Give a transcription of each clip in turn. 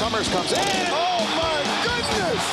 Summers comes in. Oh, my goodness!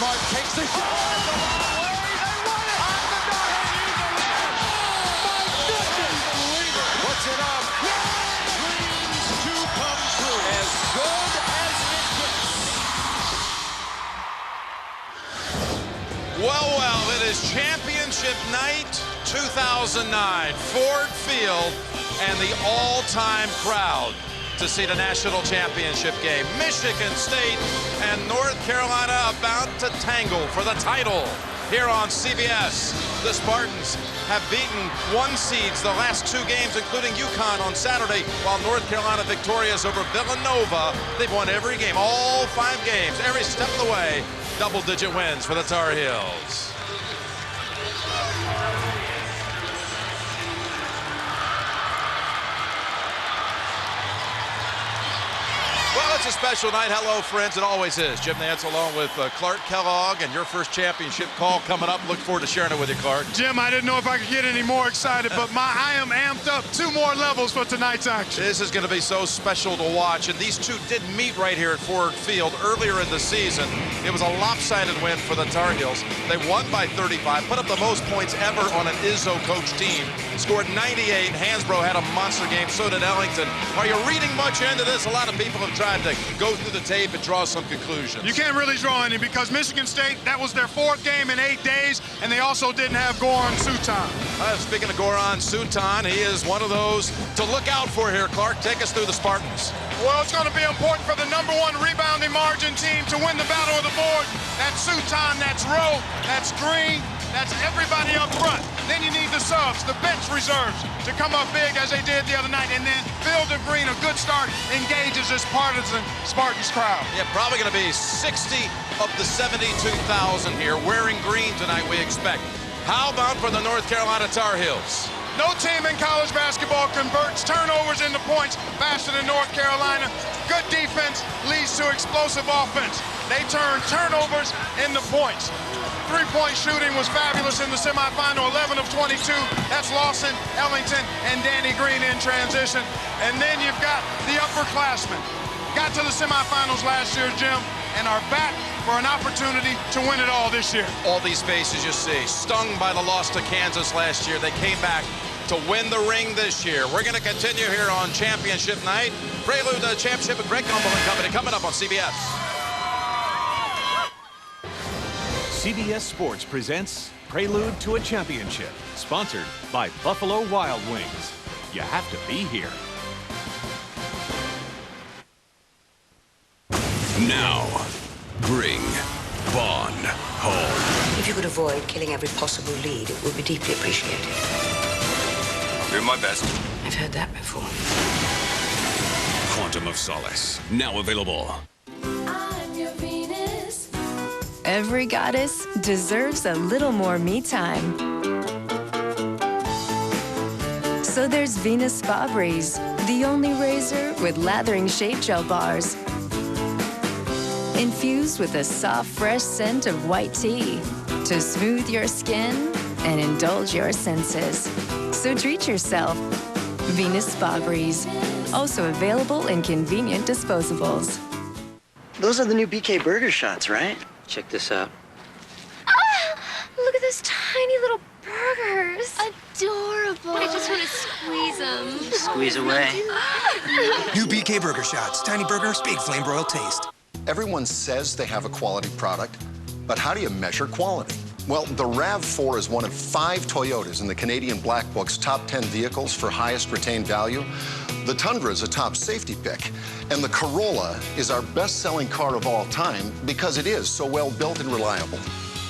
Smart takes the shot. They won it. On the North. My goodness. Puts it up. Dreams to come true. As good as it gets. Well, it is championship night 2009. Ford Field and the all-time crowd to see the national championship game. Michigan State and North Carolina about to tangle for the title here on CBS. The Spartans have beaten one seeds the last two games, including UConn on Saturday, while North Carolina victorious over Villanova. They've won every game, all 5 games, every step of the way. Double-digit wins for the Tar Heels. Well, it's a special night. Hello, friends. It always is. Jim Nantz along with Clark Kellogg, and your first championship call coming up. Look forward to sharing it with you, Clark. Jim, I didn't know if I could get any more excited, but I am amped up 2 more levels for tonight's action. This is going to be so special to watch, and these two did meet right here at Ford Field earlier in the season. It was a lopsided win for the Tar Heels. They won by 35, put up the most points ever on an Izzo-coached team. Scored 98. Hansbrough had a monster game, so did Ellington. Are you reading much into this? A lot of people have tried to go through the tape and draw some conclusions. You can't really draw any because Michigan State, that was their 4th game in 8 days, and they also didn't have Goran Suton. Speaking of Goran Suton, he is one of those to look out for here. Clark, take us through the Spartans. Well, it's going to be important for the #1 rebounding margin team to win the battle of the board. That's Suton, that's Rowe, that's Green, that's everybody up front. Then you need the subs, the bench reserves, to come up big as they did the other night. And then Phil DeGreen, a good start, engages this partisan Spartans crowd. Yeah, probably going to be 60 of the 72,000 here wearing green tonight, we expect. How about for the North Carolina Tar Heels? No team in college basketball converts turnovers into points faster than North Carolina. Good defense leads to explosive offense. They turn turnovers into points. 3-point shooting was fabulous in the semifinal, 11 of 22. That's Lawson, Ellington, and Danny Green in transition. And then you've got the upperclassmen. Got to the semifinals last year, Jim, and are back for an opportunity to win it all this year. All these faces you see, stung by the loss to Kansas last year. They came back to win the ring this year. We're going to continue here on championship night. Prelude to the championship with Greg Gumbel and Company coming up on CBS. CBS Sports presents Prelude to a Championship, sponsored by Buffalo Wild Wings. You have to be here. Now, bring Bond home. If you could avoid killing every possible lead, it would be deeply appreciated. I'll do my best. I've heard that before. Quantum of Solace, now available. I'm your Venus. Every goddess deserves a little more me time. So there's Venus Spa Breeze, the only razor with lathering shave gel bars. Infused with a soft, fresh scent of white tea to smooth your skin and indulge your senses. So treat yourself. Venus Spa Breeze, also available in convenient disposables. Those are the new BK Burger shots, right? Check this out. Ah, look at those tiny little burgers. Adorable. I just want to squeeze them. Squeeze away. New BK Burger shots. Tiny burgers, big flame broiled taste. Everyone says they have a quality product, but how do you measure quality? Well, the RAV4 is one of 5 Toyotas in the Canadian Black Book's top 10 vehicles for highest retained value. The Tundra is a top safety pick, and the Corolla is our best-selling car of all time because it is so well built and reliable.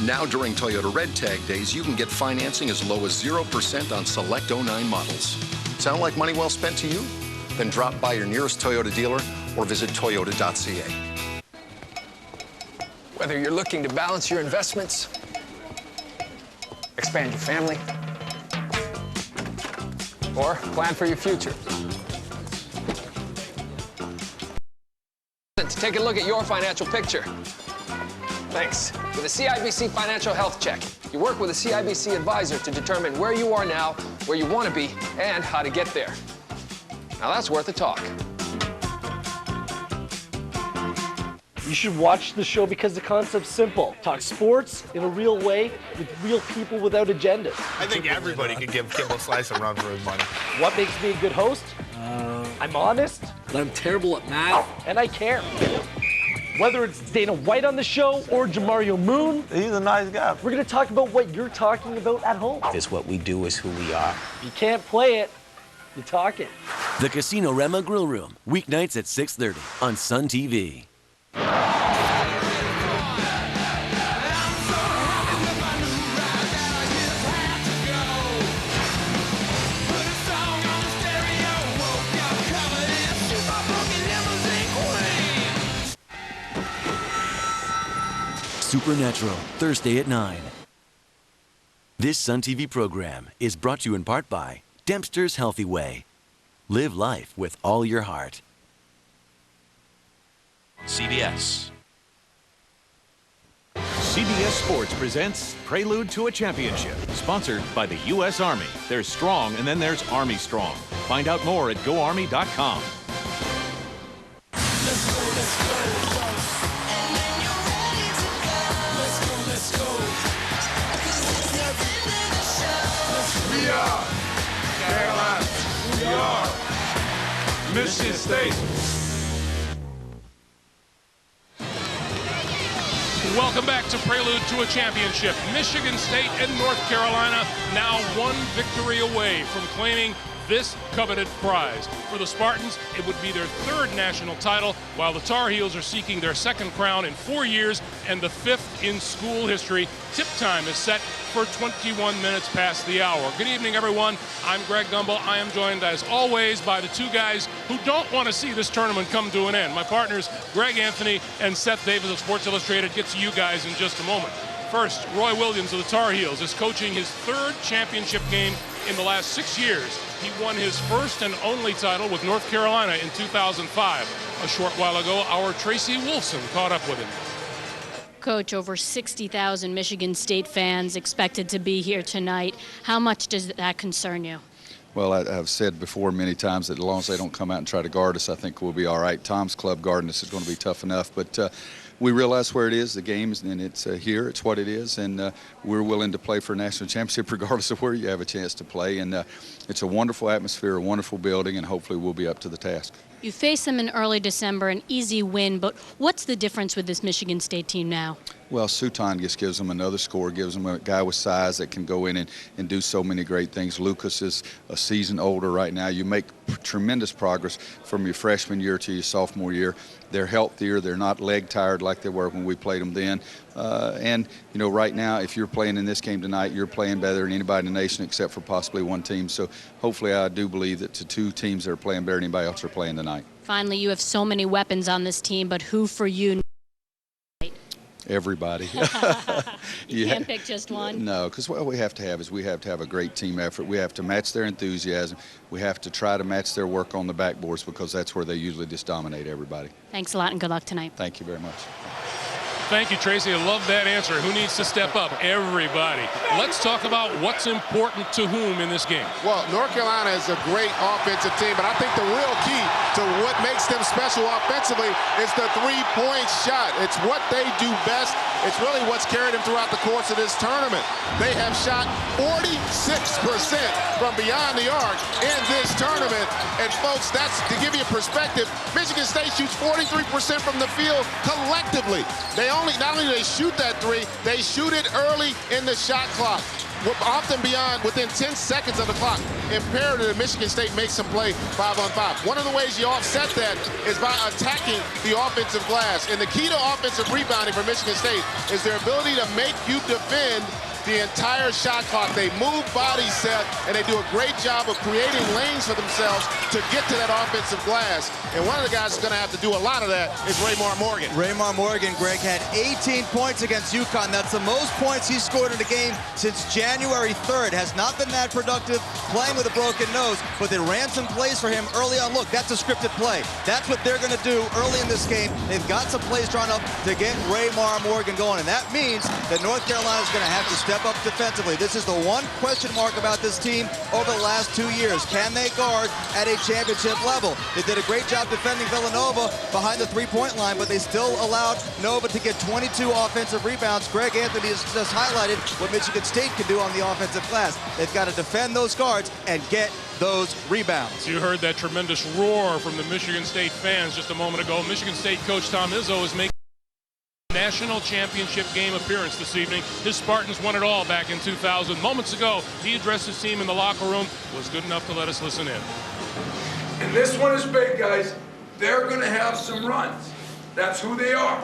Now during Toyota Red Tag days, you can get financing as low as 0% on select 09 models. Sound like money well spent to you? Then drop by your nearest Toyota dealer or visit toyota.ca. Whether you're looking to balance your investments, expand your family, or plan for your future. Take a look at your financial picture. Thanks. With a CIBC Financial Health Check, you work with a CIBC advisor to determine where you are now, where you want to be, and how to get there. Now that's worth a talk. You should watch the show because the concept's simple. Talk sports in a real way with real people without agendas. I think everybody could give Kimball Slice a run for his money. What makes me a good host? I'm honest. But I'm terrible at math. And I care. Whether it's Dana White on the show or Jamario Moon. He's a nice guy. We're going to talk about what you're talking about at home. It's what we do is who we are. You can't play it. You talk it. The Casino Rema Grill Room, weeknights at 6:30 on Sun TV. Supernatural, Thursday at 9. This Sun TV program is brought to you in part by Dempster's Healthy Way. Live life with all your heart. CBS. CBS Sports presents Prelude to a Championship, sponsored by the U.S. Army. There's Strong, and then there's Army Strong. Find out more at GoArmy.com. We are Carolina. We are Michigan State. Welcome back to Prelude to a Championship. Michigan State and North Carolina now one victory away from claiming this coveted prize. For the Spartans, it would be their third national title, while the Tar Heels are seeking their second crown in 4 years and the fifth in school history. Tip time is set for 21 minutes past the hour. Good evening, everyone. I'm Greg Gumbel. I am joined, as always, by the two guys who don't want to see this tournament come to an end. My partners, Greg Anthony and Seth Davis of Sports Illustrated. Get to you guys in just a moment. First, Roy Williams of the Tar Heels is coaching his third championship game in the last 6 years. He won his first and only title with North Carolina in 2005. A short while ago, our Tracy Wolfson caught up with him. Coach, over 60,000 Michigan State fans expected to be here tonight. How much does that concern you? Well, I've said before many times that as long as they don't come out and try to guard us, I think we'll be all right. Tom's Club guarding us is going to be tough enough, but we realize where it is, the game, and it's here. It's what it is, and we're willing to play for a national championship regardless of where you have a chance to play. And it's a wonderful atmosphere, a wonderful building, and hopefully we'll be up to the task. You faced them in early December, an easy win, but what's the difference with this Michigan State team now? Well, Suton just gives them another score, gives them a guy with size that can go in and do so many great things. Lucas is a season older right now. You make tremendous progress from your freshman year to your sophomore year. They're healthier. They're not leg tired like they were when we played them then. And, you know, right now, if you're playing in this game tonight, you're playing better than anybody in the nation except for possibly one team. So hopefully I do believe that the two teams that are playing better than anybody else are playing tonight. Finally, you have so many weapons on this team, but who for you? Everybody. You can't pick just one? No, because what we have to have is we have to have a great team effort. We have to match their enthusiasm. We have to try to match their work on the backboards because that's where they usually just dominate everybody. Thanks a lot and good luck tonight. Thank you very much. Thank you, Tracy. I love that answer. Who needs to step up? Everybody. Let's talk about what's important to whom in this game. Well, North Carolina is a great offensive team, but I think the real key to what makes them special offensively is the three-point shot. It's what they do best. It's really what's carried them throughout the course of this tournament. They have shot 46% from beyond the arc in this tournament. And, folks, that's to give you a perspective. Michigan State shoots 43% from the field collectively. Not only do they shoot that three, they shoot it early in the shot clock. often within 10 seconds of the clock, imperative that Michigan State makes some play 5-on-5. One of the ways you offset that is by attacking the offensive glass. And the key to offensive rebounding for Michigan State is their ability to make you defend the entire shot clock. They move bodies, Seth, and they do a great job of creating lanes for themselves to get to that offensive glass. And one of the guys that's going to have to do a lot of that is Raymar Morgan. Raymar Morgan, Greg, had 18 points against UConn. That's the most points he's scored in a game since January 3rd. Has not been that productive, playing with a broken nose, but they ran some plays for him early on. Look, that's a scripted play. That's what they're going to do early in this game. They've got some plays drawn up to get Raymar Morgan going, and that means that North Carolina is going to have to step up defensively. This is the one question mark about this team over the last 2 years. Can they guard at a championship level? They did a great job defending Villanova behind the three-point line, but they still allowed Nova to get 22 offensive rebounds. Greg Anthony has just highlighted what Michigan State can do on the offensive glass. They've got to defend those guards and get those rebounds. You heard that tremendous roar from the Michigan State fans just a moment ago. Michigan State coach Tom Izzo is making national championship game appearance this evening. His Spartans won it all back in 2000. Moments ago, he addressed his team in the locker room, was good enough to let us listen in. And this one is big, guys. They're going to have some runs. That's who they are.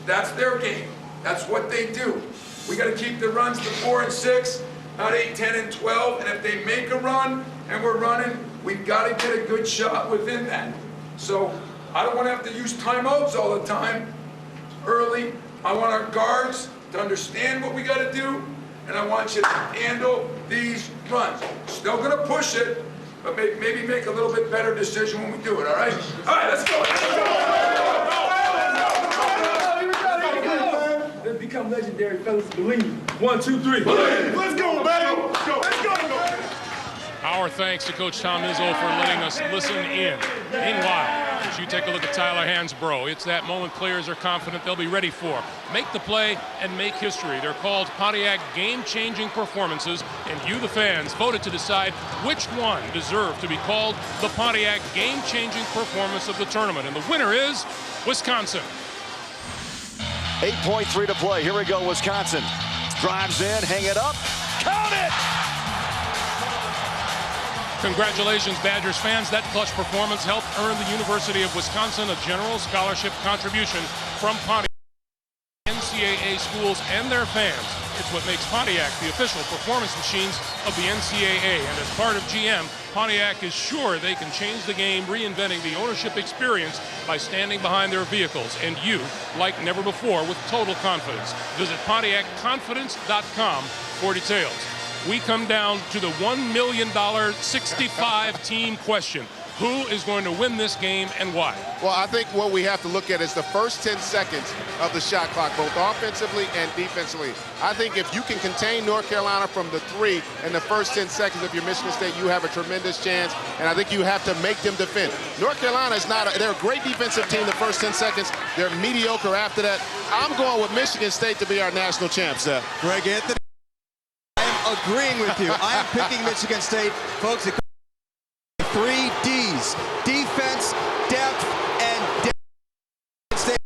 That's their game. That's what they do. We got to keep the runs to 4 and 6, not 8, 10, and 12. And if they make a run and we're running, we've got to get a good shot within that. So I don't want to have to use timeouts all the time. Early, I want our guards to understand what we got to do, and I want you to handle these runs. Still going to push it, but maybe make a little bit better decision when we do it, all right? All right, let's go. Let's become legendary, fellas. Believe. 1, 2, 3. Believe. Let's go, baby. Let's go. Let's go. Our thanks to Coach Tom Izzo for letting us listen in. Meanwhile, as you take a look at Tyler Hansbrough, it's that moment players are confident they'll be ready for. Make the play and make history. They're called Pontiac game-changing performances, and you, the fans, voted to decide which one deserved to be called the Pontiac game-changing performance of the tournament. And the winner is Wisconsin. 8.3 to play. Here we go, Wisconsin. Drives in, hang it up, count it! Congratulations, Badgers fans. That clutch performance helped earn the University of Wisconsin a general scholarship contribution from Pontiac, NCAA schools, and their fans. It's what makes Pontiac the official performance machines of the NCAA. And as part of GM, Pontiac is sure they can change the game, reinventing the ownership experience by standing behind their vehicles and you, like never before, with total confidence. Visit PontiacConfidence.com for details. We come down to the $1 million 65-team question. Who is going to win this game and why? Well, I think what we have to look at is the first 10 seconds of the shot clock, both offensively and defensively. I think if you can contain North Carolina from the 3 in the first 10 seconds of your Michigan State, you have a tremendous chance, and I think you have to make them defend. North Carolina is not, they're a great defensive team the first 10 seconds. They're mediocre after that. I'm going with Michigan State to be our national champs, Seth. Greg Anthony, I am agreeing with you. I am picking Michigan State. Folks, 3 Ds: defense, depth, and State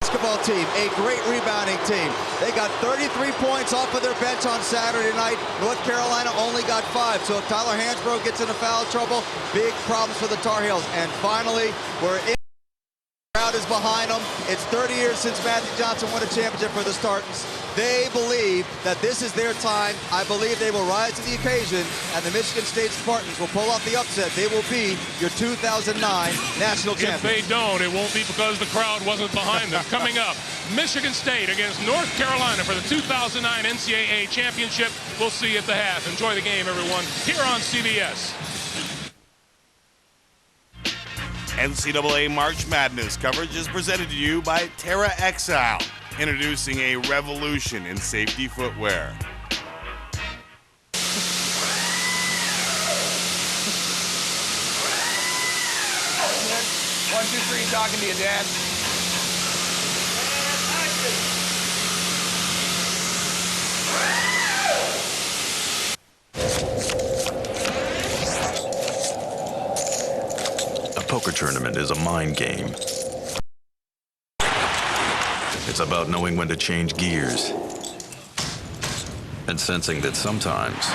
basketball team. A great rebounding team. They got 33 points off of their bench on Saturday night. North Carolina only got 5. So if Tyler Hansbrough gets into foul trouble, big problems for the Tar Heels. And finally, we're in. The crowd is behind them. It's 30 years since Magic Johnson won a championship for the Spartans. They believe that this is their time. I believe they will rise to the occasion, and the Michigan State Spartans will pull off the upset. They will be your 2009 national champions. If they don't, it won't be because the crowd wasn't behind them. Coming up, Michigan State against North Carolina for the 2009 NCAA championship. We'll see you at the half. Enjoy the game, everyone, here on CBS. NCAA March Madness coverage is presented to you by Terra Exile, introducing a revolution in safety footwear. 1, 2, 3, talking to you, Dad. A poker tournament is a mind game. It's about knowing when to change gears and sensing that sometimes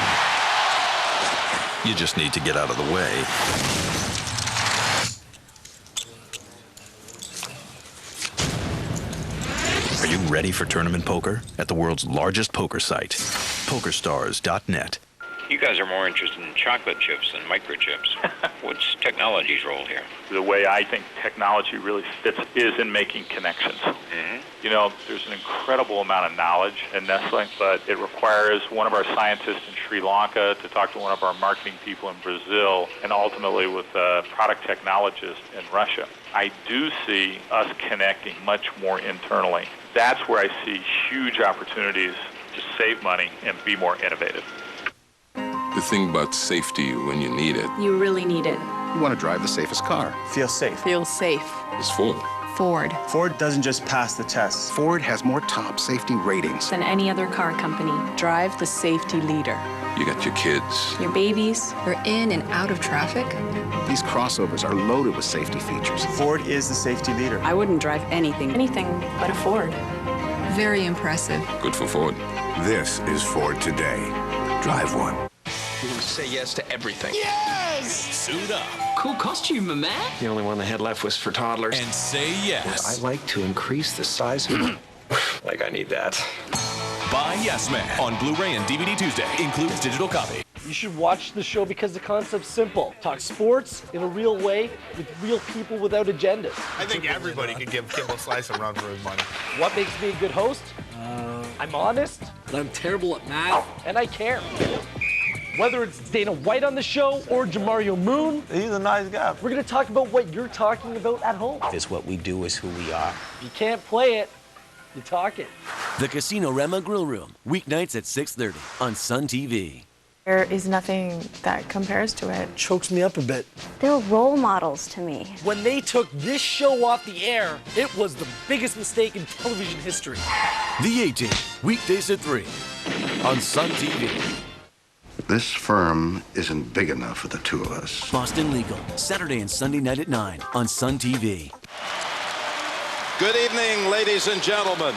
you just need to get out of the way. Are you ready for tournament poker at the world's largest poker site, PokerStars.net? You guys are more interested in chocolate chips than microchips. What's technology's role here? The way I think technology really fits is in making connections. You know, there's an incredible amount of knowledge in Nestle, but it requires one of our scientists in Sri Lanka to talk to one of our marketing people in Brazil, and ultimately with a product technologist in Russia. I do see us connecting much more internally. That's where I see huge opportunities to save money and be more innovative. The thing about safety when you need it. You really need it. You want to drive the safest car. Feel safe. Feel safe. It's Ford. Ford. Ford doesn't just pass the tests. Ford has more top safety ratings Than any other car company. Drive the safety leader. You got your kids. Your babies. You're in and out of traffic. These crossovers are loaded with safety features. Ford is the safety leader. I wouldn't drive anything but a Ford. Very impressive. Good for Ford. This is Ford today. Drive one. Say yes to everything. Yes! Suit up. Cool costume, my man. The only one they had left was for toddlers. And say yes. I'd like to increase the size of like I need that. Buy Yes Man on Blu-ray and DVD Tuesday. Includes digital copy. You should watch the show because the concept's simple. Talk sports in a real way with real people without agendas. I think everybody could give Kimball Slice a run for his money. What makes me a good host? I'm honest. But I'm terrible at math. And I care. Whether it's Dana White on the show or Jamario Moon, he's a nice guy. We're going to talk about what you're talking about at home. It's what we do is who we are. You can't play it, you talk it. The Casino Rema Grill Room, weeknights at 6:30 on Sun TV. There is nothing that compares to it. Chokes me up a bit. They're role models to me. When they took this show off the air, it was the biggest mistake in television history. The A-Team, weekdays at 3 on Sun TV. This firm isn't big enough for the two of us. Boston Legal, Saturday and Sunday night at 9 on Sun TV. Good evening, ladies and gentlemen,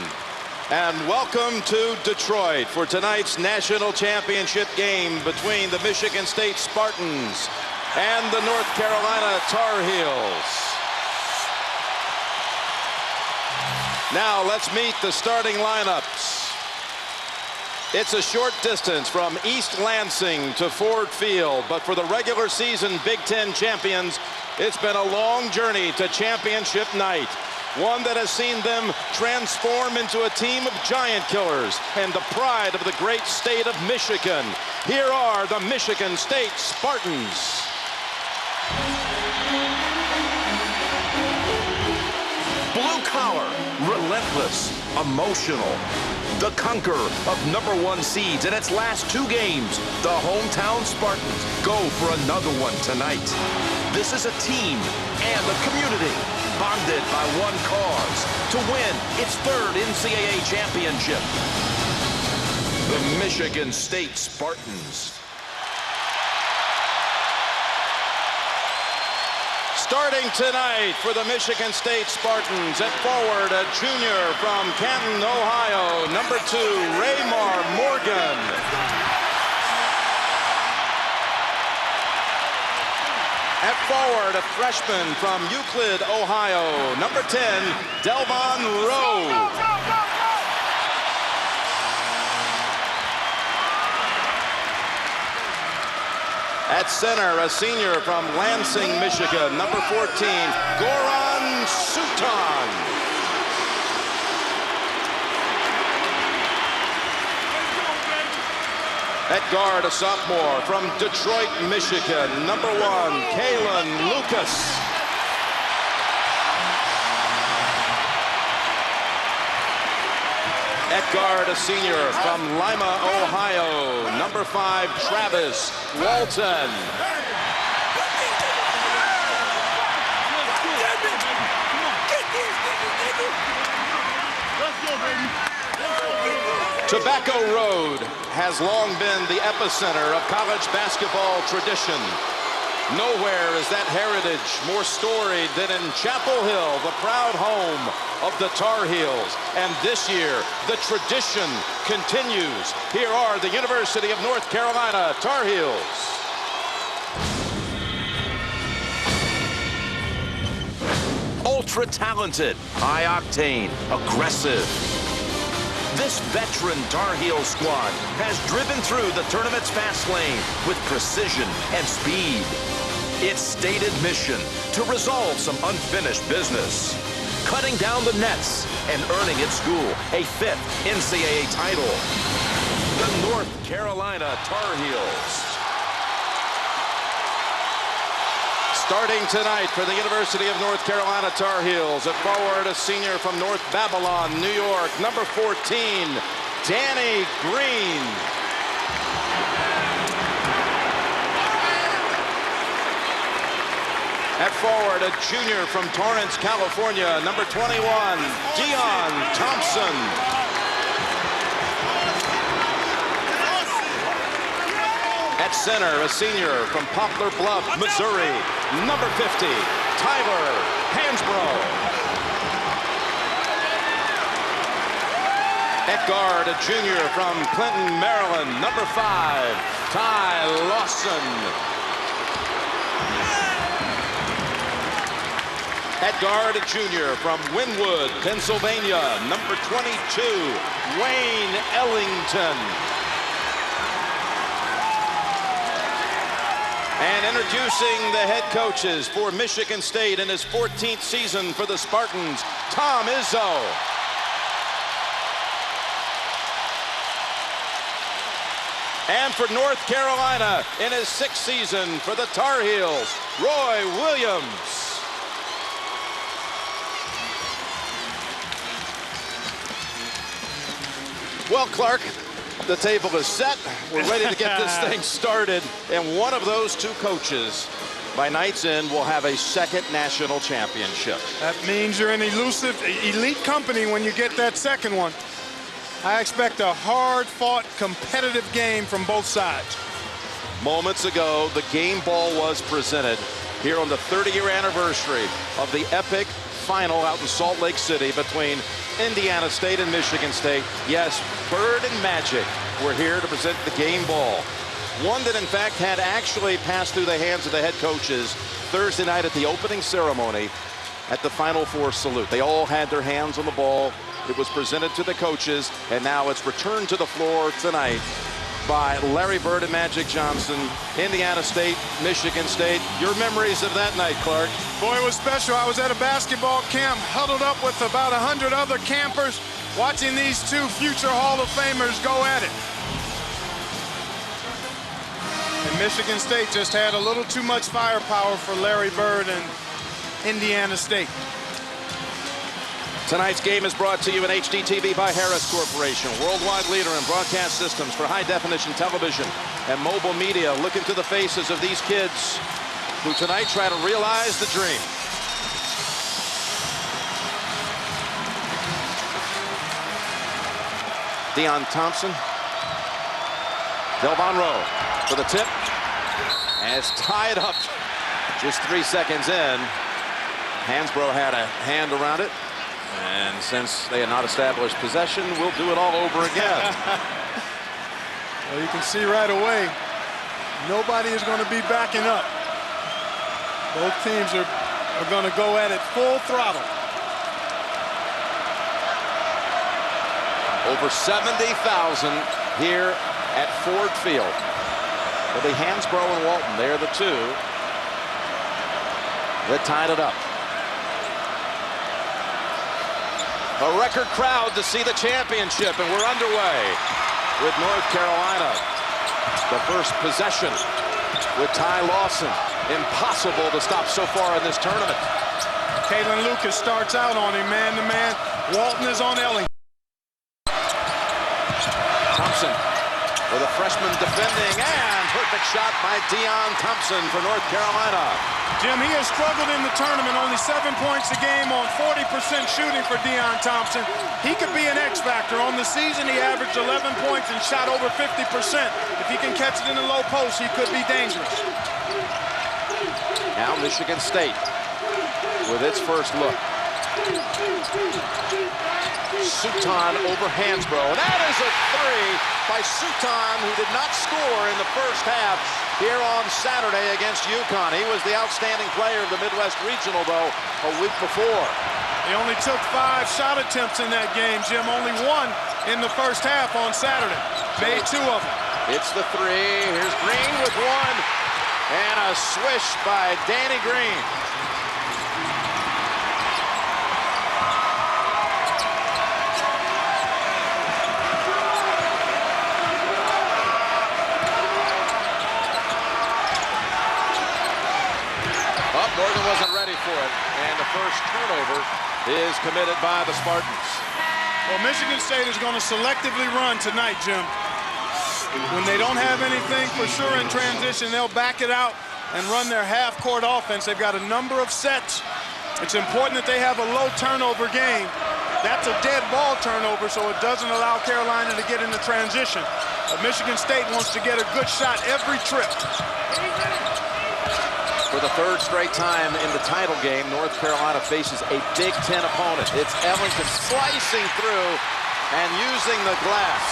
and welcome to Detroit for tonight's national championship game between the Michigan State Spartans and the North Carolina Tar Heels. Now let's meet the starting lineups. It's a short distance from East Lansing to Ford Field, but for the regular season Big Ten champions, it's been a long journey to championship night. One that has seen them transform into a team of giant killers and the pride of the great state of Michigan. Here are the Michigan State Spartans. Blue collar, relentless, emotional. The conqueror of #1 seeds in its last 2 games, the hometown Spartans go for another one tonight. This is a team and a community bonded by one cause, to win its 3rd NCAA championship. The Michigan State Spartans. Starting tonight for the Michigan State Spartans, at forward, a junior from Canton, Ohio, #2, Raymar Morgan. At forward, a freshman from Euclid, Ohio, #10, Delvon Rowe. At center, a senior from Lansing, Michigan, #14, Goran Suton. At guard, a sophomore from Detroit, Michigan, #1, Kalen Lucas. At guard, a senior from Lima, Ohio, #5, Travis Walton. Tobacco Road has long been the epicenter of college basketball tradition. Nowhere is that heritage more storied than in Chapel Hill, the proud home of the Tar Heels. And this year, the tradition continues. Here are the University of North Carolina Tar Heels. Ultra-talented, high-octane, aggressive. This veteran Tar Heel squad has driven through the tournament's fast lane with precision and speed. Its stated mission to resolve some unfinished business, cutting down the nets and earning its school a 5th NCAA title. The North Carolina Tar Heels. Starting tonight for the University of North Carolina Tar Heels, at forward, a senior from North Babylon, New York, number 14, Danny Green. At forward, a junior from Torrance, California, number 21, Dion Thompson. At center, a senior from Poplar Bluff, Missouri, number 50, Tyler Hansbrough. At guard, a junior from Clinton, Maryland, number 5, Ty Lawson. At guard, a junior from Wynwood, Pennsylvania, number 22, Wayne Ellington. And introducing the head coaches for Michigan State in his 14th season for the Spartans, Tom Izzo. And for North Carolina in his 6th season for the Tar Heels, Roy Williams. Well, Clark, the table is set. We're ready to get this thing started. And one of those two coaches, by night's end, will have a 2nd national championship. That means you're in elusive, elite company when you get that 2nd one. I expect a hard-fought, competitive game from both sides. Moments ago, the game ball was presented here on the 30-year anniversary of the epic final out in Salt Lake City between Indiana State and Michigan State. Yes, Bird and Magic were here to present the game ball. One that, in fact, had actually passed through the hands of the head coaches Thursday night at the opening ceremony at the Final Four salute. They all had their hands on the ball. It was presented to the coaches, and now it's returned to the floor tonight by Larry Bird and Magic Johnson, Indiana State, Michigan State. Your memories of that night, Clark? Boy, it was special. I was at a basketball camp, huddled up with about 100 other campers, watching these two future Hall of Famers go at it. And Michigan State just had a little too much firepower for Larry Bird and Indiana State. Tonight's game is brought to you in HDTV by Harris Corporation, worldwide leader in broadcast systems for high-definition television and mobile media. Look into the faces of these kids who tonight try to realize the dream. Dion Thompson. Delvon Rowe for the tip. And it's tied up just 3 seconds in. Hansbrough had a hand around it. And since they had not established possession, we'll do it all over again. Well, you can see right away, nobody is going to be backing up. Both teams are going to go at it full throttle. Over 70,000 here at Ford Field. It'll be Hansbrough and Walton. They're the two that tied it up. A record crowd to see the championship, and we're underway with North Carolina. The first possession with Ty Lawson. Impossible to stop so far in this tournament. Kalen Lucas starts out on him man-to-man. Walton is on Ellington. Thompson with a freshman defending, and perfect shot by Dion Thompson for North Carolina. Jim, he has struggled in the tournament, only 7 points a game on 40% shooting for Dion Thompson. He could be an X factor. On the season, he averaged 11 points and shot over 50%. If he can catch it in the low post, he could be dangerous. Now Michigan State with its first look. Suton over Hansbrough, and that is a three by Suton, who did not score in the first half here on Saturday against UConn. He was the outstanding player of the Midwest Regional, though, a week before. They only took 5 shot attempts in that game, Jim. Only 1 in the first half on Saturday. Made 2 of them. It's the three. Here's Green with 1. And a swish by Danny Green. Morgan wasn't ready for it, and the first turnover is committed by the Spartans. Well, Michigan State is going to selectively run tonight, Jim. When they don't have anything for sure in transition, they'll back it out and run their half-court offense. They've got a number of sets. It's important that they have a low turnover game. That's a dead ball turnover, so it doesn't allow Carolina to get into transition. But Michigan State wants to get a good shot every trip. For the third straight time in the title game, North Carolina faces a Big Ten opponent. It's Ellington slicing through and using the glass.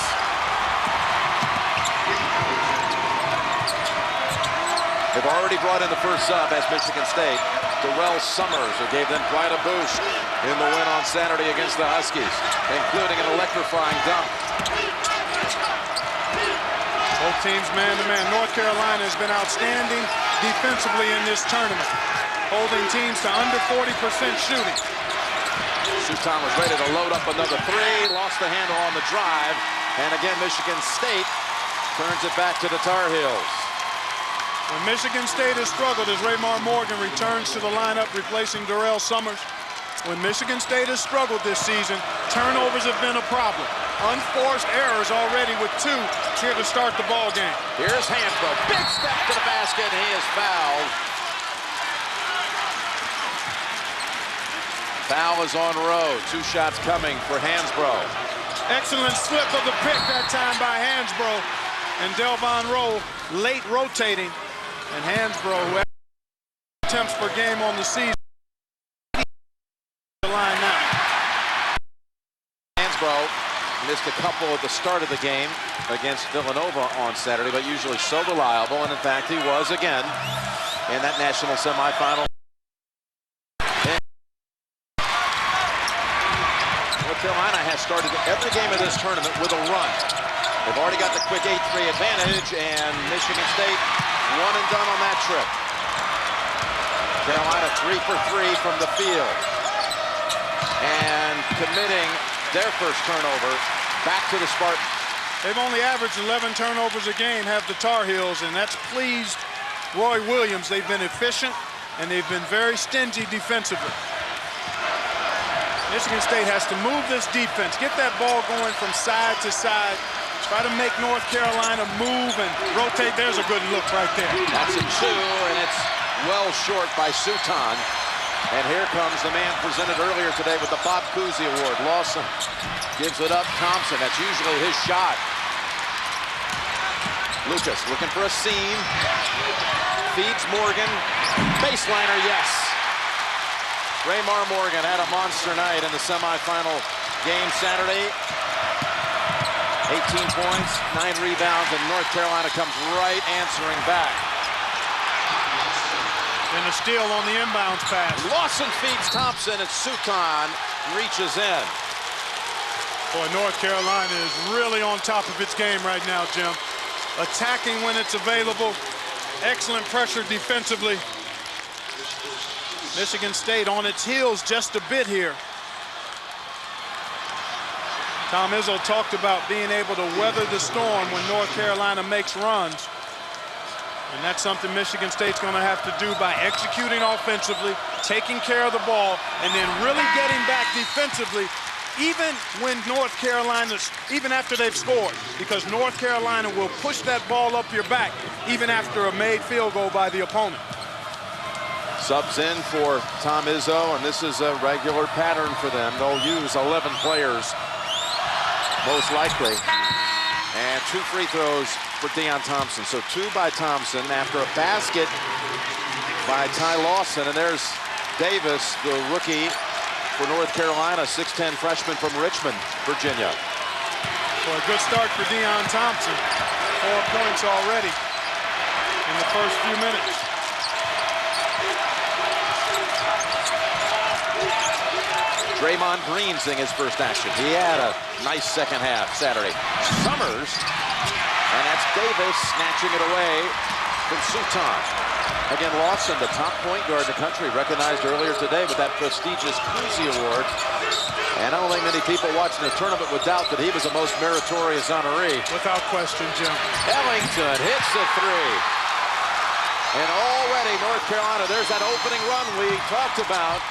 They've already brought in the first sub as Michigan State, Darrell Summers, who gave them quite a boost in the win on Saturday against the Huskies, including an electrifying dunk. Both teams man-to-man. North Carolina has been outstanding defensively in this tournament, holding teams to under 40% shooting. Suton was ready to load up another three, lost the handle on the drive, and again Michigan State turns it back to the Tar Heels. When Michigan State has struggled as Raymar Morgan returns to the lineup replacing Darrell Summers. When Michigan State has struggled this season, turnovers have been a problem. Unforced errors already with 2 here to start the ball game. Here's Hansbrough, big step to the basket, and he is fouled. Foul is on Rowe. 2 shots coming for Hansbrough. Excellent slip of the pick that time by Hansbrough. And Delvon Rowe late rotating. And Hansbrough, who has attempts per game on the season, the line now. Hansbrough missed a couple at the start of the game against Villanova on Saturday, but usually so reliable, and in fact he was again in that national semifinal. North Carolina has started every game of this tournament with a run. They've already got the quick 8-3 advantage, and Michigan State one and done on that trip. Carolina 3 for 3 from the field, and committing their first turnover back to the Spartans. They've only averaged 11 turnovers a game, have the Tar Heels, and that's pleased Roy Williams. They've been efficient, and they've been very stingy defensively. Michigan State has to move this defense, get that ball going from side to side, try to make North Carolina move and rotate. There's a good look right there. That's a 2, and it's well short by Suton. And here comes the man presented earlier today with the Bob Cousy Award. Lawson gives it up. Thompson, that's usually his shot. Lucas looking for a seam. Feeds Morgan. Baseliner, yes. Raymar Morgan had a monster night in the semifinal game Saturday. 18 points, 9 rebounds, and North Carolina comes right answering back. And a steal on the inbounds pass. Lawson feeds Thompson, and Suton reaches in. Boy, North Carolina is really on top of its game right now, Jim. Attacking when it's available. Excellent pressure defensively. Michigan State on its heels just a bit here. Tom Izzo talked about being able to weather the storm when North Carolina makes runs. And that's something Michigan State's going to have to do by executing offensively, taking care of the ball, and then really getting back defensively, even when North Carolina, even after they've scored, because North Carolina will push that ball up your back even after a made field goal by the opponent. Subs in for Tom Izzo, and this is a regular pattern for them. They'll use 11 players, most likely. And 2 free throws for Deion Thompson. So 2 by Thompson after a basket by Ty Lawson. And there's Davis, the rookie for North Carolina, 6'10 freshman from Richmond, Virginia. Well, a good start for Deion Thompson. 4 points already in the first few minutes. Draymond Green seeing his first action. He had a nice second half Saturday. Summers, and that's Davis snatching it away from Suton. Again, Lawson, the top point guard in the country, recognized earlier today with that prestigious Cousy Award. And I don't think many people watching the tournament would doubt that he was the most meritorious honoree. Without question, Jim. Ellington hits a three. And already North Carolina, there's that opening run we talked about.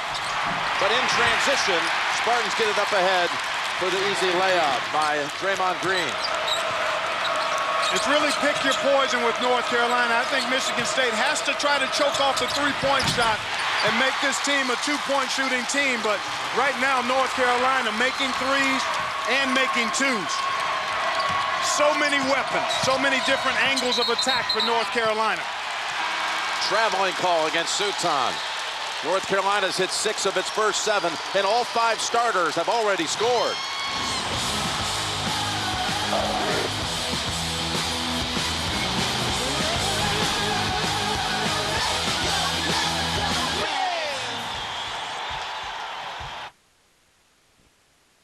But in transition, Spartans get it up ahead for the easy layup by Draymond Green. It's really pick your poison with North Carolina. I think Michigan State has to try to choke off the three-point shot and make this team a two-point shooting team. But right now, North Carolina making threes and making twos. So many weapons, so many different angles of attack for North Carolina. Traveling call against Suton. North Carolina's hit 6 of its first 7, and all 5 starters have already scored.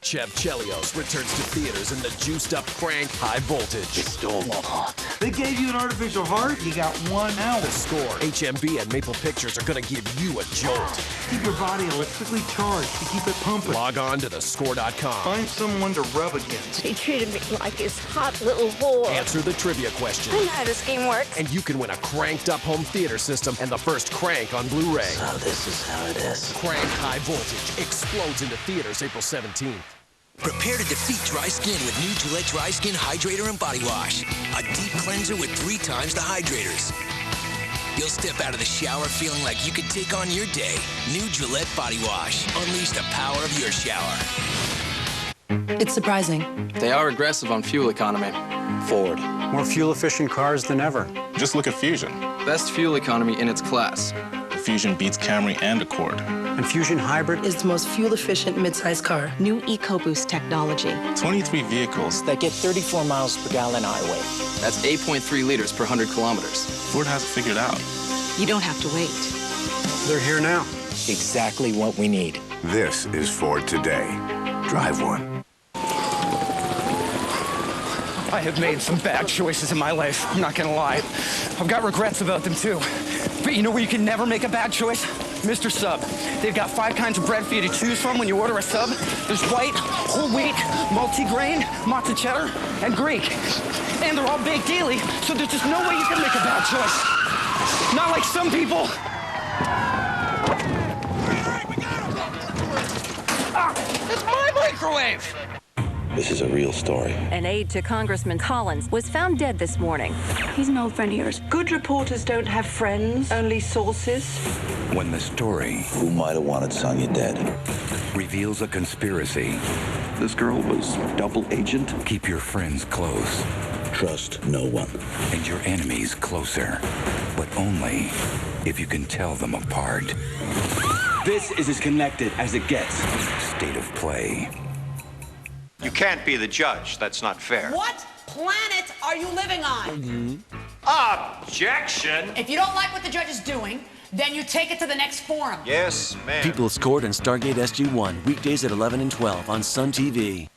Chev Chelios returns to theaters in the juiced-up Crank High Voltage. It's still hot. They gave you an artificial heart. You got 1 hour. The Score, HMB, and Maple Pictures are going to give you a jolt. Keep your body electrically charged to keep it pumping. Log on to thescore.com. Find someone to rub against. He treated me like his hot little whore. Answer the trivia question. I know how this game works. And you can win a cranked-up home theater system and the first Crank on Blu-ray. So this is how it is. Crank High Voltage explodes into theaters April 17th. Prepare to defeat dry skin with new Gillette Dry Skin Hydrator and Body Wash. A deep cleanser with 3 times the hydrators. You'll step out of the shower feeling like you could take on your day. New Gillette Body Wash. Unleash the power of your shower. It's surprising. They are aggressive on fuel economy. Ford. More fuel-efficient cars than ever. Just look at Fusion. Best fuel economy in its class. Fusion beats Camry and Accord. And Fusion Hybrid is the most fuel-efficient midsize car. New EcoBoost technology. 23 vehicles that get 34 miles per gallon highway. That's 8.3 liters per 100 kilometers. Ford has it figured out. You don't have to wait. They're here now. Exactly what we need. This is Ford today. Drive one. I have made some bad choices in my life. I'm not gonna lie. I've got regrets about them too. But you know where you can never make a bad choice? Mr. Sub. They've got 5 kinds of bread for you to choose from when you order a sub. There's white, whole wheat, multi-grain, matzo cheddar, and Greek. And they're all baked daily, so there's just no way you can make a bad choice. Not like some people. It's my microwave! This is a real story. An aide to Congressman Collins was found dead this morning. He's an old friend of yours. Good reporters don't have friends, only sources. When the story, who might have wanted Sonia dead, reveals a conspiracy. This girl was double agent. Keep your friends close. Trust no one. And your enemies closer. But only if you can tell them apart. This is as connected as it gets. State of Play. You can't be the judge. That's not fair. What planet are you living on? Objection! If you don't like what the judge is doing, then you take it to the next forum. Yes, ma'am. People scored in Stargate SG-1, weekdays at 11 and 12 on Sun TV.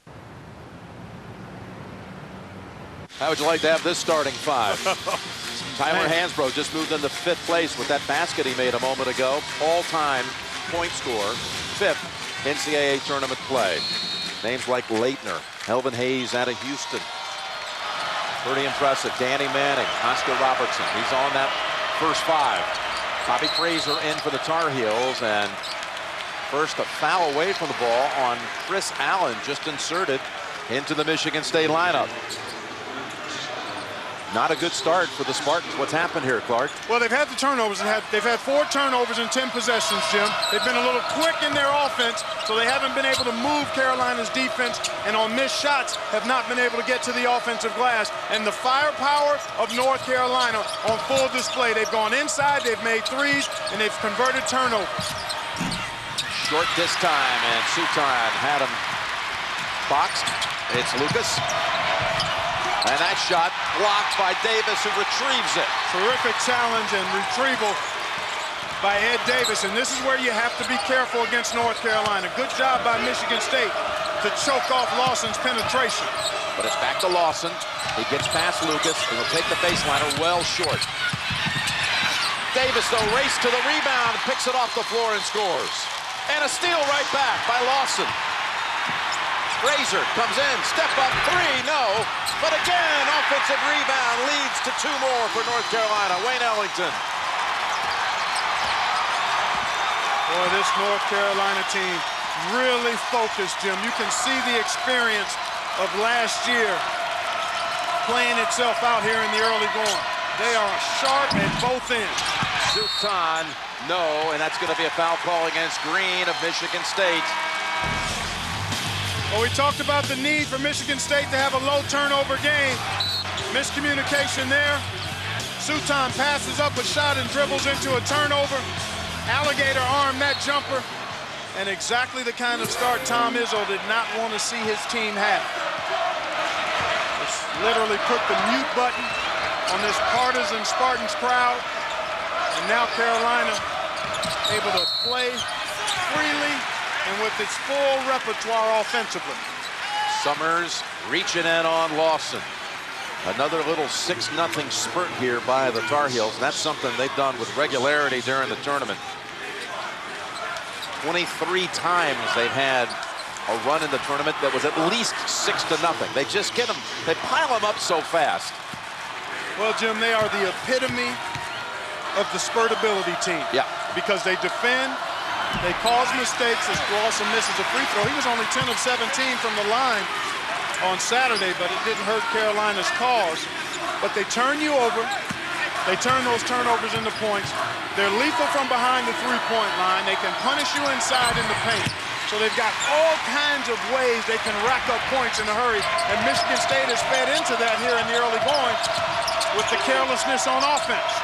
How would you like to have this starting 5? Tyler Hansbrough just moved into 5th place with that basket he made a moment ago. All-time point scorer, 5th NCAA tournament play. Names like Leitner, Elvin Hayes out of Houston. Pretty impressive. Danny Manning, Oscar Robertson. He's on that first 5. Bobby Fraser in for the Tar Heels. And first a foul away from the ball on Chris Allen, just inserted into the Michigan State lineup. not a good start for the Spartans. What's happened here, Clark? Well, they've had the turnovers. They've had 4 turnovers in 10 possessions, Jim. They've been a little quick in their offense, so they haven't been able to move Carolina's defense, and on missed shots have not been able to get to the offensive glass. And the firepower of North Carolina on full display. They've gone inside, they've made threes, and they've converted turnovers. Short this time, and Sutan had him boxed. It's Lucas. And that shot blocked by Davis, who retrieves it. Terrific challenge and retrieval by Ed Davis. And this is where you have to be careful against North Carolina. Good job by Michigan State to choke off Lawson's penetration. But it's back to Lawson. He gets past Lucas, and will take the baseliner well short. Davis, though, race to the rebound, picks it off the floor and scores. And a steal right back by Lawson. Razor comes in, step up 3, no. But again, offensive rebound leads to 2 more for North Carolina. Wayne Ellington. Boy, this North Carolina team really focused, Jim. You can see the experience of last year playing itself out here in the early going. They are sharp at both ends. Sutan, no, and that's going to be a foul call against Green of Michigan State. Well, we talked about the need for Michigan State to have a low turnover game. Miscommunication there. Sutan passes up a shot and dribbles into a turnover. Alligator armed that jumper. And exactly the kind of start Tom Izzo did not want to see his team have. It's literally put the mute button on this partisan Spartans crowd. And now Carolina able to play freely and with its full repertoire offensively. Summers reaching in on Lawson. Another little 6-0 spurt here by the Tar Heels. That's something they've done with regularity during the tournament. 23 times they've had a run in the tournament that was at least 6-0. They just get them, they pile them up so fast. Well, Jim, they are the epitome of the spurtability team. Yeah. Because they defend, they cause mistakes as Lawson misses a free throw. He was only 10 of 17 from the line on Saturday, but it didn't hurt Carolina's cause. But they turn you over. They turn those turnovers into points. They're lethal from behind the three-point line. They can punish you inside in the paint. So they've got all kinds of ways they can rack up points in a hurry. And Michigan State has fed into that here in the early going with the carelessness on offense.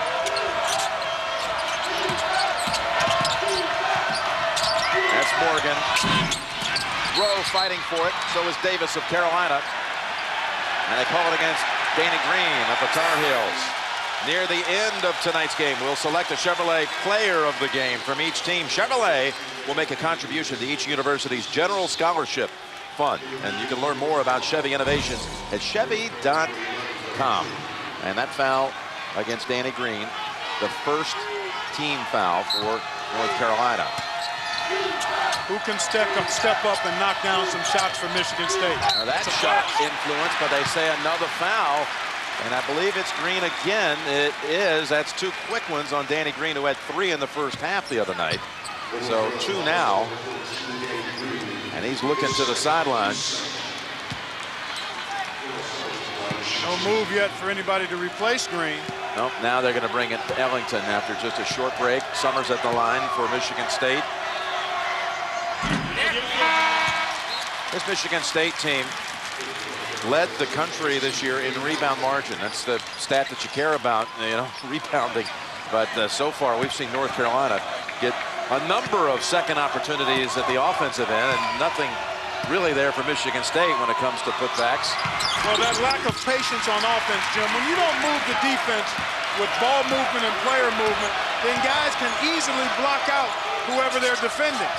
That's Morgan. Rowe fighting for it. So is Davis of Carolina. And they call it against Danny Green of the Tar Heels. Near the end of tonight's game, we'll select a Chevrolet player of the game from each team. Chevrolet will make a contribution to each university's general scholarship fund. And you can learn more about Chevy innovations at Chevy.com. And that foul against Danny Green, the first team foul for North Carolina. Who can step up and knock down some shots for Michigan State? Now that shot influenced, but they say another foul. And I believe it's Green again. It is. That's 2 quick ones on Danny Green, who had 3 in the first half the other night. So 2 now. And he's looking to the sideline. No move yet for anybody to replace Green. Nope, now they're going to bring it to Ellington after just a short break. Summers at the line for Michigan State. This Michigan State team led the country this year in rebound margin. That's the stat that you care about, you know, rebounding. But so far, we've seen North Carolina get a number of second opportunities at the offensive end, and nothing really there for Michigan State when it comes to putbacks. Well, that lack of patience on offense, Jim, when you don't move the defense with ball movement and player movement, then guys can easily block out whoever they're defending.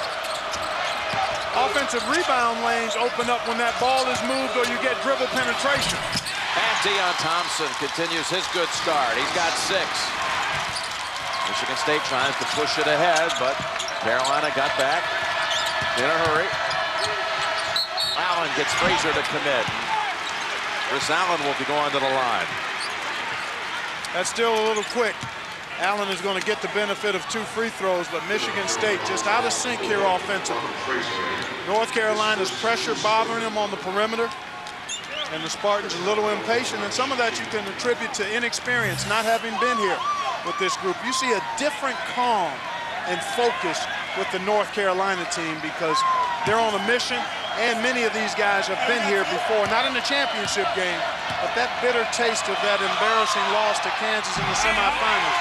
Offensive rebound lanes open up when that ball is moved or you get dribble penetration. And Deion Thompson continues his good start. He's got 6. Michigan State tries to push it ahead, but Carolina got back in a hurry. Allen gets Frazier to commit. Chris Allen will be going to the line. That's still a little quick. Allen is going to get the benefit of 2 free throws, but Michigan State just out of sync here offensively. North Carolina's pressure bothering them on the perimeter. And the Spartans a little impatient, and some of that you can attribute to inexperience, not having been here with this group. You see a different calm and focus with the North Carolina team because they're on a mission, and many of these guys have been here before, not in the championship game, but that bitter taste of that embarrassing loss to Kansas in the semifinals,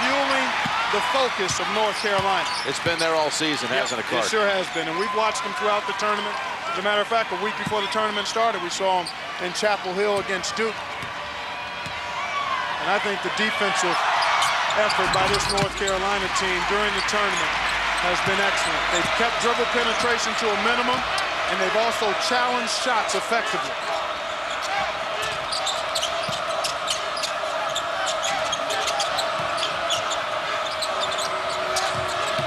fueling the focus of North Carolina. It's been there all season, hasn't it, Clark? It sure has been, and we've watched them throughout the tournament. As a matter of fact, a week before the tournament started, we saw them in Chapel Hill against Duke. And I think the defensive effort by this North Carolina team during the tournament has been excellent. They've kept dribble penetration to a minimum, and they've also challenged shots effectively.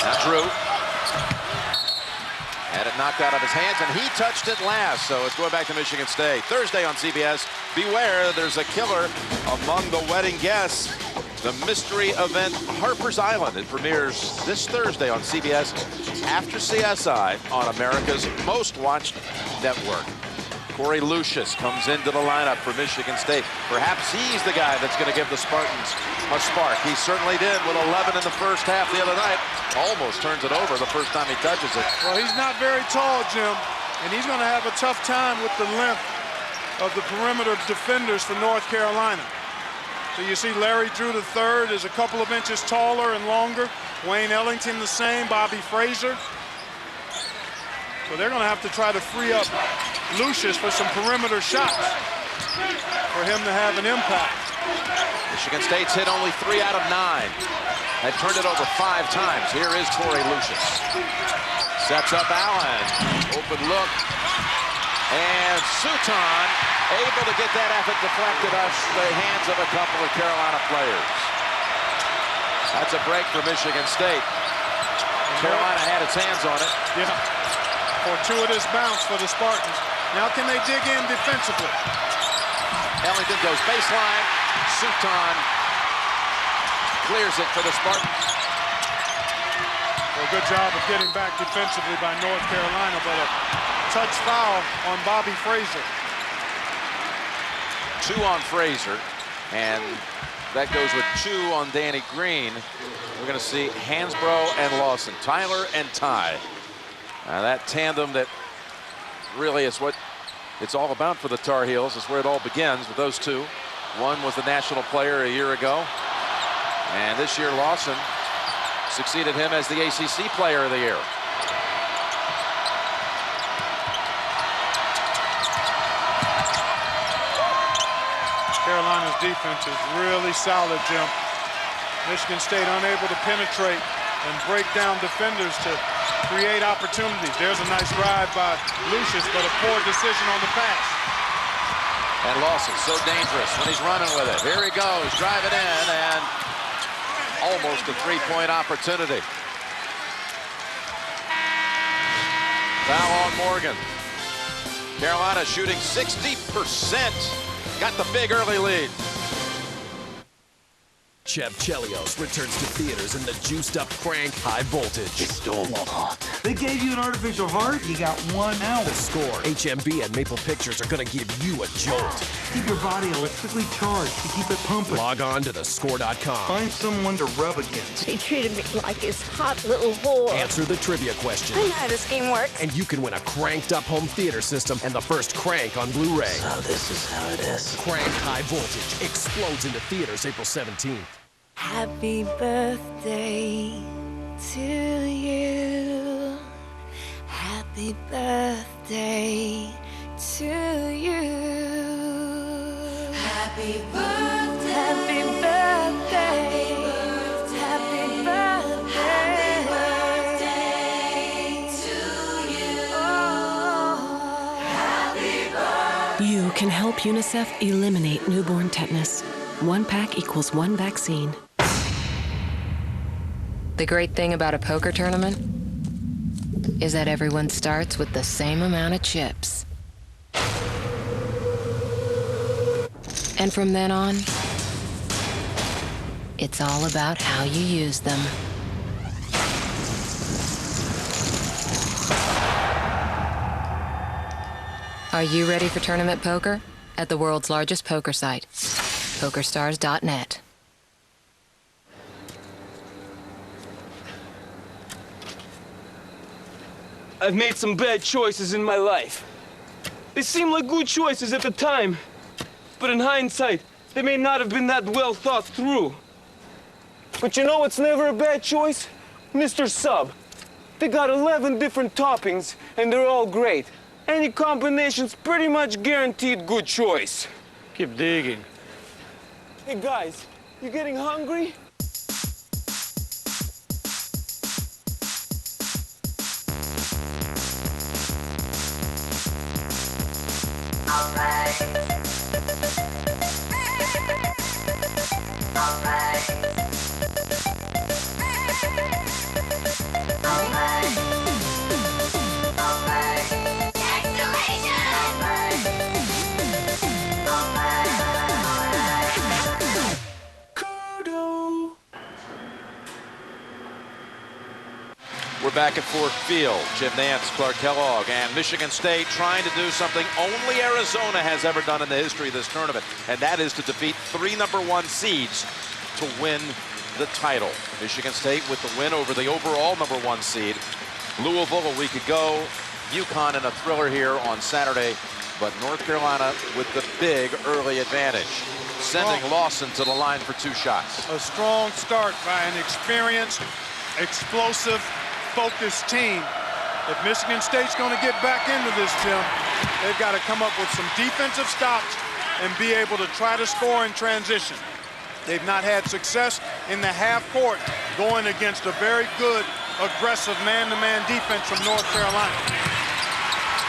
Now Drew had it knocked out of his hands, and he touched it last, so it's going back to Michigan State. Thursday on CBS, beware, there's a killer among the wedding guests. The mystery event Harper's Island. It premieres this Thursday on CBS after CSI on America's most watched network. Corey Lucius comes into the lineup for Michigan State. Perhaps he's the guy that's going to give the Spartans a spark. He certainly did with 11 in the first half the other night. Almost turns it over the first time he touches it. Well, he's not very tall, Jim, and he's going to have a tough time with the length of the perimeter defenders for North Carolina. So you see Larry Drew III is a couple of inches taller and longer. Wayne Ellington the same, Bobby Fraser. So they're going to have to try to free up Lucius for some perimeter shots for him to have an impact. Michigan State's hit only 3 out of 9. Had turned it over 5 times. Here is Corey Lucius. Sets up Allen. Open look. And Suton able to get that effort deflected off the hands of a couple of Carolina players. That's a break for Michigan State. Carolina had its hands on it. Yeah. Fortuitous bounce for the Spartans. Now can they dig in defensively? Ellington goes baseline. Suton clears it for the Spartans. Well, good job of getting back defensively by North Carolina, but a touch foul on Bobby Fraser. 2 on Fraser, and that goes with 2 on Danny Green. We're going to see Hansbrough and Lawson, Tyler and Ty. That tandem that really is what it's all about for the Tar Heels. Is where it all begins with those two. One was the national player a year ago, and this year Lawson succeeded him as the ACC Player of the Year. Carolina's defense is really solid, Jim. Michigan State unable to penetrate and break down defenders to create opportunities. There's a nice drive by Lucius, but a poor decision on the pass. And Lawson so dangerous when he's running with it. Here he goes, driving in, and almost a 3-point opportunity. Foul on Morgan. Carolina shooting 60%. Got the big early lead. Chev Chelios returns to theaters in the juiced-up Crank High Voltage. It's still hot. They gave you an artificial heart, you got 1 hour. The Score, HMB, and Maple Pictures are going to give you a jolt. Keep your body electrically charged to keep it pumping. Log on to thescore.com. Find someone to rub against. He treated me like his hot little whore. Answer the trivia question. I know how this game works. And you can win a cranked-up home theater system and the first Crank on Blu-ray. So this is how it is. Crank High Voltage explodes into theaters April 17th. Happy birthday to you. Happy birthday to you. Happy birthday. Happy birthday. Happy birthday. To you. Happy birthday. You can help UNICEF eliminate newborn tetanus. 1 pack equals 1 vaccine. The great thing about a poker tournament is that everyone starts with the same amount of chips. And from then on, it's all about how you use them. Are you ready for tournament poker? at the world's largest poker site, PokerStars.net. I've made some bad choices in my life. They seemed like good choices at the time, but in hindsight, they may not have been that well thought through. But you know what's never a bad choice? Mr. Sub. They got 11 different toppings, and they're all great. Any combination's pretty much guaranteed good choice. Keep digging. Hey guys, you getting hungry? We're back at Ford Field. Jim Nantz, Clark Kellogg, and Michigan State trying to do something only Arizona has ever done in the history of this tournament, and that is to defeat 3 #1 seeds to win the title. Michigan State with the win over the overall #1 seed. Louisville a week ago. UConn in a thriller here on Saturday, but North Carolina with the big early advantage, sending Lawson to the line for 2 shots. A strong start by an experienced, explosive, focused team. If Michigan State's going to get back into this, Tim, they've got to come up with some defensive stops and be able to try to score in transition. They've not had success in the half court going against a very good, aggressive man-to-man defense from North Carolina.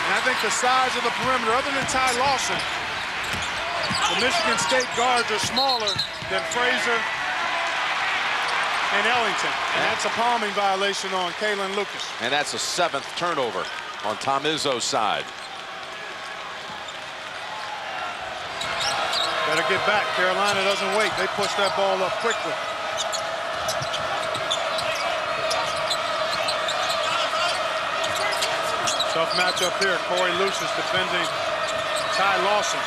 And I think the size of the perimeter, other than Ty Lawson, the Michigan State guards are smaller than Frazier and Ellington. And that's a palming violation on Kalen Lucas. And that's a 7th turnover on Tom Izzo's side. Better get back. Carolina doesn't wait. They push that ball up quickly. Tough matchup here. Corey Lucius defending Ty Lawson.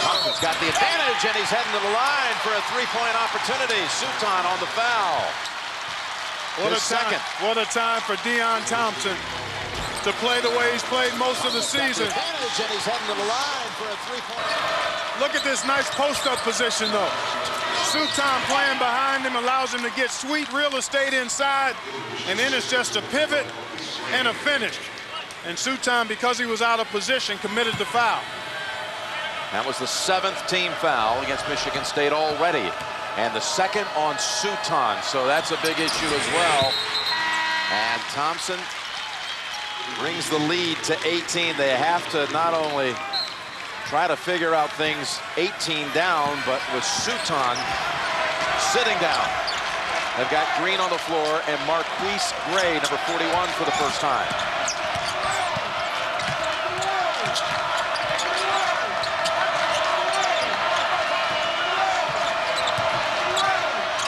Thompson's got the advantage, and he's heading to the line for a 3-point opportunity. Suton on the foul. What a time for Deon Thompson to play the way he's played most of the season. Advantage, and he's heading to the line for a 3-point. Look at this nice post-up position, though. Suton playing behind him allows him to get sweet real estate inside, and then it's just a pivot and a finish. And Suton, because he was out of position, committed the foul. That was the 7th team foul against Michigan State already, and the 2nd on Suton, so that's a big issue as well. And Thompson brings the lead to 18. They have to not only try to figure out things 18 down, but with Suton sitting down. They've got Green on the floor and Marquise Gray, number 41, for the first time.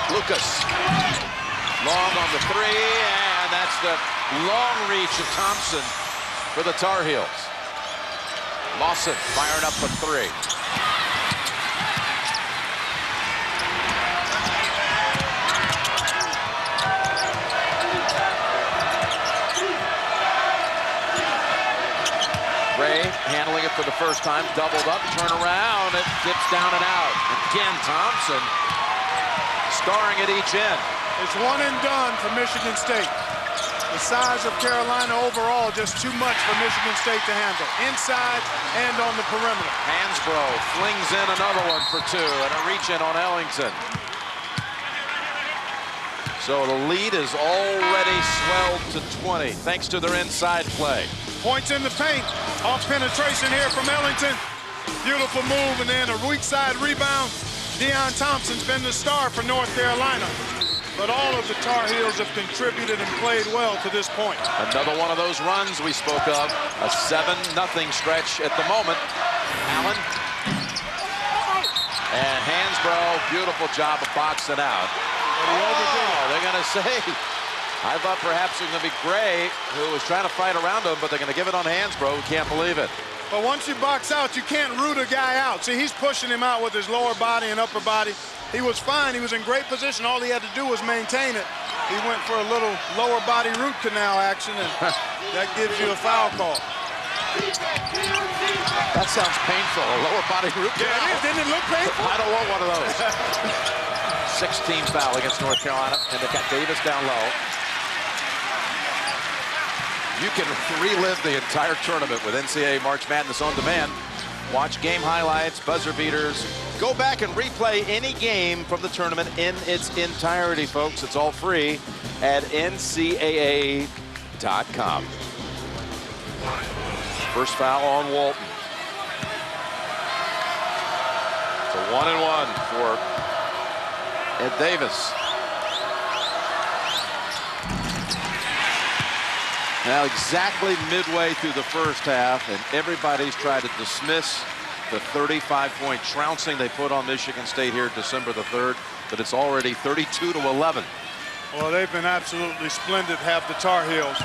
Lucas, long on the 3, and that's the long reach of Thompson for the Tar Heels. Lawson firing up for 3. Gray handling it for the first time, doubled up, turn around, it dips down and out. Again, Thompson scoring at each end. It's one and done for Michigan State. The size of Carolina overall just too much for Michigan State to handle, inside and on the perimeter. Hansbrough flings in another one for 2 and a reach in on Ellington. So the lead is already swelled to 20 thanks to their inside play. Points in the paint, off penetration here from Ellington. Beautiful move, and then a weak side rebound. Deon Thompson's been the star for North Carolina, but all of the Tar Heels have contributed and played well to this point. Another one of those runs we spoke of, a 7-0 stretch at the moment. Allen and Hansbrough, beautiful job of boxing out. Oh, they're going to say, I thought perhaps it was going to be Gray who was trying to fight around him, but they're going to give it on Hansbrough, who can't believe it. But once you box out, you can't root a guy out. See, he's pushing him out with his lower body and upper body. He was fine. He was in great position. All he had to do was maintain it. He went for a little lower body root canal action, and that gives you a foul call. That sounds painful. A lower body root canal. Yeah, it is. Didn't it look painful? I don't want one of those. 16 foul against North Carolina, and they've got Davis down low. You can relive the entire tournament with NCAA March Madness on demand. Watch game highlights, buzzer beaters. Go back and replay any game from the tournament in its entirety, folks. It's all free at ncaa.com. First foul on Walton. It's a 1-and-1 for Ed Davis. Now exactly midway through the first half, and everybody's tried to dismiss the 35-point trouncing they put on Michigan State here December the 3rd, but it's already 32-11. Well, they've been absolutely splendid, have the Tar Heels.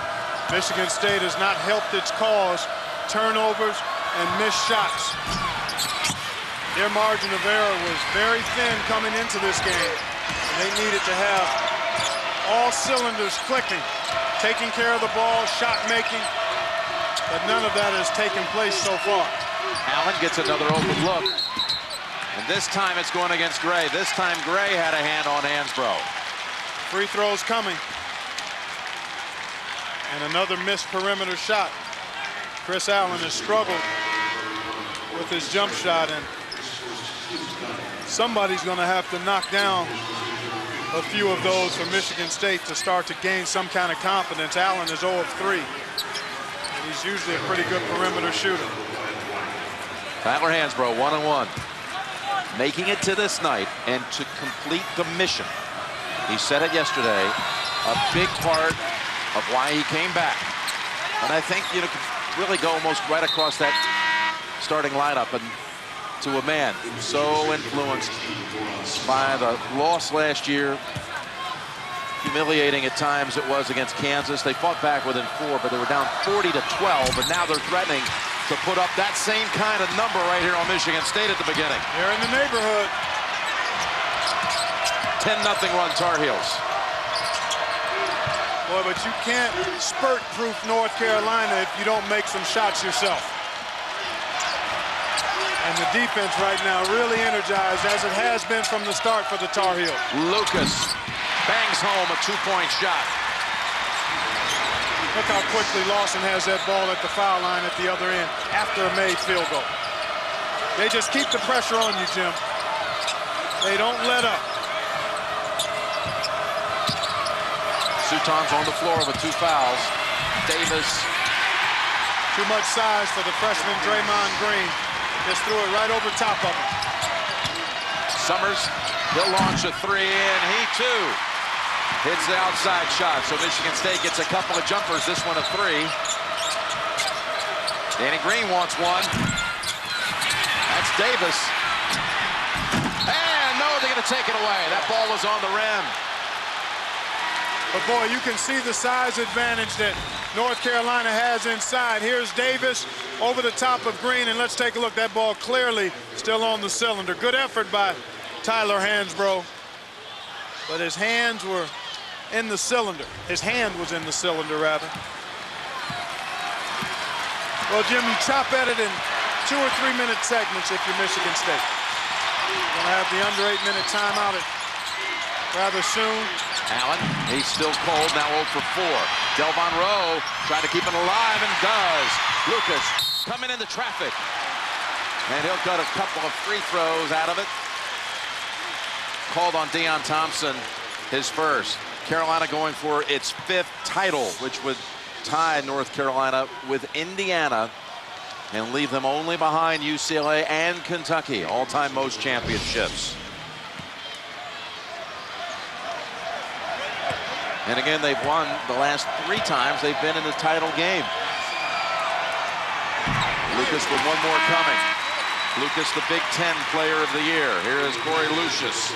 Michigan State has not helped its cause. Turnovers and missed shots. Their margin of error was very thin coming into this game, and they needed to have all cylinders clicking. Taking care of the ball, shot making, but none of that has taken place so far. Allen gets another open look, and this time it's going against Gray. This time Gray had a hand on Hansbrough. Free throws coming. And another missed perimeter shot. Chris Allen has struggled with his jump shot, and somebody's going to have to knock down a few of those for Michigan State to start to gain some kind of confidence. Allen is 0 of 3. And he's usually a pretty good perimeter shooter. Tyler Hansbrough, 1-and-1. Making it to this night and to complete the mission. He said it yesterday, a big part of why he came back. And I think you could really go almost right across that starting lineup and to a man so influenced by the loss last year. Humiliating at times it was against Kansas. They fought back within 4, but they were down 40-12, and now they're threatening to put up that same kind of number right here on Michigan State at the beginning. They're in the neighborhood. 10-0 run Tar Heels. Boy, but you can't spurt-proof North Carolina if you don't make some shots yourself. And the defense right now really energized, as it has been from the start for the Tar Heels. Lucas bangs home a 2-point shot. Look how quickly Lawson has that ball at the foul line at the other end after a made field goal. They just keep the pressure on you, Jim. They don't let up. Suton's on the floor with 2 fouls. Davis. Too much size for the freshman Draymond Green. Just threw it right over top of him. Summers, he'll launch a 3, and he too hits the outside shot. So Michigan State gets a couple of jumpers, this one a 3. Danny Green wants one. That's Davis. And no, they're going to take it away. That ball was on the rim. But boy, you can see the size advantage that North Carolina has inside. Here's Davis over the top of Green, and let's take a look. That ball clearly still on the cylinder. Good effort by Tyler Hansbrough, but his hands were in the cylinder. His hand was in the cylinder, rather. Well, Jim, you chop at it in 2 or 3 minute segments if you're Michigan State. You're going to have the under 8-minute timeout rather soon. Allen, he's still cold, now 0 for 4. Delvon Rowe trying to keep it alive, and does. Lucas coming into traffic. And he'll cut a couple of free throws out of it. Called on Deion Thompson, his first. Carolina going for its 5th title, which would tie North Carolina with Indiana and leave them only behind UCLA and Kentucky, all-time most championships. And again, they've won the last 3 times they've been in the title game. Lucas with one more coming. Lucas, the Big Ten Player of the Year. Here is Corey Lucius.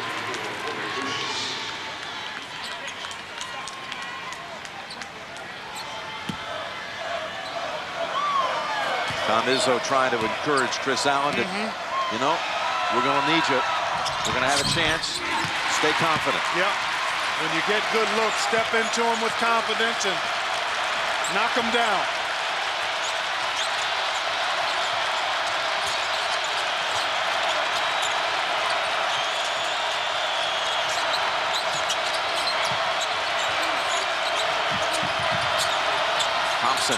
Tom Izzo trying to encourage Chris Allen to, you know, we're going to need you. We're going to have a chance. Stay confident. Yep. When you get good looks, step into them with confidence and knock them down. Thompson,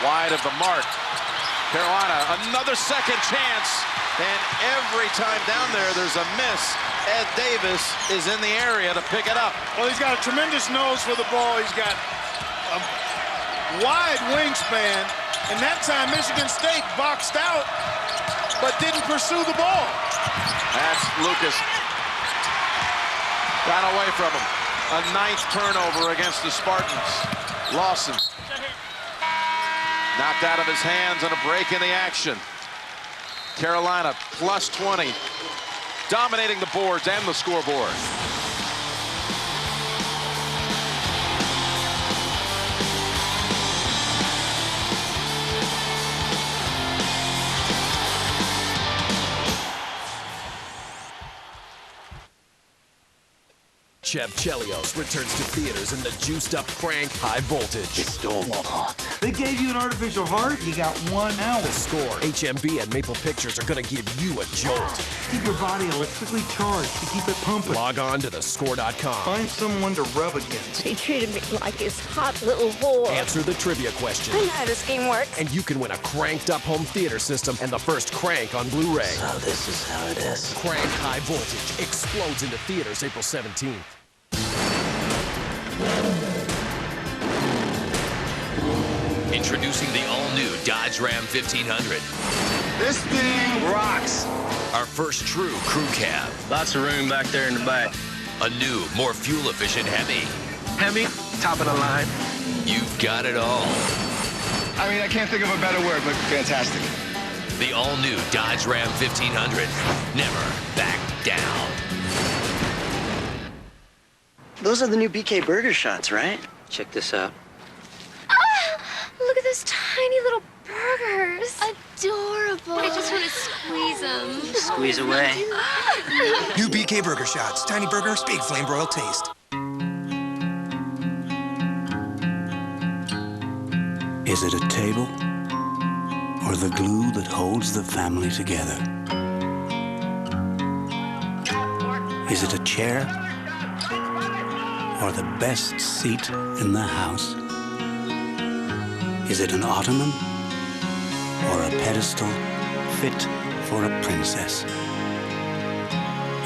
wide of the mark. Carolina, another second chance, and every time down there, there's a miss. Ed Davis is in the area to pick it up. Well, he's got a tremendous nose for the ball. He's got a wide wingspan, and that time Michigan State boxed out, but didn't pursue the ball. That's Lucas. Got away from him. A 9th turnover against the Spartans. Lawson knocked out of his hands on a break in the action. Carolina plus 20, dominating the boards and the scoreboard. Chev Chelios returns to theaters in the juiced-up Crank High Voltage. It's still hot. They gave you an artificial heart, you got 1 hour. The Score, HMB, and Maple Pictures are going to give you a jolt. Keep your body electrically charged to keep it pumping. Log on to thescore.com. Find someone to rub against. He treated me like his hot little whore. Answer the trivia question. I know how this game works. And you can win a cranked-up home theater system and the first Crank on Blu-ray. So this is how it is. Crank High Voltage explodes into theaters April 17th. Introducing the all-new Dodge Ram 1500. This thing rocks. Our first true crew cab. Lots of room back there in the back. A new, more fuel-efficient Hemi. Hemi, top of the line. You've got it all. I mean, I can't think of a better word, but fantastic. The all-new Dodge Ram 1500. Never back down. Those are the new BK Burger shots, right? Check this out. Look at those tiny little burgers. Adorable. I just want to squeeze them. Squeeze away. New BK Burger Shots. Tiny burgers, big flame broiled taste. Is it a table or the glue that holds the family together? Is it a chair or the best seat in the house? Is it an ottoman or a pedestal fit for a princess?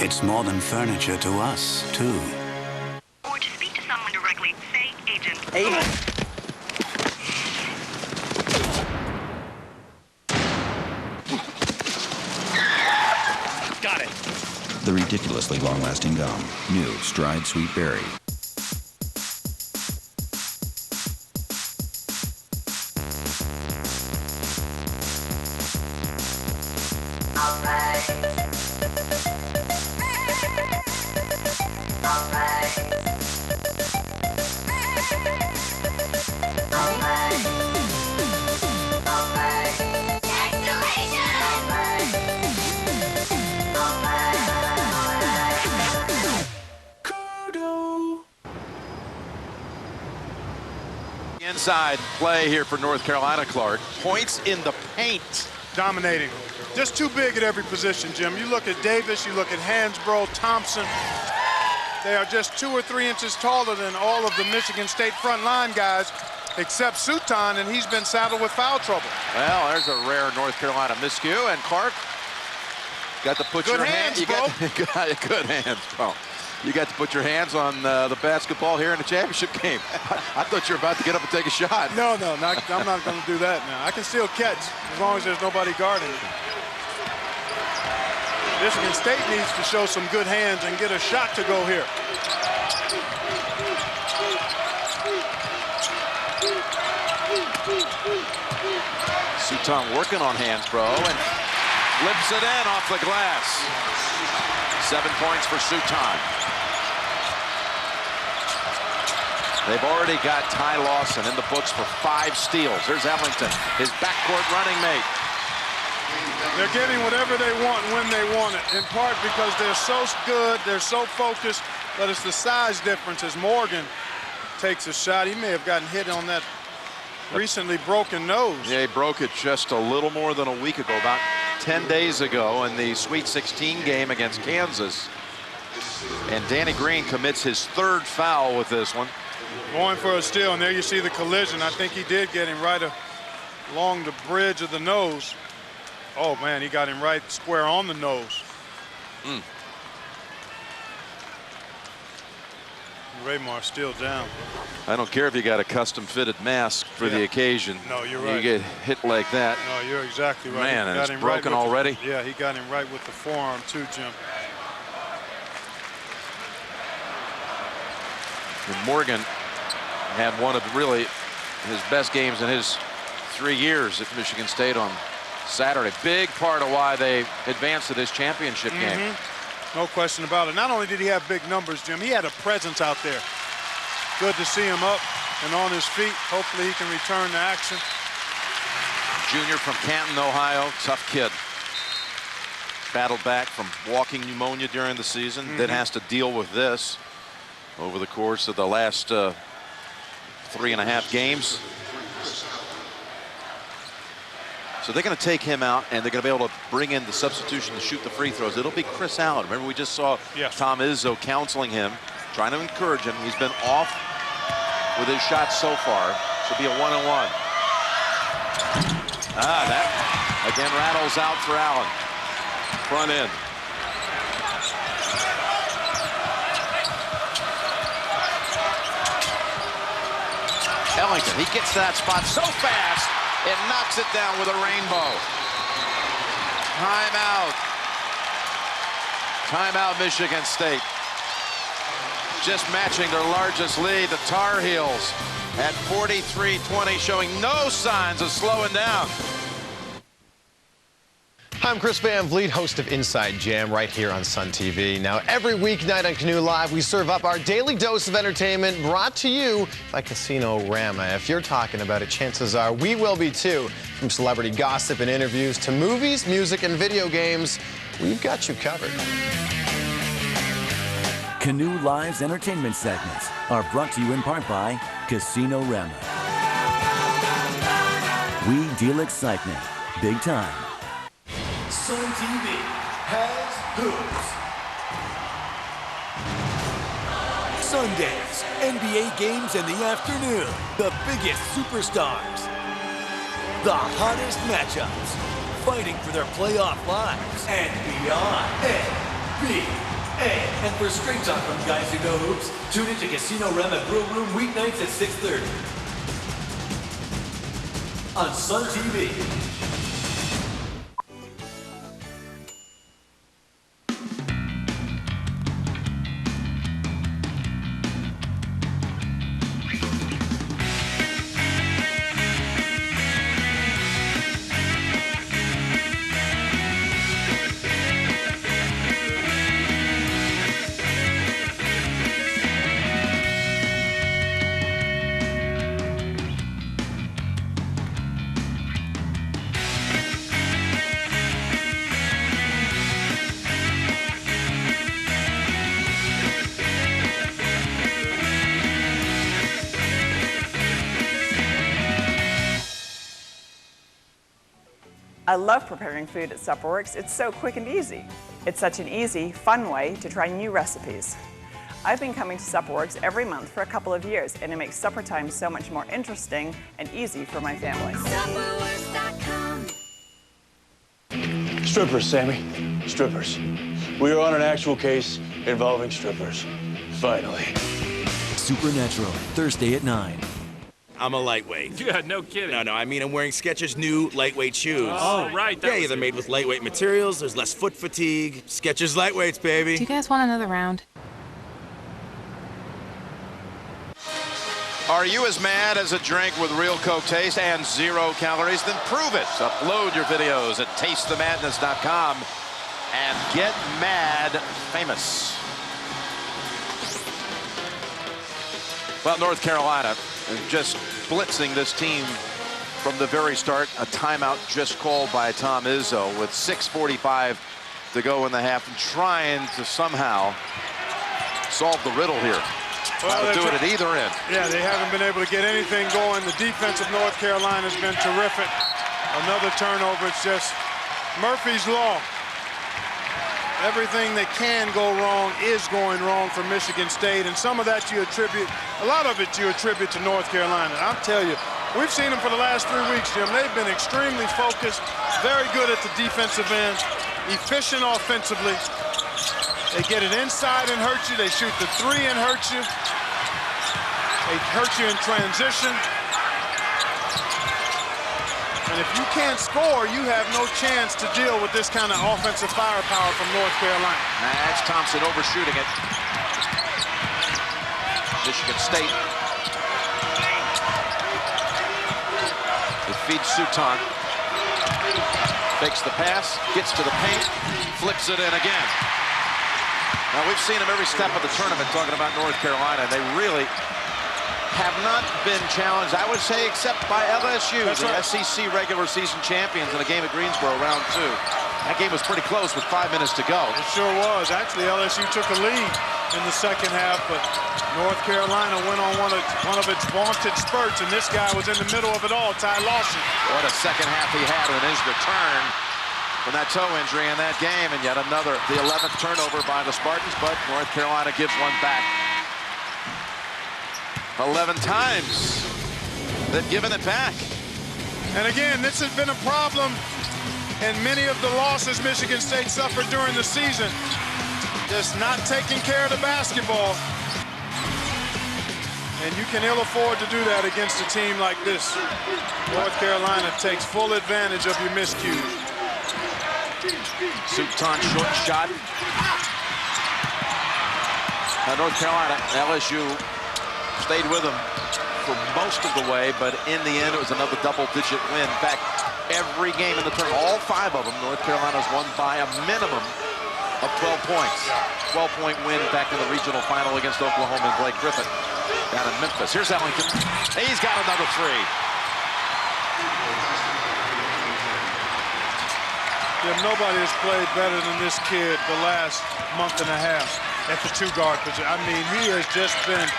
It's more than furniture to us, too. Or to speak to someone directly, say agent. Agent. Got it. The ridiculously long-lasting gum. New Stride Sweet Berry. Inside play here for North Carolina, Clark. Points in the paint. Dominating. Just too big at every position, Jim. You look at Davis, you look at Hansbrough, Thompson. They are just 2 or 3 inches taller than all of the Michigan State front line guys, except Suton, and he's been saddled with foul trouble. Well, there's a rare North Carolina miscue, and Clark got to put good your hands, you bro. got good hands, bro. You got to put your hands on the basketball here in the championship game. I thought you were about to get up and take a shot. No, I'm not going to do that now. I can still catch as long as there's nobody guarding me. Michigan State needs to show some good hands and get a shot to go here. Suton working on Hansbrough and flips it in off the glass. 7 points for Suton. They've already got Ty Lawson in the books for 5 steals. There's Ellington, his backcourt running mate. They're getting whatever they want when they want it, in part because they're so good, they're so focused, but it's the size difference as Morgan takes a shot. He may have gotten hit on that recently broken nose. Yeah, he broke it just a little more than a week ago, about 10 days ago in the Sweet 16 game against Kansas. And Danny Green commits his 3rd foul with this one. Going for a steal, and there you see the collision. I think he did get him right along the bridge of the nose. Oh, man, he got him right square on the nose. Raymar still down. I don't care if you got a custom-fitted mask for the occasion. No, you're right. You get hit like that. No, you're exactly right. Man, and it's broken already? Yeah, he got him right with the forearm, too, Jim. And Morgan had one of really his best games in his 3 years at Michigan State on Saturday. Big part of why they advanced to this championship game. No question about it. Not only did he have big numbers, Jim, he had a presence out there. Good to see him up and on his feet. Hopefully he can return to action. Junior from Canton, Ohio, tough kid. Battled back from walking pneumonia during the season, then has to deal with this over the course of the last 3.5 games. So they're going to take him out, and they're going to be able to bring in the substitution to shoot the free throws. It'll be Chris Allen. Remember, we just saw Tom Izzo counseling him, trying to encourage him. He's been off with his shots so far. Should be a 1-on-1. That again rattles out for Allen. Front end. Ellington, he gets to that spot so fast, it knocks it down with a rainbow. Timeout. Timeout, Michigan State. Just matching their largest lead, the Tar Heels at 43-20, showing no signs of slowing down. I'm Chris Van Vliet, host of Inside Jam right here on Sun TV. Now, every weeknight on Canoe Live, we serve up our daily dose of entertainment brought to you by Casino-Rama. If you're talking about it, chances are we will be too. From celebrity gossip and interviews to movies, music, and video games, we've got you covered. Canoe Live's entertainment segments are brought to you in part by Casino-Rama. We deal excitement big time. Sun TV has hoops. Sundays, NBA games in the afternoon. The biggest superstars. The hottest matchups. Fighting for their playoff lives. And beyond. NBA. And for straight talk from guys who know hoops, tune into Casino-Rama Grill Room weeknights at 6:30. On Sun TV. I love preparing food at Supperworks. It's so quick and easy. It's such an easy, fun way to try new recipes. I've been coming to Supperworks every month for a couple of years, and it makes supper time so much more interesting and easy for my family. Supperworks.com. Strippers, Sammy. Strippers. We are on an actual case involving strippers. Finally. Supernatural, Thursday at 9. I'm a lightweight. Yeah, no kidding. No, I'm wearing Skechers' new lightweight shoes. Oh, right. Yeah, they're made with lightweight materials. There's less foot fatigue. Skechers lightweights, baby. Do you guys want another round? Are you as mad as a drink with real Coke taste and 0 calories? Then prove it. Upload your videos at tastethemadness.com and get mad famous. Well, North Carolina just blitzing this team from the very start. A timeout just called by Tom Izzo with 6:45 to go in the half, and trying to somehow solve the riddle here. Well, to do it at either end. Yeah, they haven't been able to get anything going. The defense of North Carolina has been terrific. Another turnover. It's just Murphy's Law. Everything that can go wrong is going wrong for Michigan State, and some of that you attribute, a lot of it you attribute to North Carolina. I'll tell you, we've seen them for the last 3 weeks, Jim. They've been extremely focused, very good at the defensive end, efficient offensively. They get it inside and hurt you. They shoot the three and hurt you. They hurt you in transition. And if you can't score, you have no chance to deal with this kind of offensive firepower from North Carolina. That's Thompson overshooting it. Michigan State. It feeds Suton. Fakes the pass, gets to the paint, flips it in again. Now, we've seen them every step of the tournament talking about North Carolina. They really have not been challenged, I would say, except by LSU, the SEC regular season champions in a game at Greensboro, round 2. That game was pretty close with 5 minutes to go. It sure was. Actually, LSU took a lead in the second half, but North Carolina went on one of its vaunted spurts, and this guy was in the middle of it all, Ty Lawson. What a second half he had in his return from that toe injury in that game, and yet another, the 11th turnover by the Spartans, but North Carolina gives one back. 11 times they've given it back. And again, this has been a problem in many of the losses Michigan State suffered during the season. Just not taking care of the basketball. And you can ill afford to do that against a team like this. North Carolina takes full advantage of your miscues. Suton short shot. Now North Carolina, LSU stayed with them for most of the way, but in the end it was another double-digit win. In fact, every game in the tournament, all 5 of them, North Carolina's won by a minimum of 12 points. 12-point win back in the regional final against Oklahoma and Blake Griffin down in Memphis. Here's Ellington. He's got another 3. Yeah, nobody has played better than this kid the last month and a half at the 2-guard position. I mean, he has just been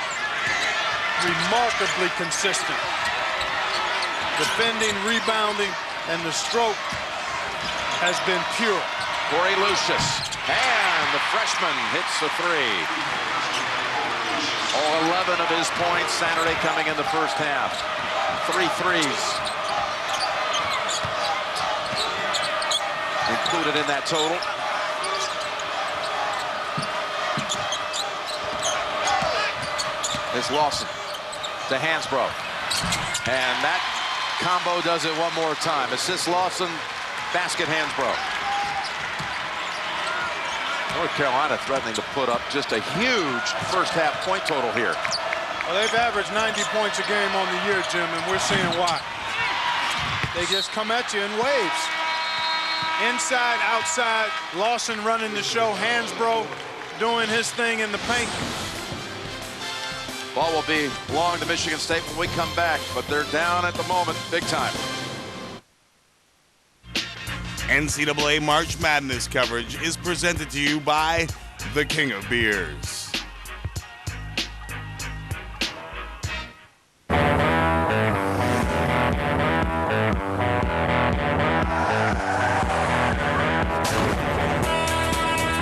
remarkably consistent. Defending, rebounding, and the stroke has been pure. Corey Lucius, and the freshman hits a 3. All 11 of his points Saturday coming in the first half. 3 threes. Included in that total. Is Lawson to Hansbrough. And that combo does it one more time. Assist Lawson, basket Hansbrough. North Carolina threatening to put up just a huge first half point total here. Well, they've averaged 90 points a game on the year, Jim, and we're seeing why. They just come at you in waves. Inside, outside, Lawson running the show, Hansbrough doing his thing in the paint. Ball will be long to Michigan State when we come back, but they're down at the moment, big time. NCAA March Madness coverage is presented to you by the King of Beers.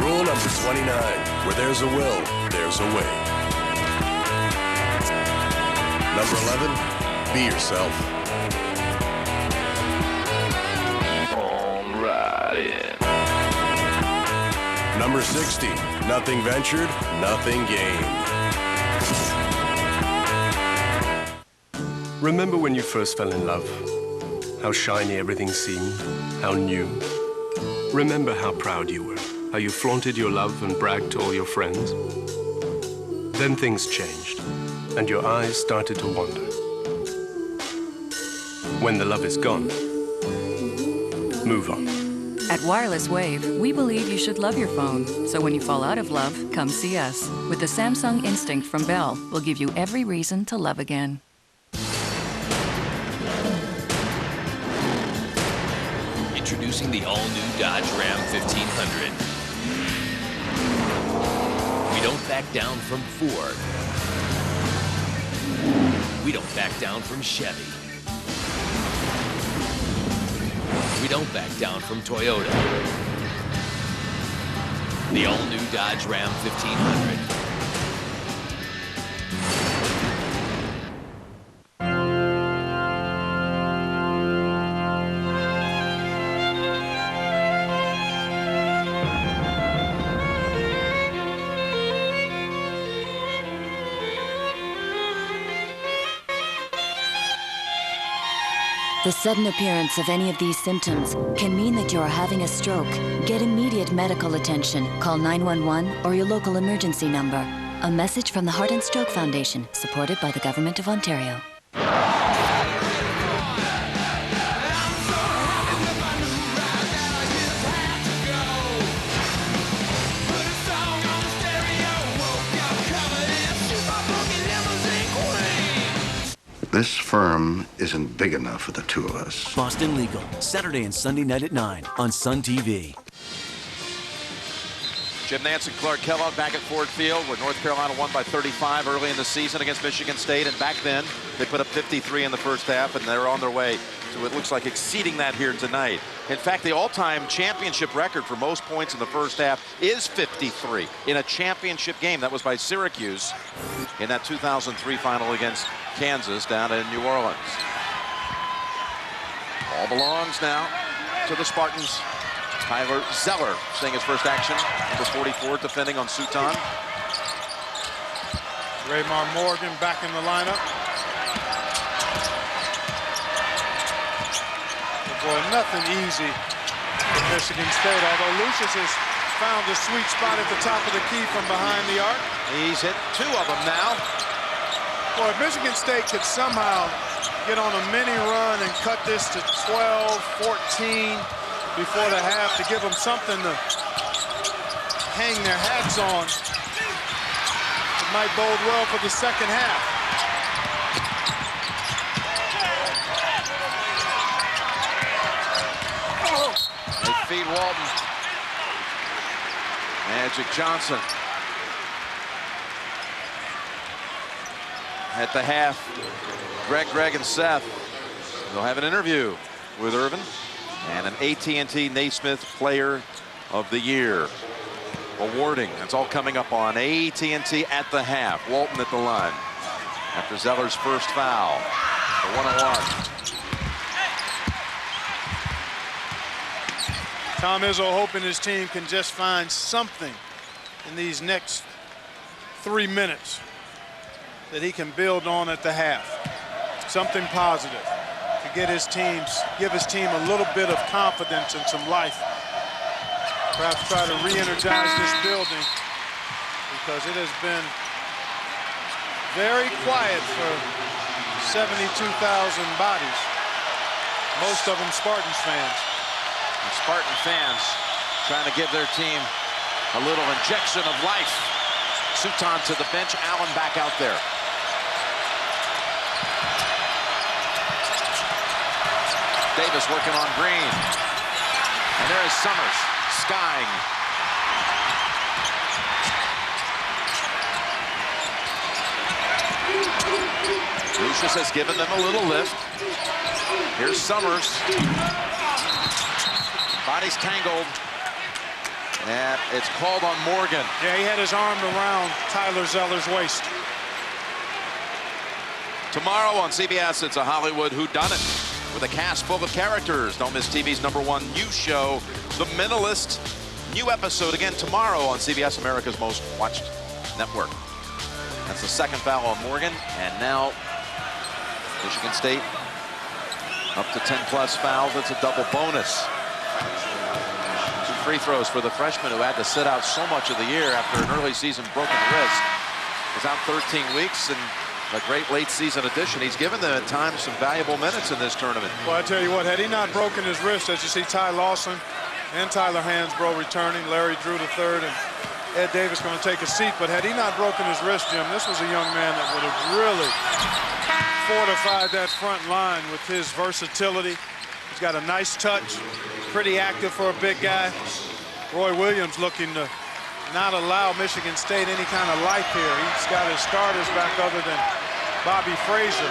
Rule number 29, where there's a will, there's a way. Number 11, be yourself. Number 60, nothing ventured, nothing gained. Remember when you first fell in love? How shiny everything seemed, how new. Remember how proud you were, how you flaunted your love and bragged to all your friends. Then things changed, and your eyes started to wander. When the love is gone, move on. At Wireless Wave, we believe you should love your phone. So when you fall out of love, come see us. With the Samsung Instinct from Bell, we'll give you every reason to love again. Introducing the all-new Dodge Ram 1500. We don't back down from Ford. We don't back down from Chevy. We don't back down from Toyota. The all-new Dodge Ram 1500. The sudden appearance of any of these symptoms can mean that you are having a stroke. Get immediate medical attention. Call 911 or your local emergency number. A message from the Heart and Stroke Foundation, supported by the Government of Ontario. This firm isn't big enough for the two of us. Boston Legal, Saturday and Sunday night at 9 on Sun TV. Jim Nantz and Clark Kellogg back at Ford Field, where North Carolina won by 35 early in the season against Michigan State. And back then, they put up 53 in the first half, and they're on their way to what looks like exceeding that here tonight. In fact, the all-time championship record for most points in the first half is 53 in a championship game. That was by Syracuse in that 2003 final against Kansas down in New Orleans. Ball belongs now to the Spartans. Tyler Zeller seeing his first action. Number 44 defending on Suton. Raymar Morgan back in the lineup. Boy, nothing easy for Michigan State, although Lucius has found a sweet spot at the top of the key from behind the arc. He's hit 2 of them now. Boy, if Michigan State could somehow get on a mini run and cut this to 12, 14 before the half to give them something to hang their hats on, it might bode well for the second half. They feed Walton. Magic Johnson. At the half, Greg, and Seth will have an interview with Irvin and an AT&T Naismith Player of the Year awarding. That's all coming up on AT&T at the half. Walton at the line after Zeller's first foul. The 1-on-1. Tom Izzo hoping his team can just find something in these next 3 minutes that he can build on at the half. Something positive to give his team a little bit of confidence and some life. Perhaps try to re-energize this building, because it has been very quiet for 72,000 bodies, most of them Spartans fans. And Spartan fans trying to give their team a little injection of life. Suton to the bench, Allen back out there. Davis working on Green. And there is Summers, skying. Lucius has given them a little lift. Here's Summers. Body's tangled. And it's called on Morgan. Yeah, he had his arm around Tyler Zeller's waist. Tomorrow on CBS, it's a Hollywood whodunit with a cast full of characters. Don't miss TV's #1 news show, The Mentalist. New episode again tomorrow on CBS, America's most watched network. That's the second foul on Morgan. And now Michigan State up to 10+ fouls. That's a double bonus. 2 free throws for the freshman who had to sit out so much of the year after an early season broken wrist. Was out 13 weeks, and a great late season addition. He's given them at times some valuable minutes in this tournament. Well, I tell you what, had he not broken his wrist, as you see Ty Lawson And Tyler Hansbrough returning. Larry Drew the third, and Ed Davis going to take a seat. But had he not broken his wrist, Jim, this was a young man that would have really fortified that front line with his versatility. He's got a nice touch, pretty active for a big guy. Roy Williams looking to not allow Michigan State any kind of life here. He's got his starters back other than Bobby Fraser.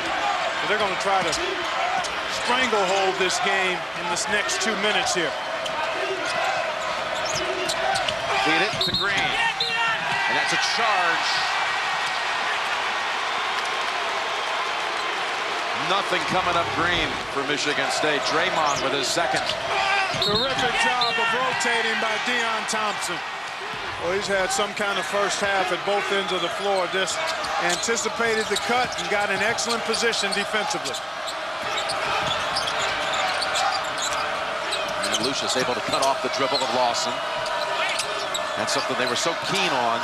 But they're going to try to stranglehold this game in this next 2 minutes here. Feed it to Green. And that's a charge. Nothing coming up Green for Michigan State. Draymond with his second. Terrific job of rotating by Deon Thompson. Well, he's had some kind of first half at both ends of the floor. Just anticipated the cut and got in excellent position defensively. And Lucius able to cut off the dribble of Lawson. That's something they were so keen on,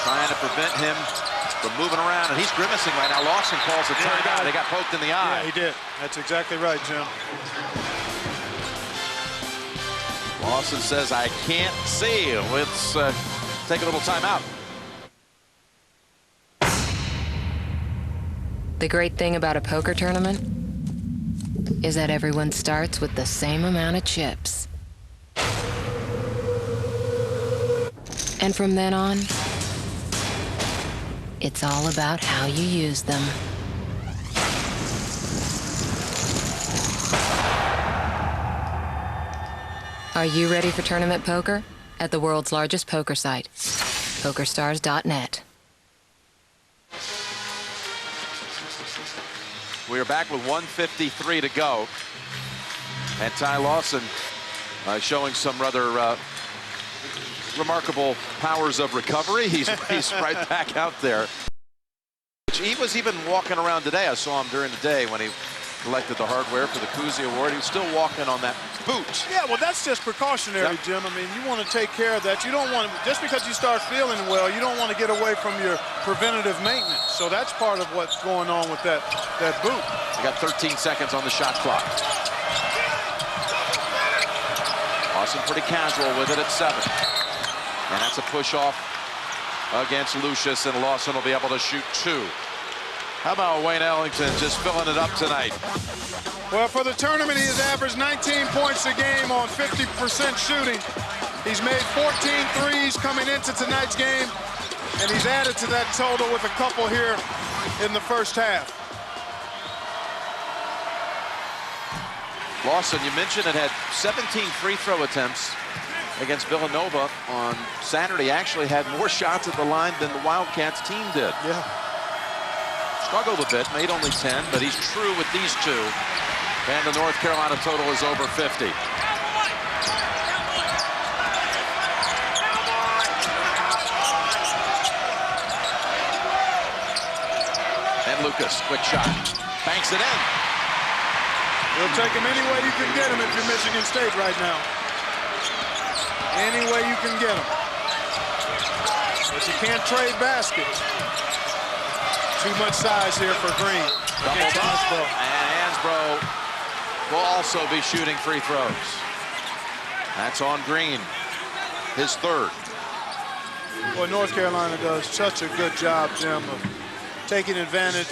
trying to prevent him from moving around, and he's grimacing right now. Lawson calls a timeout. They got poked in the eye. Yeah, he did. That's exactly right, Jim. Lawson says, I can't see. Let's take a little timeout. The great thing about a poker tournament is that everyone starts with the same amount of chips. And from then on, it's all about how you use them. Are you ready for tournament poker? At the world's largest poker site, PokerStars.net. We are back with 1:53 to go. And Ty Lawson showing some rather remarkable powers of recovery. He's right back out there. He was even walking around today. I saw him during the day when he collected the hardware for the Cousy Award. He was still walking on that boot. Yeah, well, that's just precautionary, Yep. Jim. I mean, you want to take care of that. You don't want to, just because you start feeling well, you don't want to get away from your preventative maintenance. So that's part of what's going on with that boot. We got 13 seconds on the shot clock. Lawson pretty casual with it at 7. And that's a push off against Lucius, and Lawson will be able to shoot 2. How about Wayne Ellington just filling it up tonight? Well, for the tournament, he has averaged 19 points a game on 50% shooting. He's made 14 threes coming into tonight's game, and he's added to that total with a couple here in the first half. Lawson, you mentioned it had 17 free throw attempts against Villanova on Saturday. Actually had more shots at the line than the Wildcats team did. Yeah. Struggled a bit, made only 10, but he's true with these 2. And the North Carolina total is over 50. And Lucas, quick shot. Banks it in. You'll take him any way you can get him if you're Michigan State right now. Any way you can get him. But you can't trade baskets. Too much size here for Green. Double Hansbrough. And Hansbrough will also be shooting free throws. That's on Green, his 3rd. Well, North Carolina does such a good job, Jim, of taking advantage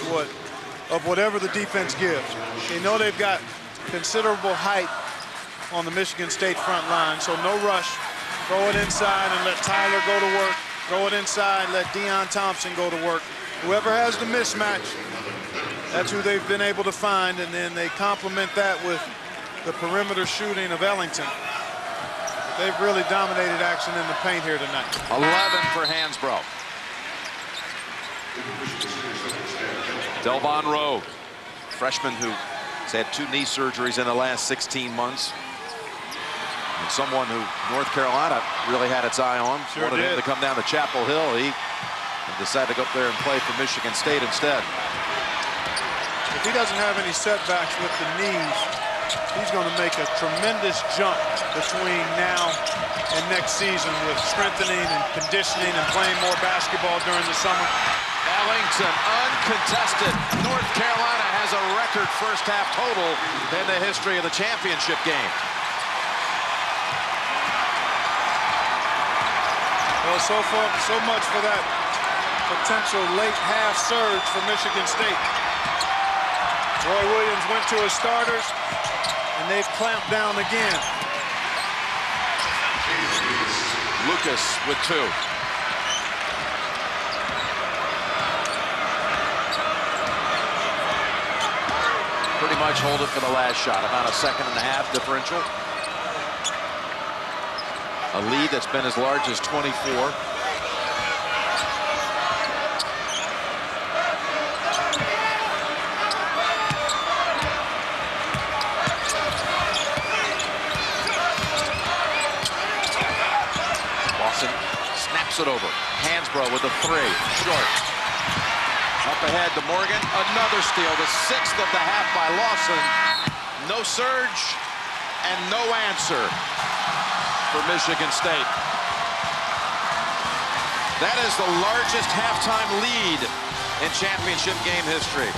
of whatever the defense gives. They know they've got considerable height on the Michigan State front line, so no rush. Throw it inside and let Tyler go to work. Throw it inside, let Deon Thompson go to work. Whoever has the mismatch, that's who they've been able to find, and then they complement that with the perimeter shooting of Ellington. They've really dominated action in the paint here tonight. 11 for Hansbrough. Delvon Rowe, freshman who's had 2 knee surgeries in the last 16 months. And someone who North Carolina really had its eye on. Sure wanted did. him to come down to Chapel Hill. He decided to go up there and play for Michigan State instead. If he doesn't have any setbacks with the knees, he's going to make a tremendous jump between now and next season with strengthening and conditioning and playing more basketball during the summer. Ellington, uncontested. North Carolina has a record first half total in the history of the championship game. Well, so much for that potential late half surge for Michigan State. Roy Williams went to his starters, and they've clamped down again. Lucas with 2. Pretty much hold it for the last shot. About a 1.5 second differential. A lead that's been as large as 24. Snaps it over. Hansbrough with a 3. Short. Up ahead to Morgan. Another steal. The 6th of the half by Lawson. No surge and no answer for Michigan State. That is the largest halftime lead in championship game history.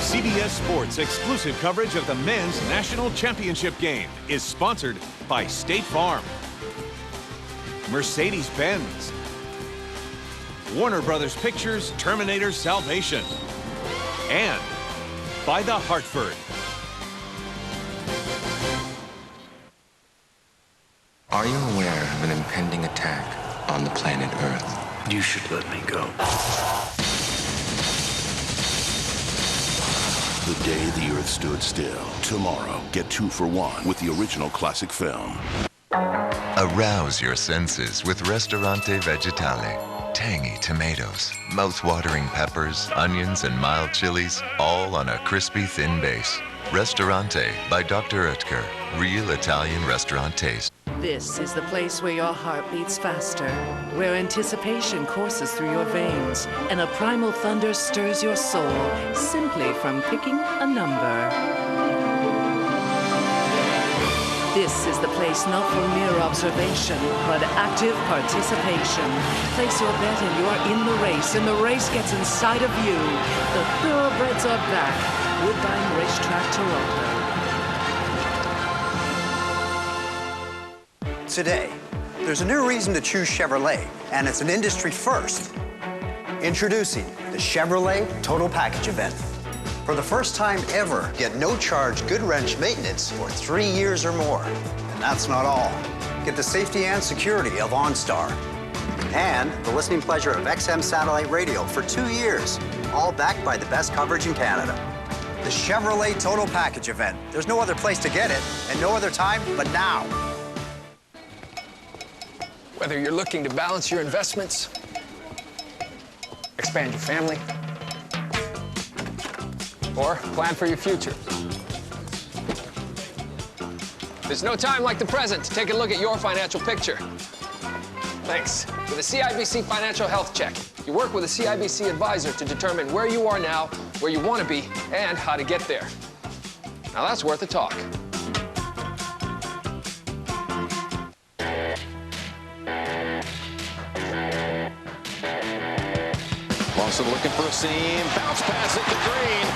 CBS Sports exclusive coverage of the men's national championship game is sponsored by State Farm, Mercedes-Benz, Warner Brothers Pictures Terminator Salvation, and by The Hartford. Are you aware of an impending attack on the planet Earth? You should let me go. The day the Earth stood still. Tomorrow, get 2 for 1 with the original classic film. Arouse your senses with Ristorante Vegetale. Tangy tomatoes, mouth-watering peppers, onions, and mild chilies, all on a crispy, thin base. Ristorante by Dr. Oetker. Real Italian restaurant taste. This is the place where your heart beats faster, where anticipation courses through your veins, and a primal thunder stirs your soul simply from picking a number. This is the place not for mere observation, but active participation. Place your bet and you're in the race, and the race gets inside of you. The thoroughbreds are back. Woodbine Racetrack, Toronto. Today, there's a new reason to choose Chevrolet, and it's an industry first. Introducing the Chevrolet Total Package event. For the first time ever, get no-charge Goodwrench maintenance for 3 years or more. And that's not all. Get the safety and security of OnStar. And the listening pleasure of XM satellite radio for 2 years, all backed by the best coverage in Canada. The Chevrolet Total Package event. There's no other place to get it, and no other time but now. Whether you're looking to balance your investments, expand your family, or plan for your future, there's no time like the present to take a look at your financial picture. Thanks. With a CIBC Financial Health Check, you work with a CIBC advisor to determine where you are now, where you want to be, and how to get there. Now that's worth a talk. Lawson looking for a seam. Bounce pass at the green.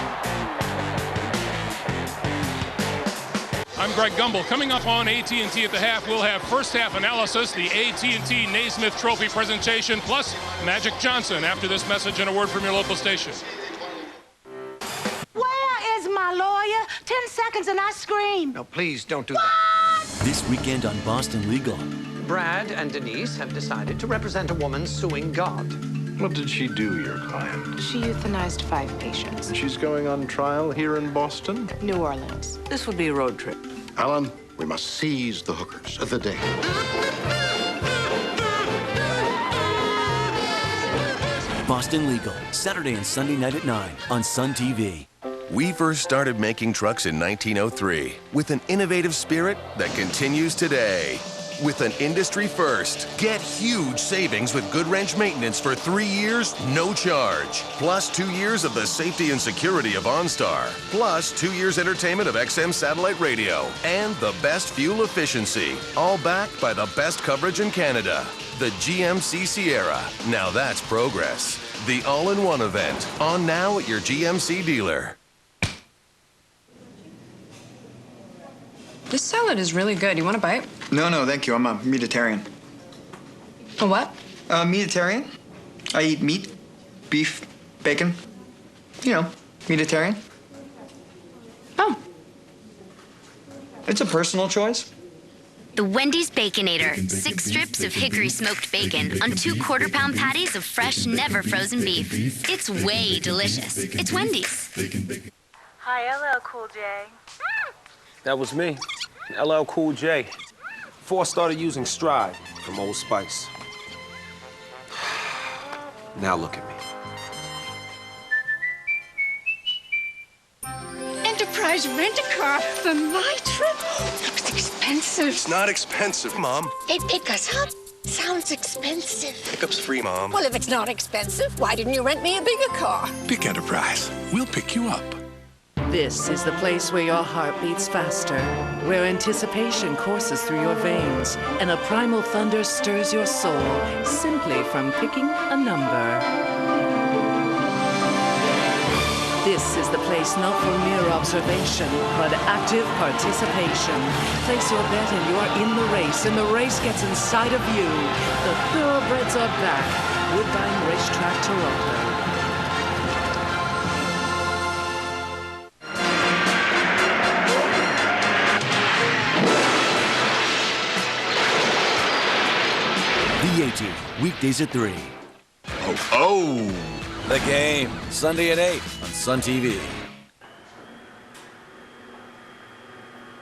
I'm Greg Gumbel. Coming up on AT&T at the half, we'll have first half analysis, the AT&T Naismith Trophy presentation, plus Magic Johnson after this message and a word from your local station. Where is my lawyer? 10 seconds and I scream. No, please don't do that. This weekend on Boston Legal. Brad and Denise have decided to represent a woman suing God. What did she do, your client? She euthanized 5 patients. She's going on trial here in Boston? New Orleans. This would be a road trip. Alan, we must seize the hookers of the day. Boston Legal, Saturday and Sunday night at 9 on Sun TV. We first started making trucks in 1903 with an innovative spirit that continues today. With an industry first, get huge savings with Goodwrench maintenance for 3 years, no charge. Plus 2 years of the safety and security of OnStar. Plus 2 years entertainment of XM satellite radio. And the best fuel efficiency. All backed by the best coverage in Canada. The GMC Sierra. Now that's progress. The all-in-one event. On now at your GMC dealer. This salad is really good. You want a bite? No, thank you. I'm a meatitarian. A what? Meatitarian. I eat meat, beef, bacon. You know, meatitarian. Oh. It's a personal choice. The Wendy's Baconator. 6 strips of hickory smoked bacon on 2 quarter-pound patties of fresh, never frozen beef. It's way delicious. It's Wendy's. Hi, LL Cool J. That was me, LL Cool J. Before I started using Stride from Old Spice. Now look at me. Enterprise rent-a-car for my trip? Looks expensive. It's not expensive, Mom. They pick us up. Sounds expensive. Pickup's free, Mom. Well, if it's not expensive, why didn't you rent me a bigger car? Pick Enterprise. We'll pick you up. This is the place where your heart beats faster, where anticipation courses through your veins, and a primal thunder stirs your soul simply from picking a number. This is the place not for mere observation, but active participation. Place your bet and you're in the race, and the race gets inside of you. The thoroughbreds are back. Woodbine Racetrack, Toronto. The A-Team, weekdays at 3. Oh! The Game, Sunday at 8 on Sun TV.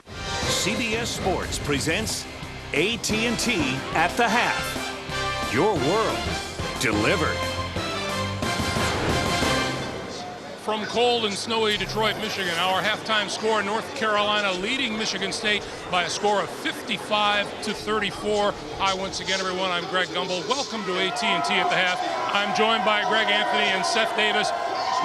CBS Sports presents AT&T at the Half. Your world delivered. From cold and snowy Detroit, Michigan, our halftime score, North Carolina leading Michigan State by a score of 55-34. Hi, once again, everyone. I'm Greg Gumbel. Welcome to AT&T at the Half. I'm joined by Greg Anthony and Seth Davis.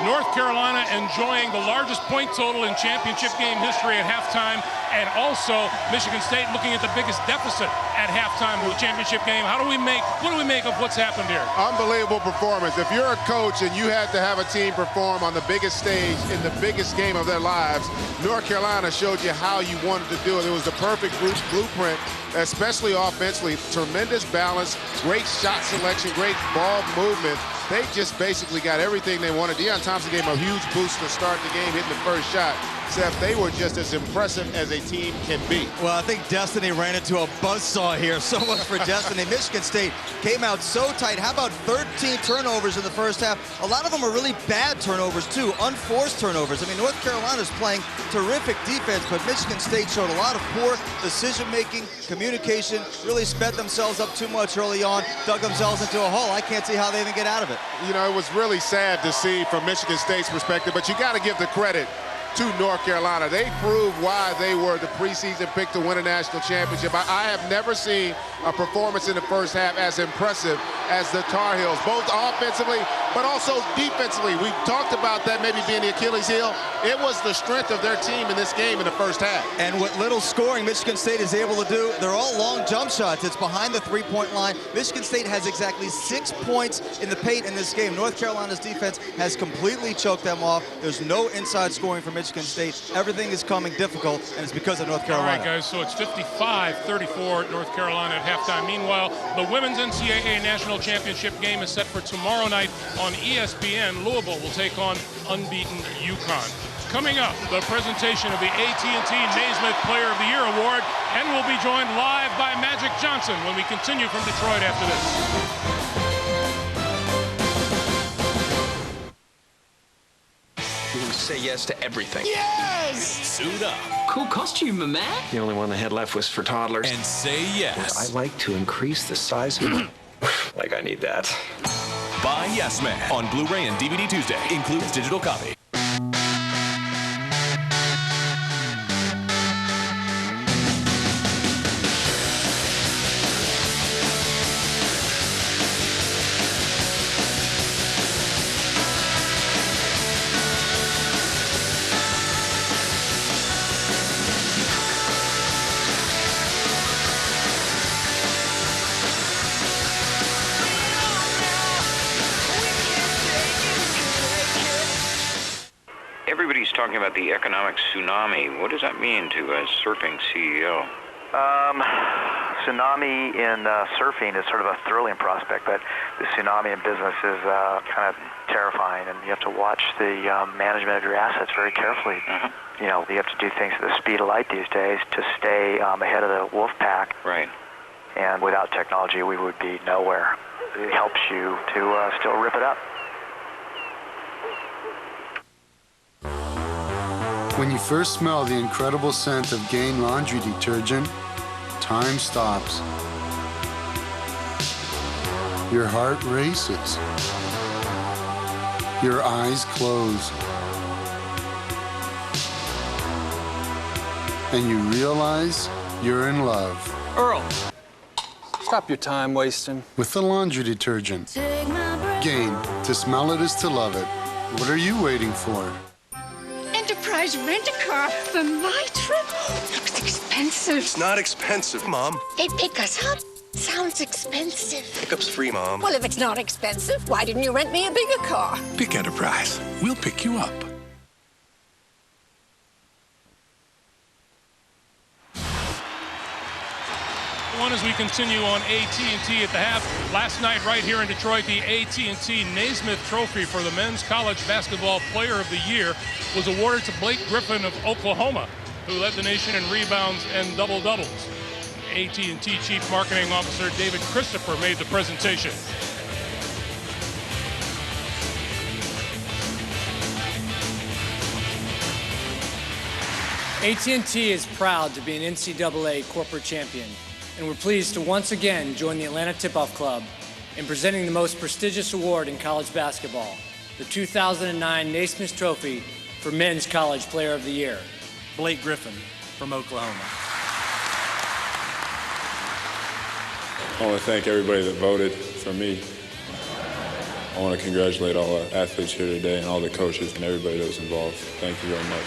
North Carolina enjoying the largest point total in championship game history at halftime, and also Michigan State looking at the biggest deficit at halftime of the championship game. What do we make of what's happened here? Unbelievable performance. If you're a coach and you had to have a team perform on the biggest stage in the biggest game of their lives, North Carolina showed you how you wanted to do it. It was the perfect blueprint, especially offensively. Tremendous balance, great shot selection, great ball movement. They just basically got everything they wanted. Deion Thompson gave them a huge boost to start the game, hitting the first shot. Seth, they were just as impressive as a team can be. Well, I think Destiny ran into a buzzsaw here. So much for Destiny. Michigan State came out so tight. How about 13 turnovers in the first half? A lot of them are really bad turnovers, too. Unforced turnovers. I mean, North Carolina's playing terrific defense, but Michigan State showed a lot of poor decision-making, communication, really sped themselves up too much early on, dug themselves into a hole. I can't see how they even get out of it. You know, it was really sad to see from Michigan State's perspective, but you got to give the credit to North Carolina. They proved why they were the preseason pick to win a national championship. I have never seen a performance in the first half as impressive as the Tar Heels, both offensively but also defensively. We've talked about that maybe being the Achilles heel. It was the strength of their team in this game in the first half. And what little scoring Michigan State is able to do, they're all long jump shots. It's behind the three-point line. Michigan State has exactly 6 points in the paint in this game. North Carolina's defense has completely choked them off. There's no inside scoring for Michigan State. Everything is coming difficult, and it's because of North Carolina. All right, guys, so it's 55-34 North Carolina at halftime. Meanwhile, the Women's NCAA National Championship game is set for tomorrow night on ESPN. Louisville will take on unbeaten UConn. Coming up, the presentation of the AT&T Naismith Player of the Year Award, and we'll be joined live by Magic Johnson when we continue from Detroit after this. Say yes to everything. Yes! Suit up. Cool costume, man. The only one I had left was for toddlers. And say yes. I like to increase the size of like I need that. Buy Yes Man on Blu-ray and DVD Tuesday. Includes digital copy. talking about the economic tsunami. What does that mean to a surfing CEO? Tsunami in surfing is sort of a thrilling prospect, but the tsunami in business is kind of terrifying, and you have to watch the management of your assets very carefully. You know, you have to do things at the speed of light these days to stay ahead of the wolf pack. Right. And without technology, we would be nowhere. It helps you to still rip it up. When you first smell the incredible scent of Gain laundry detergent, time stops. Your heart races. Your eyes close. And you realize you're in love. Earl, stop your time wasting. With the laundry detergent. Gain, to smell it is to love it. What are you waiting for? Enterprise rent-a-car for my trip? Looks expensive. It's not expensive, Mom. They pick us up. Sounds expensive. Pickup's free, Mom. Well, if it's not expensive, why didn't you rent me a bigger car? Pick Enterprise. We'll pick you up. As we continue on AT&T at the half. Last night right here in Detroit, the AT&T Naismith Trophy for the Men's College Basketball Player of the Year was awarded to Blake Griffin of Oklahoma, who led the nation in rebounds and double-doubles. AT&T Chief Marketing Officer David Christopher made the presentation. AT&T is proud to be an NCAA corporate champion, and we're pleased to once again join the Atlanta Tip-Off Club in presenting the most prestigious award in college basketball, the 2009 Naismith Trophy for Men's College Player of the Year. Blake Griffin from Oklahoma. I want to thank everybody that voted for me. I want to congratulate all the athletes here today and all the coaches and everybody that was involved. Thank you very much.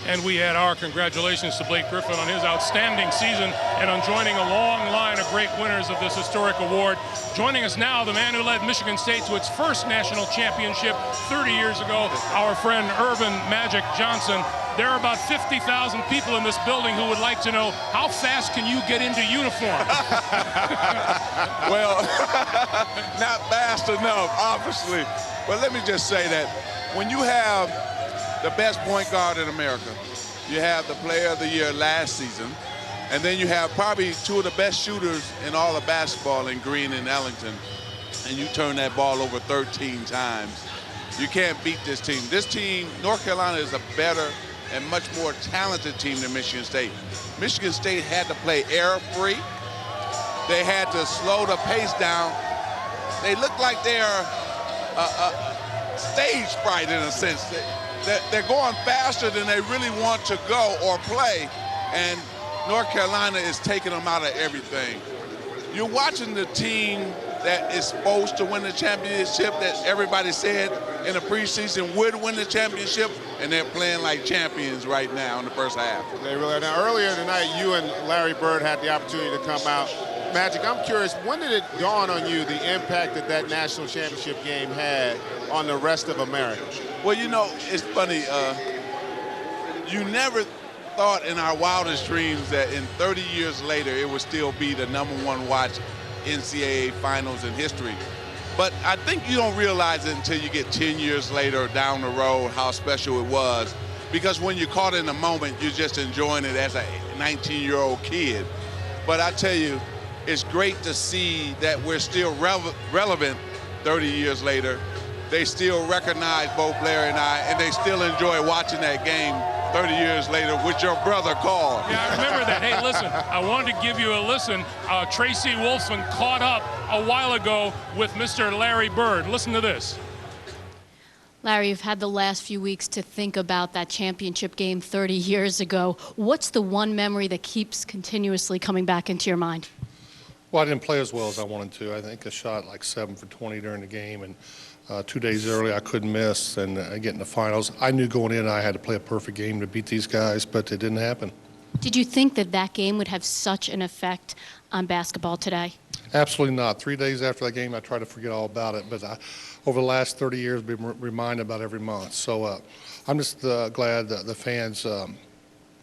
And we add our congratulations to Blake Griffin on his outstanding season and on joining a long line of great winners of this historic award. Joining us now, the man who led Michigan State to its first national championship 30 years ago, our friend Urban Magic Johnson. There are about 50,000 people in this building who would like to know, how fast can you get into uniform? Well, not fast enough, obviously. But let me just say that when you have the best point guard in America, you have the Player of the Year last season, and then you have probably two of the best shooters in all of basketball in Green and Ellington, and you turn that ball over 13 times. You can't beat this team. This team, North Carolina, is a better and much more talented team than Michigan State. Michigan State had to play error-free. They had to slow the pace down. They look like they're stage fright in a sense. They're going faster than they really want to go or play, and North Carolina is taking them out of everything. You're watching the team that is supposed to win the championship, that everybody said in the preseason would win the championship, and they're playing like champions right now in the first half. They really are. Now, earlier tonight, you and Larry Bird had the opportunity to come out. Magic, I'm curious, when did it dawn on you the impact that that national championship game had on the rest of America? Well, you know, it's funny. You never thought in our wildest dreams that in 30 years later it would still be the #1 watch NCAA finals in history. But I think you don't realize it until you get 10 years later down the road how special it was. Because when you're caught in the moment, you're just enjoying it as a 19-year-old kid. But I tell you, it's great to see that we're still relevant 30 years later. They still recognize both Larry and I, and they still enjoy watching that game 30 years later, which your brother called. Yeah, I remember that. Hey, listen, I wanted to give you a listen. Tracy Wolfson caught up a while ago with Mr. Larry Bird. Listen to this. Larry, you've had the last few weeks to think about that championship game 30 years ago. What's the one memory that keeps continuously coming back into your mind? Well, I didn't play as well as I wanted to. I think I shot like 7 for 20 during the game, and 2 days early I couldn't miss and get in the finals. I knew going in I had to play a perfect game to beat these guys, but it didn't happen. Did you think that that game would have such an effect on basketball today? Absolutely not. 3 days after that game, I tried to forget all about it, but over the last 30 years been reminded about every month. So I'm just glad that the fans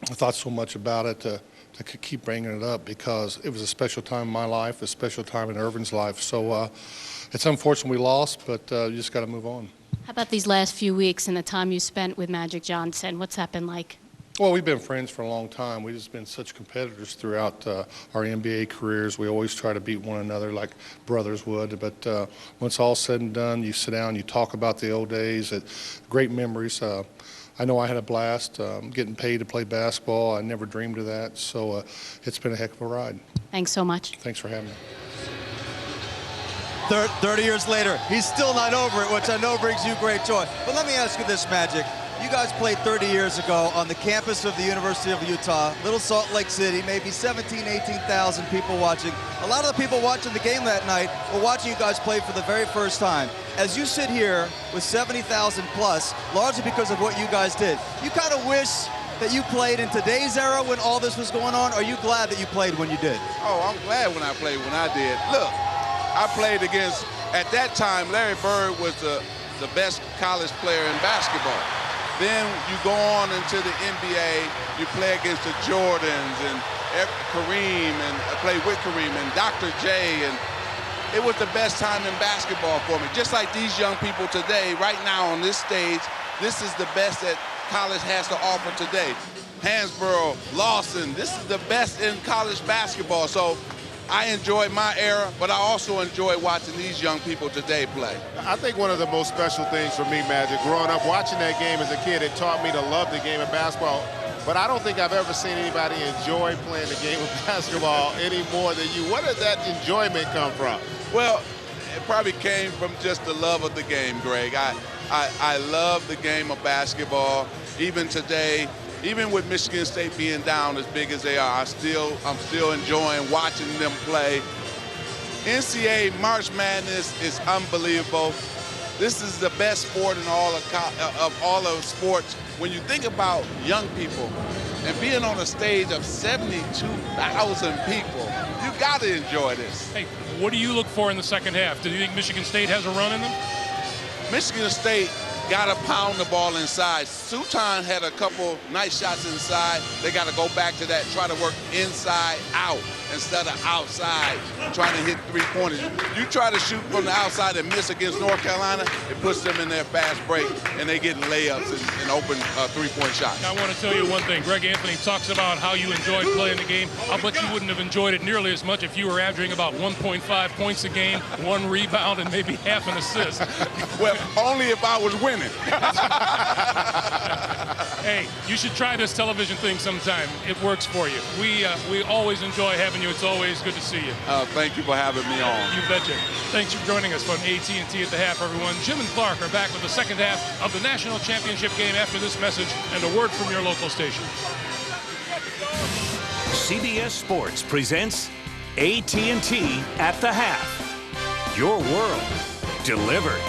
thought so much about it to keep bringing it up, because it was a special time in my life, a special time in Irvin's life. So it's unfortunate we lost, but you just got to move on. How about these last few weeks and the time you spent with Magic Johnson? What's that been like? Well, we've been friends for a long time. We've just been such competitors throughout our NBA careers. We always try to beat one another like brothers would. But once all's said and done, you sit down, you talk about the old days. Great memories. I know I had a blast getting paid to play basketball. I never dreamed of that. So it's been a heck of a ride. Thanks so much. Thanks for having me. 30 years later, he's still not over it, which I know brings you great joy. But let me ask you this, Magic. You guys played 30 years ago on the campus of the University of Utah, Little Salt Lake City, maybe 17,000, 18,000 people watching. A lot of the people watching the game that night were watching you guys play for the very first time. As you sit here with 70,000 plus, largely because of what you guys did, you kind of wish that you played in today's era when all this was going on, or are you glad that you played when you did? Oh, I'm glad when I played when I did. Look, I played against, at that time, Larry Bird was the best college player in basketball. Then you go on into the NBA, you play against the Jordans and Kareem, and I played with Kareem and Dr. J, and it was the best time in basketball for me. Just like these young people today, right now on this stage, this is the best that college has to offer today. Hansborough, Lawson, this is the best in college basketball. So I enjoyed my era, but I also enjoy watching these young people today play. I think one of the most special things for me, Magic, growing up watching that game as a kid, it taught me to love the game of basketball. But I don't think I've ever seen anybody enjoy playing the game of basketball any more than you. Where did that enjoyment come from? Well, it probably came from just the love of the game, Greg. I love the game of basketball. Even today, even with Michigan State being down as big as they are, I'm still enjoying watching them play. NCAA March Madness is unbelievable. This is the best sport in all of sports. When you think about young people and being on a stage of 72,000 people, you got to enjoy this. Hey, what do you look for in the second half? Do you think Michigan State has a run in them? Michigan State got to pound the ball inside. Suton had a couple nice shots inside. They got to go back to that, try to work inside out instead of outside, trying to hit three-pointers. You try to shoot from the outside and miss against North Carolina, it puts them in their fast break, and they get layups and open three-point shots. I want to tell you one thing. Greg Anthony talks about how you enjoyed playing the game. I'll bet you wouldn't have enjoyed it nearly as much if you were averaging about 1.5 points a game, 1 rebound, and maybe half an assist. Well, only if I was winning. Hey, you should try this television thing sometime. It works for you. We always enjoy having you. It's always good to see you. Thank you for having me on. You betcha. Thanks for joining us from AT&T at the half, everyone. Jim and Clark are back with the second half of the national championship game after this message and a word from your local station. CBS Sports presents AT&T at the half. Your world delivered.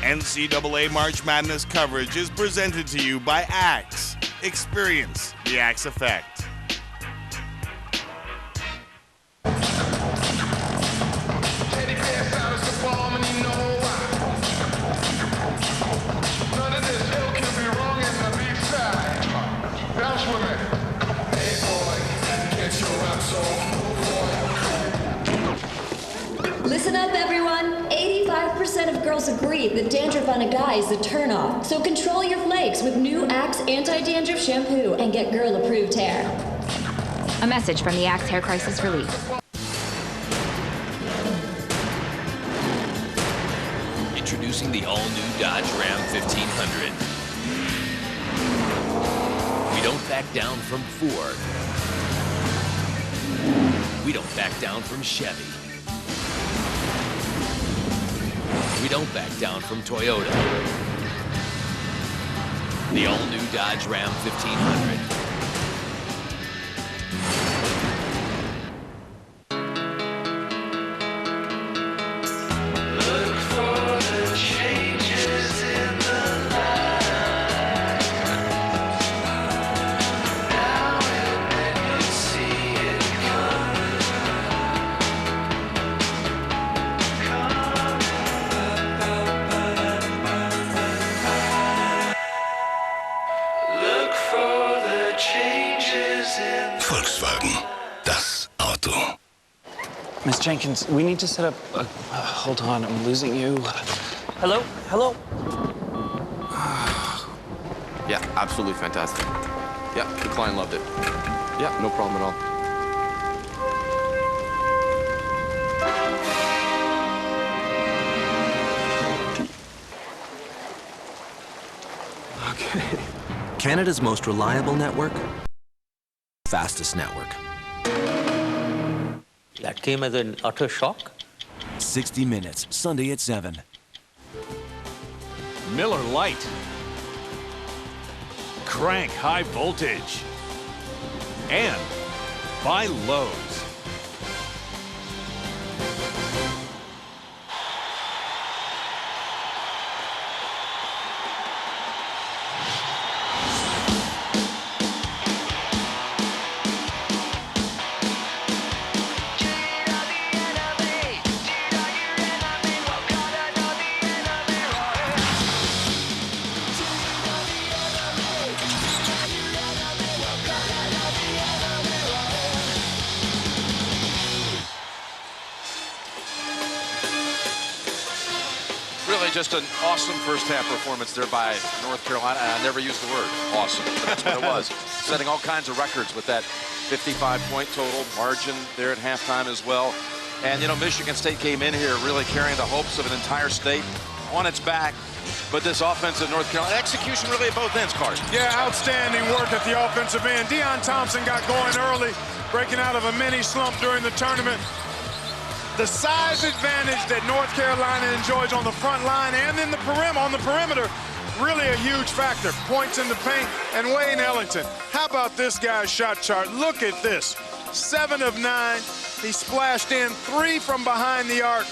NCAA March Madness coverage is presented to you by Axe. Experience the Axe effect. Listen up, everyone. 85% of girls agree that dandruff on a guy is a turnoff. So control your flakes with new Axe Anti-Dandruff Shampoo and get girl-approved hair. A message from the Axe Hair Crisis Relief. Introducing the all-new Dodge Ram 1500. We don't back down from Ford. We don't back down from Chevy. We don't back down from Toyota. The all-new Dodge Ram 1500. Miss Jenkins, we need to set up a... hold on, I'm losing you. Hello? Hello? Yeah, absolutely fantastic. Yeah, the client loved it. Yeah, no problem at all. Okay. Canada's most reliable network, fastest network. That came as an utter shock. 60 Minutes, Sunday at 7. Miller Lite. Crank High Voltage. And by Lowe's. Really just an awesome first half performance there by North Carolina. And I never used the word awesome, but that's what it was. Setting all kinds of records with that 55-point total margin there at halftime as well. And, you know, Michigan State came in here really carrying the hopes of an entire state on its back. But this offensive North Carolina execution really at both ends, Carson. Yeah, outstanding work at the offensive end. Deion Thompson got going early, breaking out of a mini slump during the tournament. The size advantage that North Carolina enjoys on the front line and in the on the perimeter, really a huge factor. Points in the paint, and Wayne Ellington. How about this guy's shot chart? Look at this. 7 of 9. He splashed in 3 from behind the arc.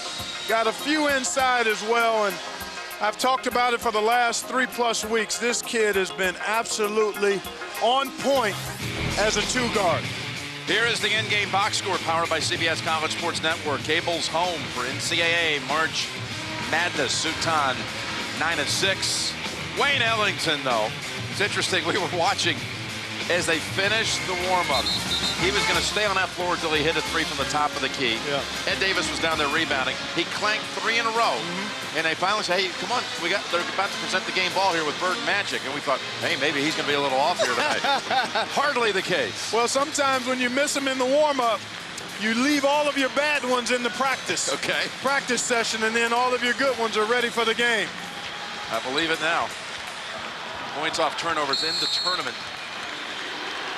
Got a few inside as well, and I've talked about it for the last 3+ weeks. This kid has been absolutely on point as a 2-guard. Here is the in-game box score powered by CBS College Sports Network. Cable's home for NCAA March Madness. Sutan 9-6. Wayne Ellington, though, it's interesting. We were watching as they finished the warm-up. He was going to stay on that floor until he hit a 3 from the top of the key. Yeah. Ed Davis was down there rebounding. He clanked 3 in a row. And they finally said, hey, come on, they're about to present the game ball here with Bird Magic. And we thought, hey, maybe he's going to be a little off here tonight. Hardly the case. Well, sometimes when you miss him in the warm-up, you leave all of your bad ones in the practice. Okay. Practice session, and then all of your good ones are ready for the game. I believe it now. Points off turnovers in the tournament.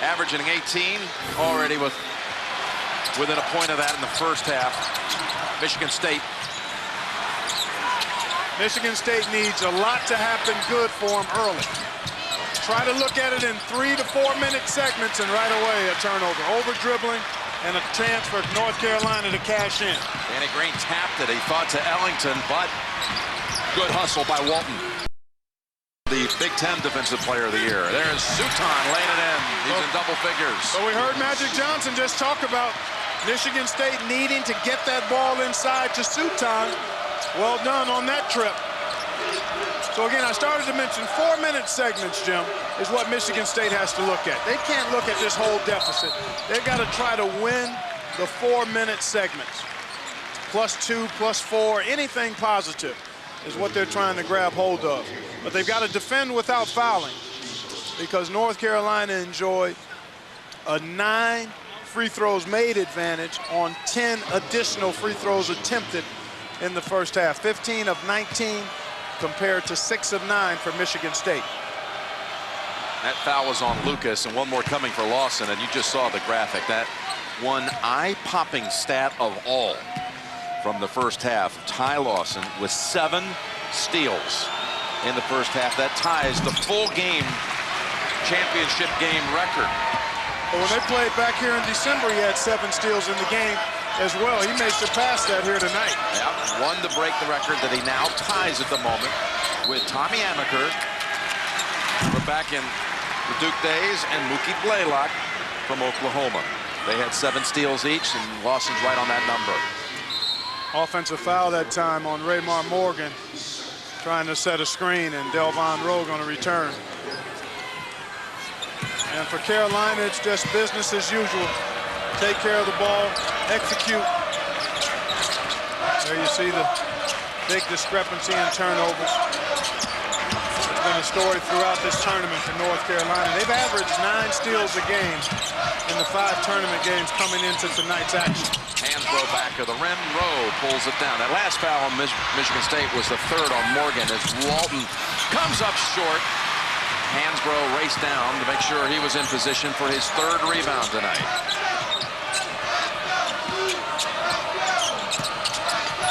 Averaging 18, already within a point of that in the first half. Michigan State needs a lot to happen good for them early. Try to look at it in 3 to 4 minute segments, and right away a turnover. Over dribbling and a chance for North Carolina to cash in. Danny Green tapped it. He thought to Ellington, but good hustle by Walton. The Big Ten Defensive Player of the Year. There's Sutan laying it in. He's in double figures. So we heard Magic Johnson just talk about Michigan State needing to get that ball inside to Sutan. Well done on that trip. So again, I started to mention 4-minute segments, Jim, is what Michigan State has to look at. They can't look at this whole deficit. They've got to try to win the 4-minute segments. +2, +4, anything positive is what they're trying to grab hold of. But they've got to defend without fouling, because North Carolina enjoyed a 9 free throws made advantage on 10 additional free throws attempted in the first half. 15 of 19 compared to 6 of 9 for Michigan State. That foul was on Lucas, and one more coming for Lawson, and you just saw the graphic. That one eye-popping stat of all from the first half. Ty Lawson with 7 steals in the first half. That ties the full game championship game record. But when they played back here in December, he had 7 steals in the game as well. He may surpass that here tonight. Yeah, one to break the record that he now ties at the moment with Tommy Amaker from back in the Duke days and Mookie Blaylock from Oklahoma. They had 7 steals each, and Lawson's right on that number. Offensive foul that time on Raymar Morgan, trying to set a screen, and Delvon Rowe going to return. And for Carolina, it's just business as usual. Take care of the ball, execute, There you see the big discrepancy in turnovers. It's been a story throughout this tournament for North Carolina. They've averaged 9 steals a game in the 5 tournament games coming into tonight's action. Hansbrough back of the rim. Rowe pulls it down. That last foul on Michigan State was the 3rd on Morgan as Walton comes up short. Hansbrough raced down to make sure he was in position for his 3rd rebound tonight.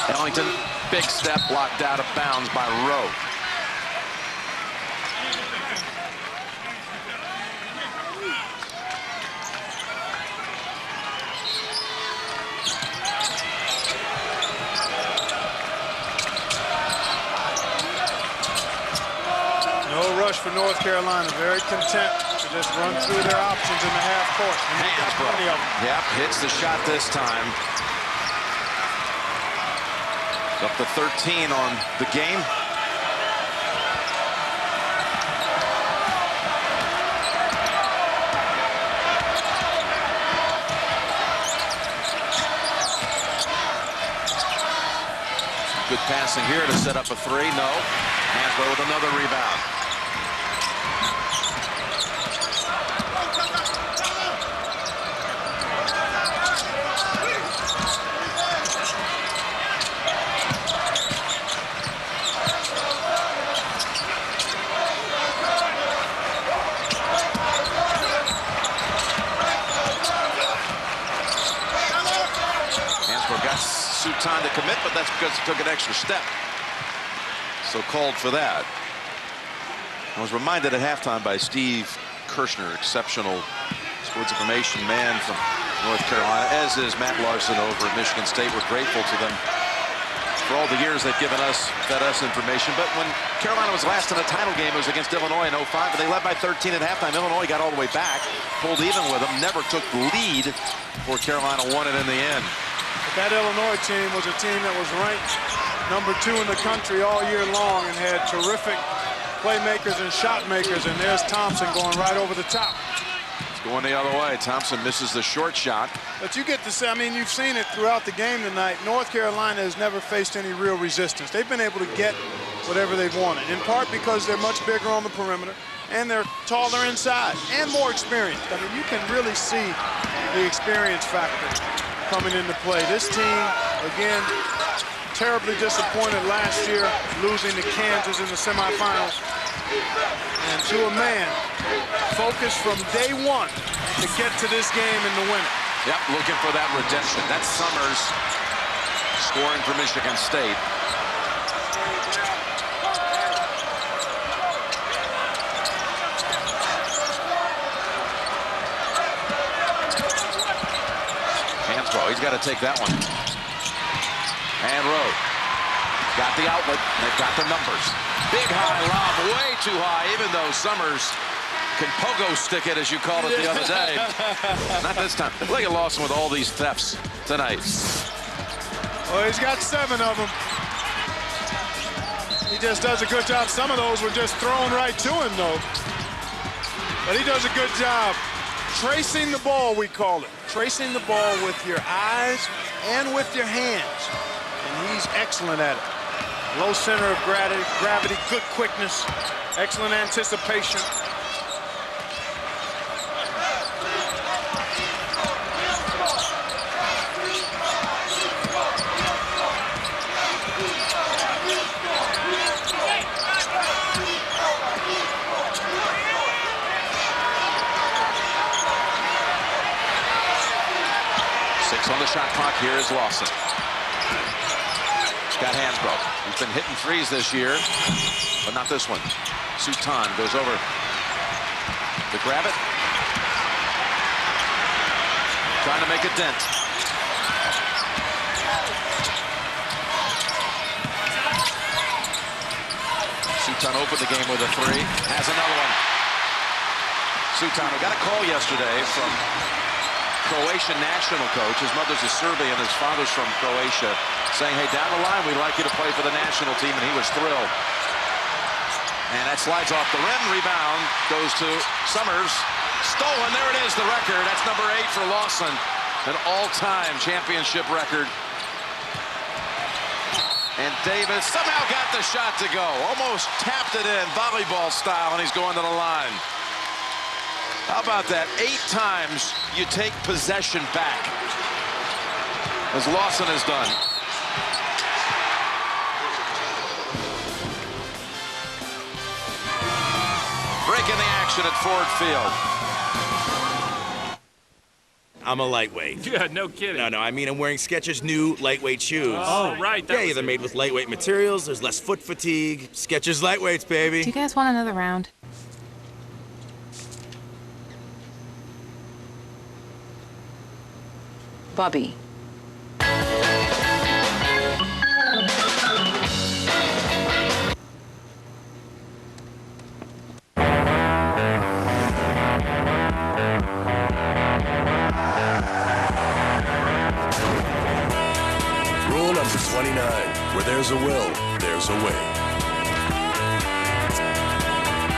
Ellington, big step, blocked out of bounds by Rowe. No rush for North Carolina. Very content to just run through their options in the half court. And they've got plenty of them. Yep, hits the shot this time. Up to 13 on the game. Good passing here to set up a 3. No. Hansbrough with another rebound. Time to commit, but that's because he took an extra step. So called for that. I was reminded at halftime by Steve Kirshner, exceptional sports information man from North Carolina, as is Matt Larson over at Michigan State. We're grateful to them for all the years they've given us, fed us information. But when Carolina was last in a title game, it was against Illinois in 05, but they led by 13 at halftime. Illinois got all the way back, pulled even with them, never took the lead before Carolina won it in the end. But that Illinois team was a team that was ranked number 2 in the country all year long and had terrific playmakers and shot makers. And there's Thompson going right over the top. It's going the other way. Thompson misses the short shot. But you get to say, I mean, you've seen it throughout the game tonight. North Carolina has never faced any real resistance. They've been able to get whatever they've wanted, in part because they're much bigger on the perimeter and they're taller inside and more experienced. I mean, you can really see the experience factor coming into play. This team, again, terribly disappointed last year, losing to Kansas in the semifinals. And to a man, focused from day 1 to get to this game and to win it. Yep, looking for that redemption. That's Summers scoring for Michigan State. He's got to take that one. And Rowe got the outlet. They've got the numbers. Big high lob, way too high, even though Summers can pogo stick it, as you called it the other day. Not this time. Look at Lawson with all these thefts tonight. Well, he's got 7 of them. He just does a good job. Some of those were just thrown right to him, though. But he does a good job. Tracing the ball, we call it. Tracing the ball with your eyes and with your hands. And he's excellent at it. Low center of gravity, good quickness, excellent anticipation. On the shot clock, here is Lawson. Got Hansbrough. He's been hitting threes this year, but not this one. Sutan goes over to grab it. Trying to make a dent. Sutan opened the game with a 3. Has another one. Sutan, who got a call yesterday from Croatian national coach. His mother's a Serbian, his father's from Croatia, saying, hey, down the line, we'd like you to play for the national team, and he was thrilled. And that slides off the rim. Rebound goes to Summers. Stolen. There it is, the record. That's number 8 for Lawson. An all-time championship record. And Davis somehow got the shot to go. Almost tapped it in, volleyball style, and he's going to the line. How about that? 8 times you take possession back, as Lawson has done. Breaking the action at Ford Field. I'm a lightweight. Yeah, no kidding. No, I mean I'm wearing Skechers' new lightweight shoes. Oh, right. Yeah, they're made with lightweight materials. There's less foot fatigue. Skechers lightweights, baby. Do you guys want another round? Bobby. Rule number 29. Where there's a will, there's a way.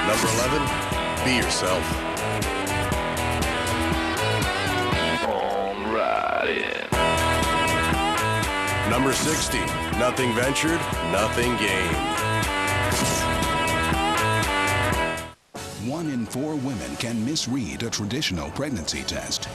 Number 11. Be yourself. Number 60, nothing ventured, nothing gained. 1 in 4 women can misread a traditional pregnancy test.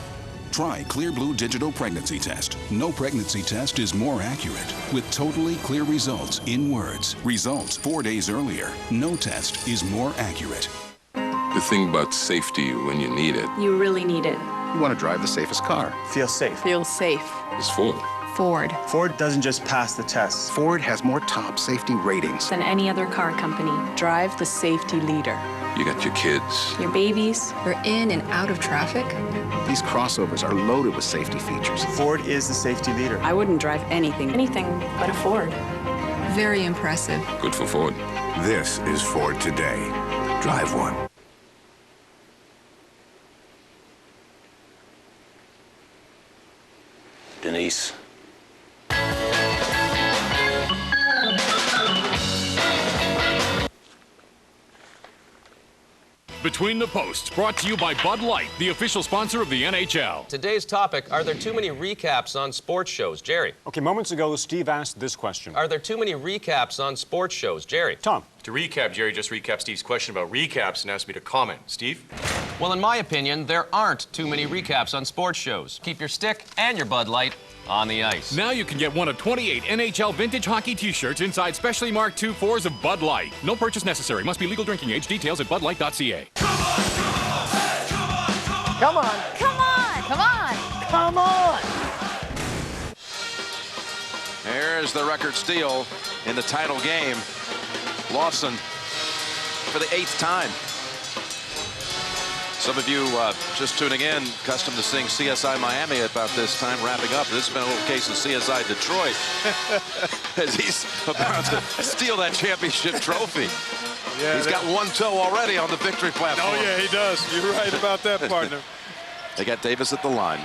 Try Clear Blue Digital Pregnancy Test. No pregnancy test is more accurate, with totally clear results in words. Results 4 days earlier. No test is more accurate. The thing about safety when you need it You really need it. You want to drive the safest car. Feel safe. Feel safe. It's Ford. Ford. Ford doesn't just pass the tests. Ford has more top safety ratings. Than any other car company. Drive the safety leader. You got your kids. Your babies are in and out of traffic. These crossovers are loaded with safety features. Ford is the safety leader. I wouldn't drive anything but a Ford. Very impressive. Good for Ford. This is Ford today. Drive one. Denise. Between the Posts, brought to you by Bud Light, the official sponsor of the NHL. Today's topic, are there too many recaps on sports shows? Jerry. Okay, moments ago, Steve asked this question. Are there too many recaps on sports shows? Jerry. Tom. To recap, Jerry just recapped Steve's question about recaps and asked me to comment. Steve? Well, in my opinion, there aren't too many recaps on sports shows. Keep your stick and your Bud Light on the ice. Now you can get one of 28 NHL vintage hockey t-shirts inside specially marked 2/4s of Bud Light. No purchase necessary. Must be legal drinking age. Details at budlight.ca. Come on. Come on. Come on. Come on. There's the record steal in the title game. Lawson for the 8th time. Some of you just tuning in, accustomed to seeing CSI Miami about this time wrapping up. This has been a little case of CSI Detroit as he's about to steal that championship trophy. Yeah, he's got one toe already on the victory platform. Oh, yeah, he does. You're right about that, partner. They got Davis at the line.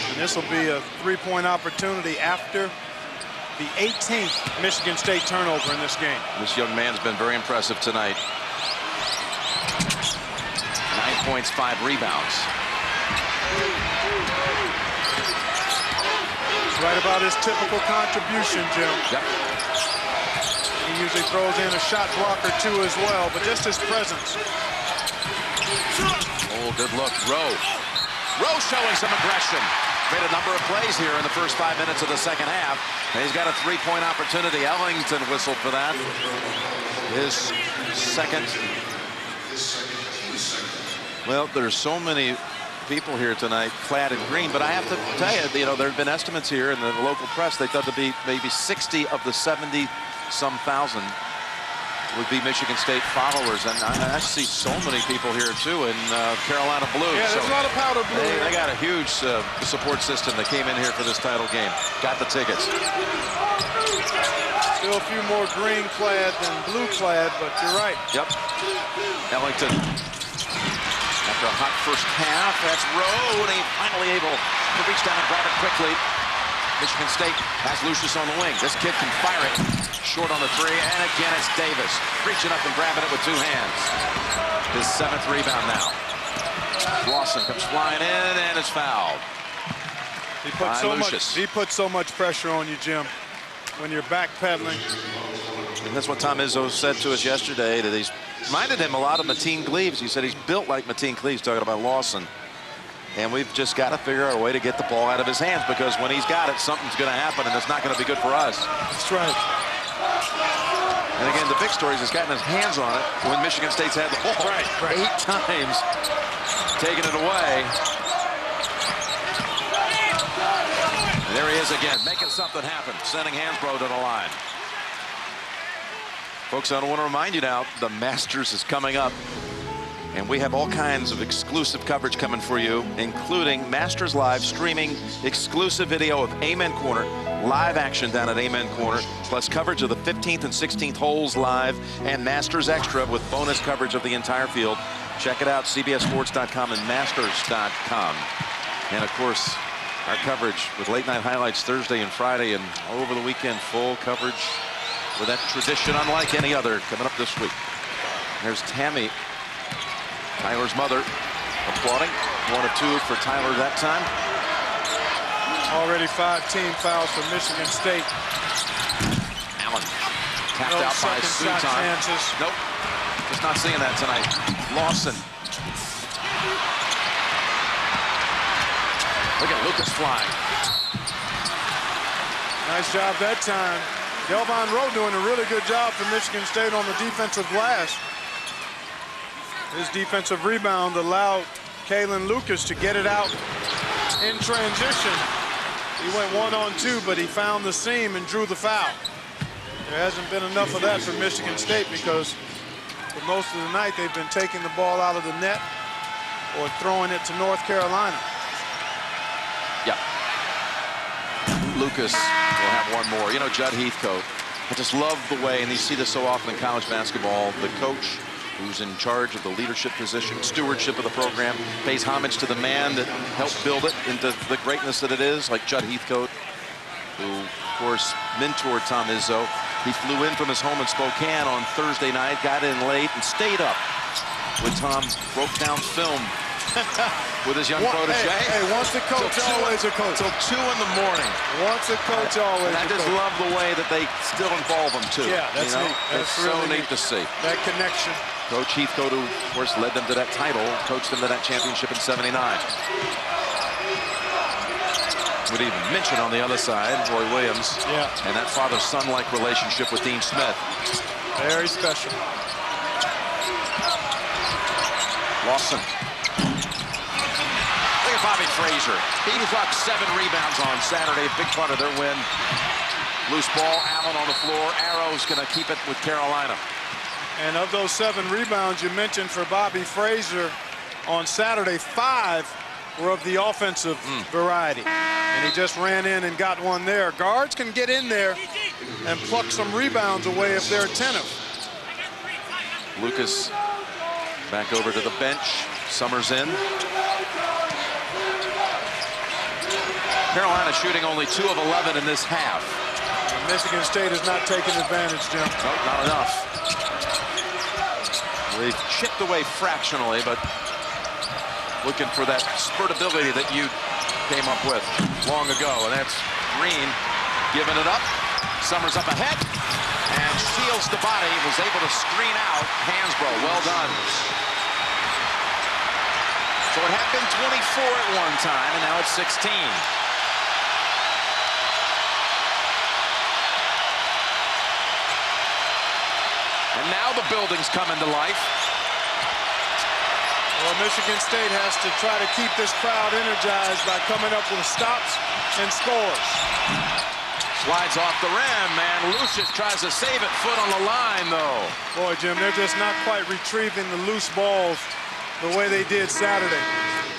And this will be a 3-point opportunity after the 18th Michigan State turnover in this game. This young man's been very impressive tonight. 9 points, 5 rebounds. It's right about his typical contribution, Jim. Yep. He usually throws in a shot block or two as well, but just his presence. Oh, good look. Rowe showing some aggression. Made a number of plays here in the first 5 minutes of the second half. And he's got a 3-point opportunity. Ellington whistled for that. His second. Well, there's so many people here tonight clad in green, but I have to tell you, there have been estimates here in the local press. They thought to be maybe 60 of the 70-some thousand would be Michigan State followers, and I see so many people here too in Carolina blue. Yeah, there's a lot of powder blue. They got a huge support system that came in here for this title game. Got the tickets. Still a few more green clad than blue clad, but you're right. Yep. Ellington. After a hot first half, that's Rowe, and he's finally able to reach down and grab it quickly. Michigan State has Lucius on the wing. This kid can fire it. Short on the 3, and again it's Davis. Reaching up and grabbing it with 2 hands. His 7th rebound now. Lawson comes flying in and is fouled. He put so much pressure on you, Jim. when you're backpedaling. And that's what Tom Izzo said to us yesterday, that he's reminded him a lot of Mateen Cleaves. He said he's built like Mateen Cleaves, talking about Lawson. And we've just got to figure out a way to get the ball out of his hands, because when he's got it, something's going to happen, and it's not going to be good for us. That's right. And again, the big story is he's gotten his hands on it when Michigan State's had the ball 8 times, taking it away. And there he is again, making something happen, sending Hansbrough to the line. Folks, I want to remind you now, the Masters is coming up. And we have all kinds of exclusive coverage coming for you, including Masters Live streaming exclusive video of Amen Corner, live action down at Amen Corner, plus coverage of the 15th and 16th holes live, and Masters Extra with bonus coverage of the entire field. Check it out, CBSSports.com and Masters.com. And of course, our coverage with late night highlights Thursday and Friday, and all over the weekend, full coverage with that tradition unlike any other coming up this week. There's Tammy, Tyler's mother, applauding. 1 of 2 for Tyler that time. Already 5 team fouls for Michigan State. Allen tapped out by Suton. Nope, just not seeing that tonight. Lawson. Look at Lucas flying. Nice job that time. Delvon Rowe doing a really good job for Michigan State on the defensive glass. His defensive rebound allowed Kalen Lucas to get it out in transition. He went 1-on-2, but he found the seam and drew the foul. There hasn't been enough of that for Michigan State, because for most of the night they've been taking the ball out of the net or throwing it to North Carolina. Yeah. Lucas will have one more. You know, Judd Heathcote, I just love the way, and you see this so often in college basketball, the coach who's in charge of the leadership position, stewardship of the program, pays homage to the man that helped build it into the greatness that it is, like Judd Heathcote, who, of course, mentored Tom Izzo. He flew in from his home in Spokane on Thursday night, got in late, and stayed up with Tom, broke down film with his young protege. Hey, once a coach, always a coach. Till 2 in the morning. Once a coach, always a coach. I just love the way that they still involve him, too. Yeah, that's neat. That's really so neat to see. That connection. Coach Heathcote, who, of course, led them to that title, coached them to that championship in '79. Would even mention on the other side, Roy Williams, and that father-son-like relationship with Dean Smith. Very special. Lawson. Look at Bobby Frazier. He dropped 7 rebounds on Saturday, big part of their win. Loose ball, Allen on the floor. Arrow's going to keep it with Carolina. And of those 7 rebounds you mentioned for Bobby Frazier on Saturday, 5 were of the offensive variety. And he just ran in and got one there. Guards can get in there and pluck some rebounds away if they're attentive. Lucas back over to the bench. Summers in. Carolina shooting only 2 of 11 in this half. Michigan State is not taking advantage, Jim. Nope, not enough. They've chipped away fractionally, but looking for that spurtability that you came up with long ago. And that's Green giving it up. Summers up ahead and steals the body. Was able to screen out Hansbrough. Well done. So it had been 24 at one time, and now it's 16. And now the building's coming to life. Well, Michigan State has to try to keep this crowd energized by coming up with stops and scores. Slides off the rim, and Lucius tries to save it. Foot on the line, though. Boy, Jim, they're just not quite retrieving the loose balls the way they did Saturday.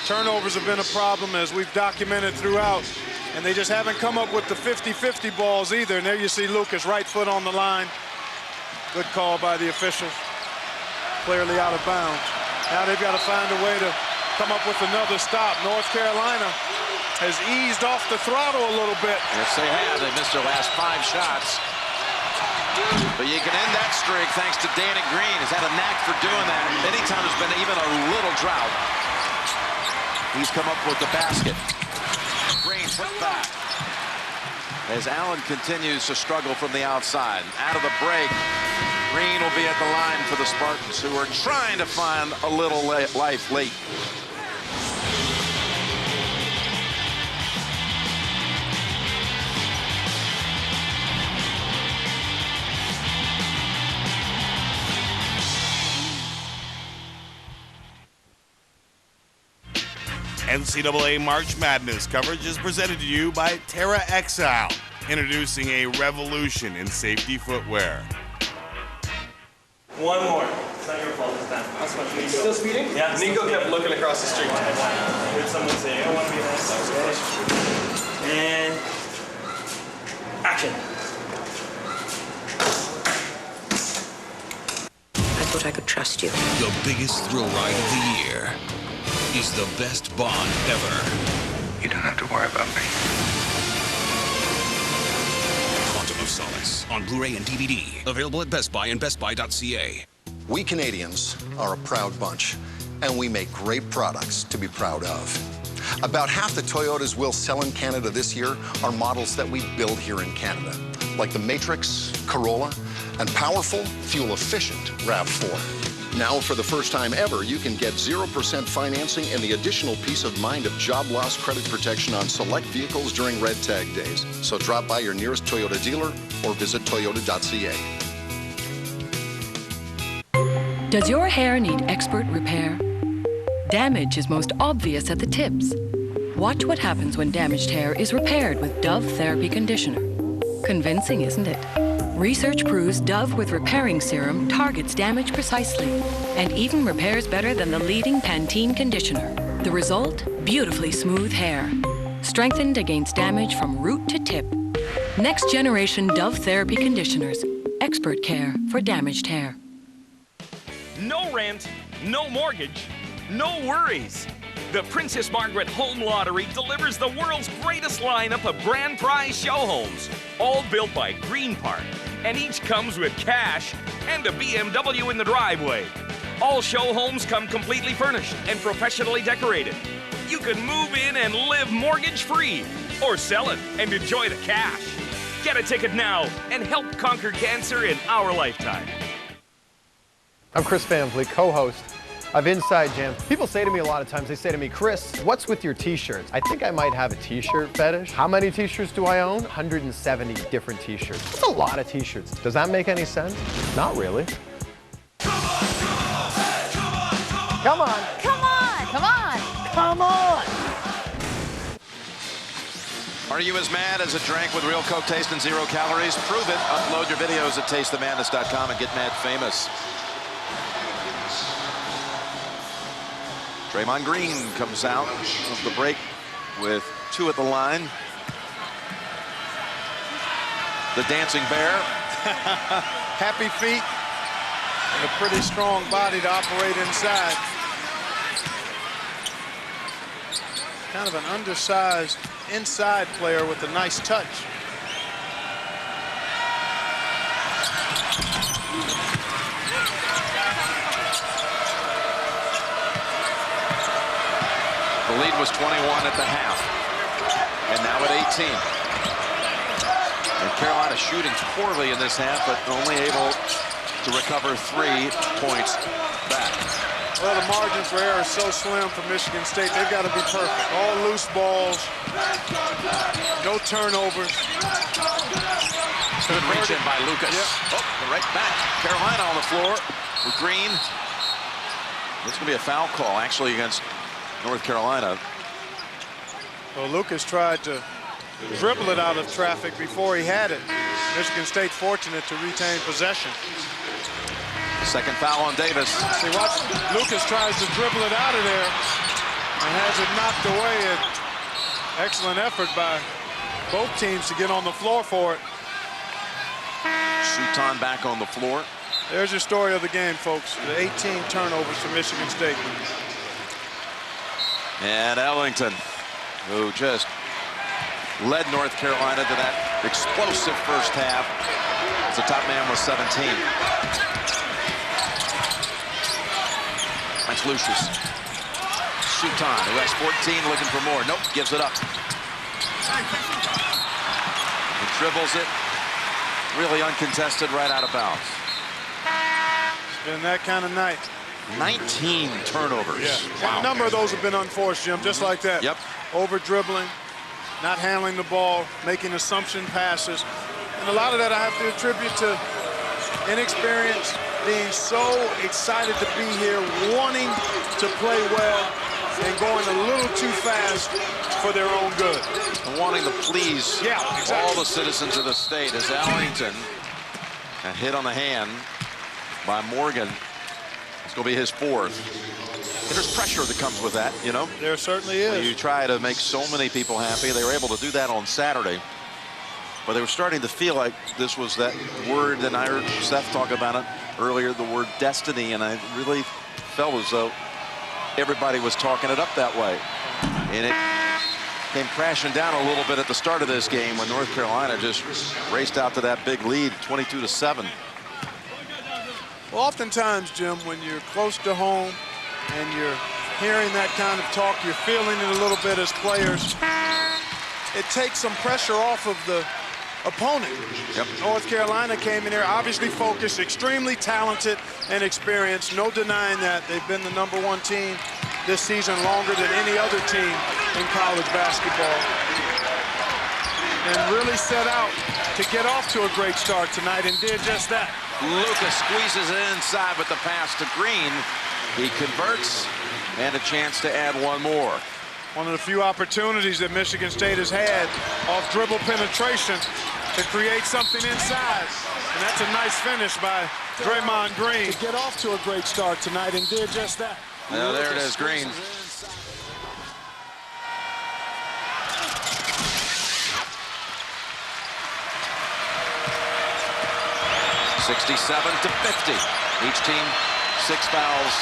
Turnovers have been a problem, as we've documented throughout, and they just haven't come up with the 50-50 balls either. And there you see Lucas, right foot on the line. Good call by the officials. Clearly out of bounds. Now they've got to find a way to come up with another stop. North Carolina has eased off the throttle a little bit. Yes, they have. They missed their last 5 shots. But you can end that streak thanks to Danny Green. He's had a knack for doing that. Anytime there's been even a little drought, he's come up with the basket. Green put back. as Allen continues to struggle from the outside. Out of the break, Green will be at the line for the Spartans, who are trying to find a little life late. NCAA March Madness coverage is presented to you by Terra Exile, introducing a revolution in safety footwear. One more. It's not your fault this time. That's what Nico. Still speeding? Yeah. Nico kept looking across the street. I heard someone say, I want to be nice. And action. I thought I could trust you. The biggest thrill ride of the year is the best Bond ever. You don't have to worry about me. Quantum of Solace on Blu-ray and DVD. Available at Best Buy and BestBuy.ca. We Canadians are a proud bunch, and we make great products to be proud of. About half the Toyotas we'll sell in Canada this year are models that we build here in Canada, like the Matrix, Corolla, and powerful, fuel-efficient RAV4. Now, for the first time ever, you can get 0% financing and the additional peace of mind of job loss credit protection on select vehicles during red tag days. So drop by your nearest Toyota dealer or visit toyota.ca. Does your hair need expert repair? Damage is most obvious at the tips. Watch what happens when damaged hair is repaired with Dove Therapy Conditioner. Convincing, isn't it? Research proves Dove with repairing serum targets damage precisely and even repairs better than the leading Pantene conditioner. The result? Beautifully smooth hair, strengthened against damage from root to tip. Next generation Dove Therapy Conditioners. Expert care for damaged hair. No rent, no mortgage, no worries. The Princess Margaret Home Lottery delivers the world's greatest lineup of grand prize show homes, all built by Green Park, and each comes with cash and a BMW in the driveway. All show homes come completely furnished and professionally decorated. You can move in and live mortgage-free, or sell it and enjoy the cash. Get a ticket now and help conquer cancer in our lifetime. I'm Chris Van Vliet, co-host of Inside Jam. People say to me a lot of times, they say to me, Chris, what's with your t-shirts? I think I might have a t-shirt fetish. How many t-shirts do I own? 170 different t-shirts. That's a lot of t-shirts. Does that make any sense? Not really. Come on! Come on! Come on! Come on! Are you as mad as a drink with real Coke taste and 0 calories? Prove it. Upload your videos at tastethemadness.com and get mad famous. Draymond Green comes out of the break with 2 at the line. The dancing bear. Happy feet and a pretty strong body to operate inside. Kind of an undersized inside player with a nice touch. The lead was 21 at the half, and now at 18. And Carolina shooting poorly in this half, but only able to recover 3 points back. Well, the margin for error is so slim for Michigan State. They've got to be perfect. All loose balls, no turnovers. Good reach in by Lucas. Yep. Oh, right back. Carolina on the floor with Green. This is going to be a foul call, actually, against North Carolina. Well, Lucas tried to dribble it out of traffic before he had it. Michigan State fortunate to retain possession. Second foul on Davis. See, watch, Lucas tries to dribble it out of there and has it knocked away. An excellent effort by both teams to get on the floor for it. Shuton back on the floor. There's your story of the game, folks. The 18 turnovers for Michigan State. And Ellington, who just led North Carolina to that explosive first half. The top man was 17. That's Lucius. Shuton, who has 14, looking for more. Nope, gives it up. And dribbles it. Really uncontested, right out of bounds. It's been that kind of night. 19 turnovers. Yeah. Wow. A number of those have been unforced, Jim, just like that. Yep. Over dribbling, not handling the ball, making assumption passes. And a lot of that I have to attribute to inexperience, being so excited to be here, wanting to play well, and going a little too fast for their own good. And wanting to please all the citizens of the state. As Ellington, a hit on the hand by Morgan. It's going to be his fourth. And there's pressure that comes with that, you know? There certainly is. You try to make so many people happy. They were able to do that on Saturday. But they were starting to feel like this was that word, and I heard Seth talk about it earlier, the word destiny, and I really felt as though everybody was talking it up that way. And it came crashing down a little bit at the start of this game when North Carolina just raced out to that big lead, 22-7. Well, oftentimes, Jim, when you're close to home and you're hearing that kind of talk, you're feeling it a little bit as players, it takes some pressure off of the opponent. Yep. North Carolina came in here obviously focused, extremely talented and experienced. No denying that. They've been the #1 team this season longer than any other team in college basketball. And really set out to get off to a great start tonight and did just that. Lucas squeezes it inside with the pass to Green. He converts, and a chance to add one more. One of the few opportunities that Michigan State has had off dribble penetration to create something inside. And that's a nice finish by Draymond Green to get off to a great start tonight and did just that. Now there it is, Green. (67-50). Each team 6 fouls.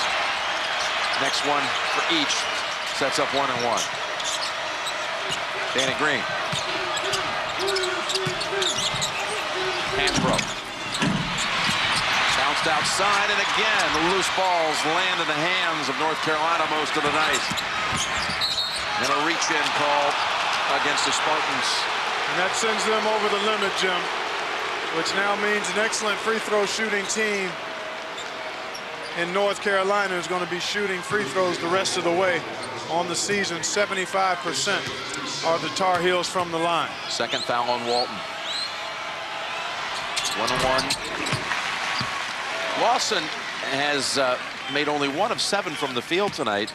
Next one for each. Sets up 1-1. Danny Green. Hands broke. Bounced outside, and again, the loose balls land in the hands of North Carolina most of the night. And a reach-in call against the Spartans. And that sends them over the limit, Jim, which now means an excellent free throw shooting team in North Carolina is going to be shooting free throws the rest of the way on the season. 75% are the Tar Heels from the line. Second foul on Walton. 1-1. Lawson has made only 1 of 7 from the field tonight.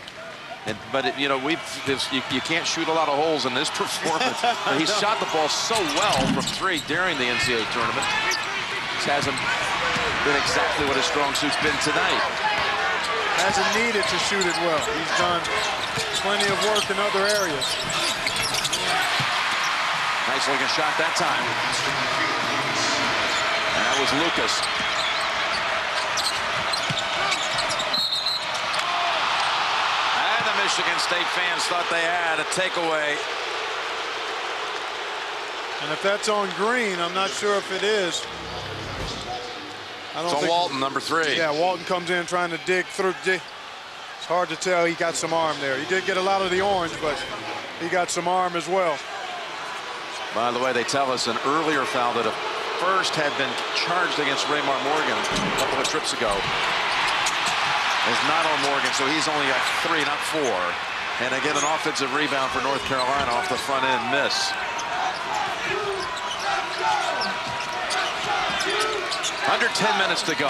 But you know, you can't shoot a lot of holes in this performance. But he's shot the ball so well from 3 during the NCAA tournament. This hasn't been exactly what his strong suit's been tonight. Hasn't needed to shoot it well. He's done plenty of work in other areas. Nice looking shot that time. And that was Lucas. And the Michigan State fans thought they had a takeaway. And if that's on Green, I'm not sure if it is. It's on Walton, number 3. Yeah, Walton comes in trying to dig through. It's hard to tell. He got some arm there. He did get a lot of the orange, but he got some arm as well. By the way, they tell us an earlier foul that first had been charged against Raymar Morgan a couple of trips ago is not on Morgan, so he's only got 3, not 4. And again, an offensive rebound for North Carolina off the front end miss. Under 10 minutes to go.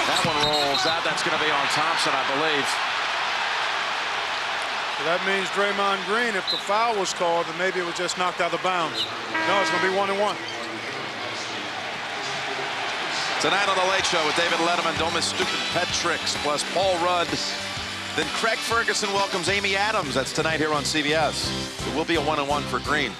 That one rolls out. That's going to be on Thompson, I believe. So that means Draymond Green, if the foul was called, then maybe it was just knocked out of bounds. No, it's going to be 1-1. Tonight on The Late Show with David Letterman, don't miss Stupid Pet Tricks, plus Paul Rudd. Then Craig Ferguson welcomes Amy Adams. That's tonight here on CBS. It will be a 1-1 for Green.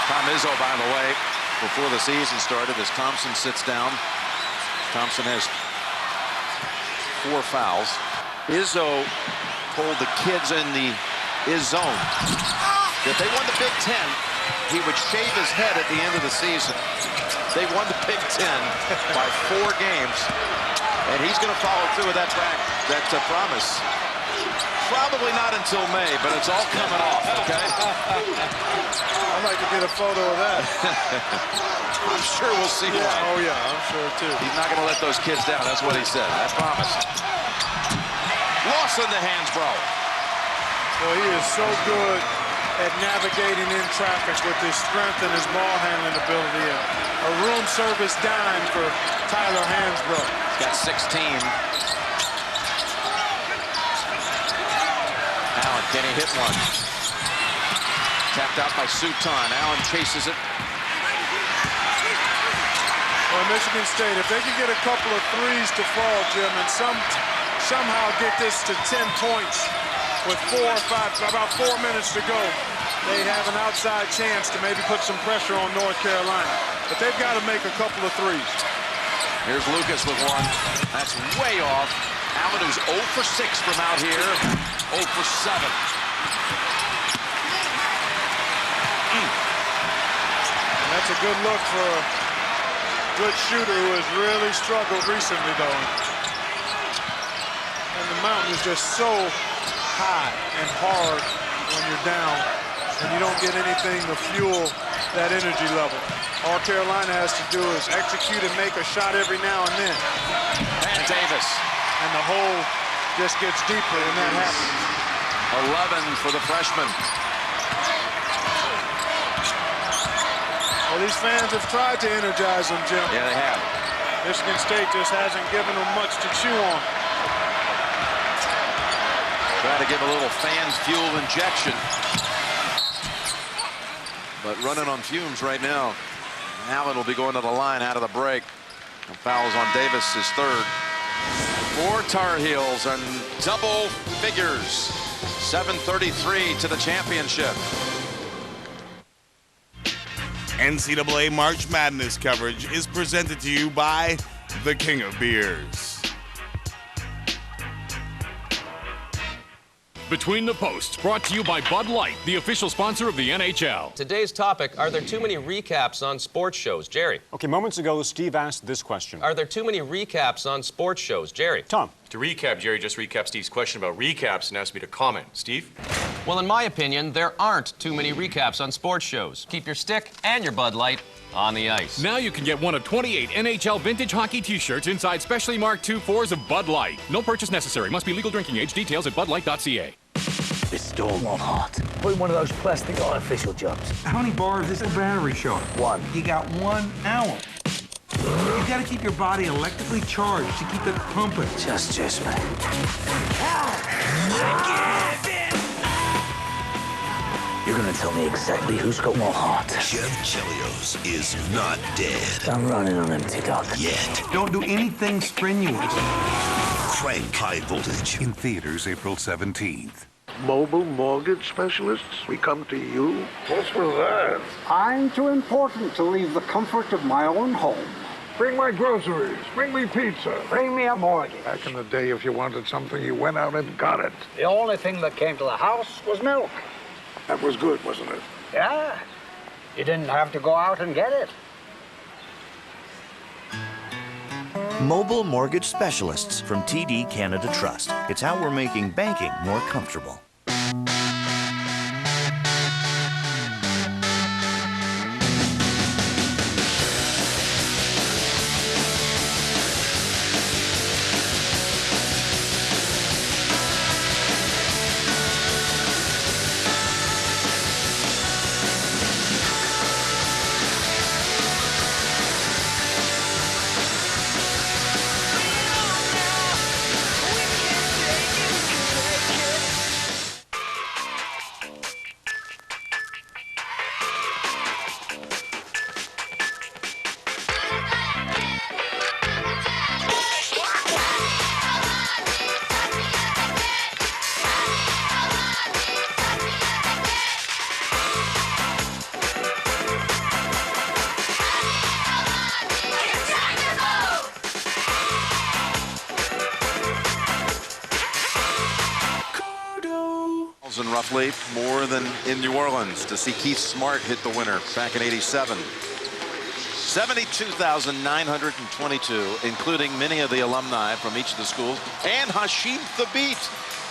Tom Izzo, by the way, before the season started, as Thompson sits down. Thompson has 4 fouls. Izzo told the kids in the Iz Zone that they won the Big Ten he would shave his head at the end of the season. They won the Big Ten by 4 games, and he's going to follow through with that promise. Probably not until May, but it's all coming off, okay? I'd like to get a photo of that. I'm sure we'll see one. Oh, yeah, I'm sure, too. He's not going to let those kids down. That's what he said. I promise. Loss in the Hansbrough. Well, he is so good at navigating in traffic with his strength and his ball handling ability. A room service dime for Tyler Hansbrough. He's got 16. Allen, can he hit one? Tapped out by Suton. Allen chases it. Well, Michigan State, if they can get a couple of threes to fall, Jim, and somehow get this to 10 points with about 4 minutes to go, they have an outside chance to maybe put some pressure on North Carolina. But they've got to make a couple of threes. Here's Lucas with one. That's way off. Allen, who's 0 for 6 from out here, 0 for 7. And that's a good look for a good shooter who has really struggled recently, though. And the mountain is just so high and hard when you're down, and you don't get anything to fuel that energy level. All Carolina has to do is execute and make a shot every now and then. And Davis. And the hole just gets deeper when that happens. 11 for the freshman. Well, these fans have tried to energize them, Jim. Yeah, they have. Michigan State just hasn't given them much to chew on. Try to give a little fan fuel injection. But running on fumes right now. Allen will be going to the line out of the break. The foul's on Davis, his third. 4 Tar Heels and double figures. 7:33 to the championship. NCAA March Madness coverage is presented to you by the King of Beers. Between the Posts, brought to you by Bud Light, the official sponsor of the NHL. Today's topic, are there too many recaps on sports shows? Jerry. Okay, moments ago, Steve asked this question. Are there too many recaps on sports shows? Jerry. Tom. To recap, Jerry just recapped Steve's question about recaps and asked me to comment. Steve? Well, in my opinion, there aren't too many recaps on sports shows. Keep your stick and your Bud Light on the ice. Now you can get one of 28 NHL vintage hockey t-shirts inside specially marked 2/4s of Bud Light. No purchase necessary. Must be legal drinking age. Details at budlight.ca. It's still not hot. Put in one of those plastic artificial jugs. How many bars is the battery showing? 1. You got 1 hour. You gotta keep your body electrically charged to keep it pumping. Just me. You're gonna tell me exactly who's got more heart. Chef Chelios is not dead. I'm running on empty, Doc. Yet. Don't do anything strenuous. Crank High Voltage. In theaters April 17th. Mobile mortgage specialists, we come to you. What's with that? I'm too important to leave the comfort of my own home. Bring my groceries. Bring me pizza. Bring me a mortgage. Back in the day, if you wanted something, you went out and got it. The only thing that came to the house was milk. That was good, wasn't it? Yeah. You didn't have to go out and get it. Mobile Mortgage Specialists from TD Canada Trust. It's how we're making banking more comfortable. 60,000 roughly, more than in New Orleans, to see Keith Smart hit the winner back in '87. 72,922, including many of the alumni from each of the schools, and Hashim Thabit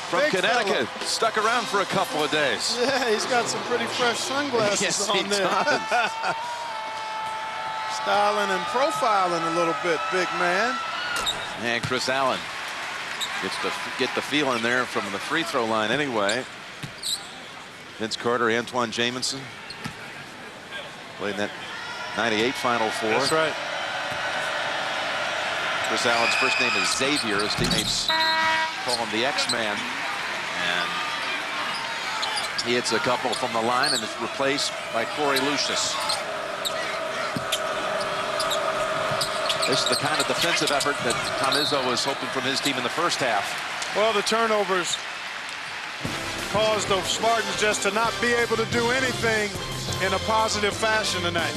from Big Connecticut, fella. stuck around for a couple of days. Yeah, he's got some pretty fresh sunglasses Yes, on he there. does. Styling and profiling a little bit, big man. And Chris Allen gets to get the feel in there from the free throw line anyway. Vince Carter, Antoine Jamison played in that '98 Final Four. That's right. Chris Allen's first name is Xavier. His teammates call him the X-Man. And he hits a couple from the line and is replaced by Corey Lucius. This is the kind of defensive effort that Tom Izzo was hoping from his team in the first half. Well, the turnovers caused the Spartans just to not be able to do anything in a positive fashion tonight.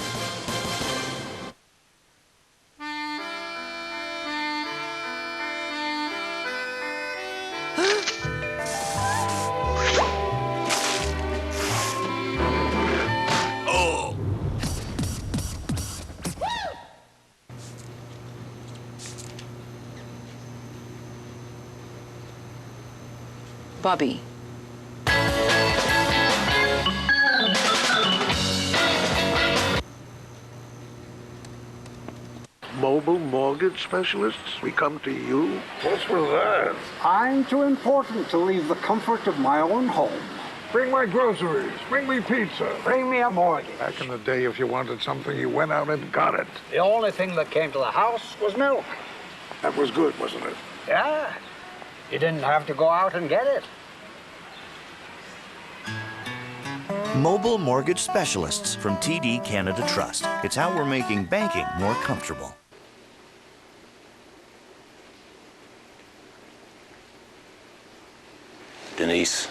Bobby. Mobile mortgage specialists, we come to you. What's with that? I'm too important to leave the comfort of my own home. Bring my groceries. Bring me pizza. Bring me a mortgage. Back in the day, if you wanted something, you went out and got it. The only thing that came to the house was milk. That was good, wasn't it? Yeah. You didn't have to go out and get it. Mobile Mortgage Specialists from TD Canada Trust. It's how we're making banking more comfortable. Denise.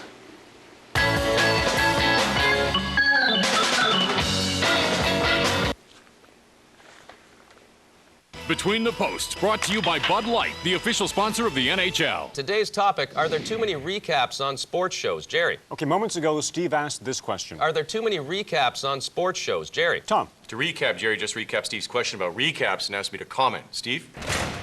Between the Posts, brought to you by Bud Light, the official sponsor of the NHL. Today's topic, are there too many recaps on sports shows? Jerry. Okay, moments ago, Steve asked this question. Are there too many recaps on sports shows? Jerry. Tom. To recap, Jerry just recapped Steve's question about recaps and asked me to comment. Steve?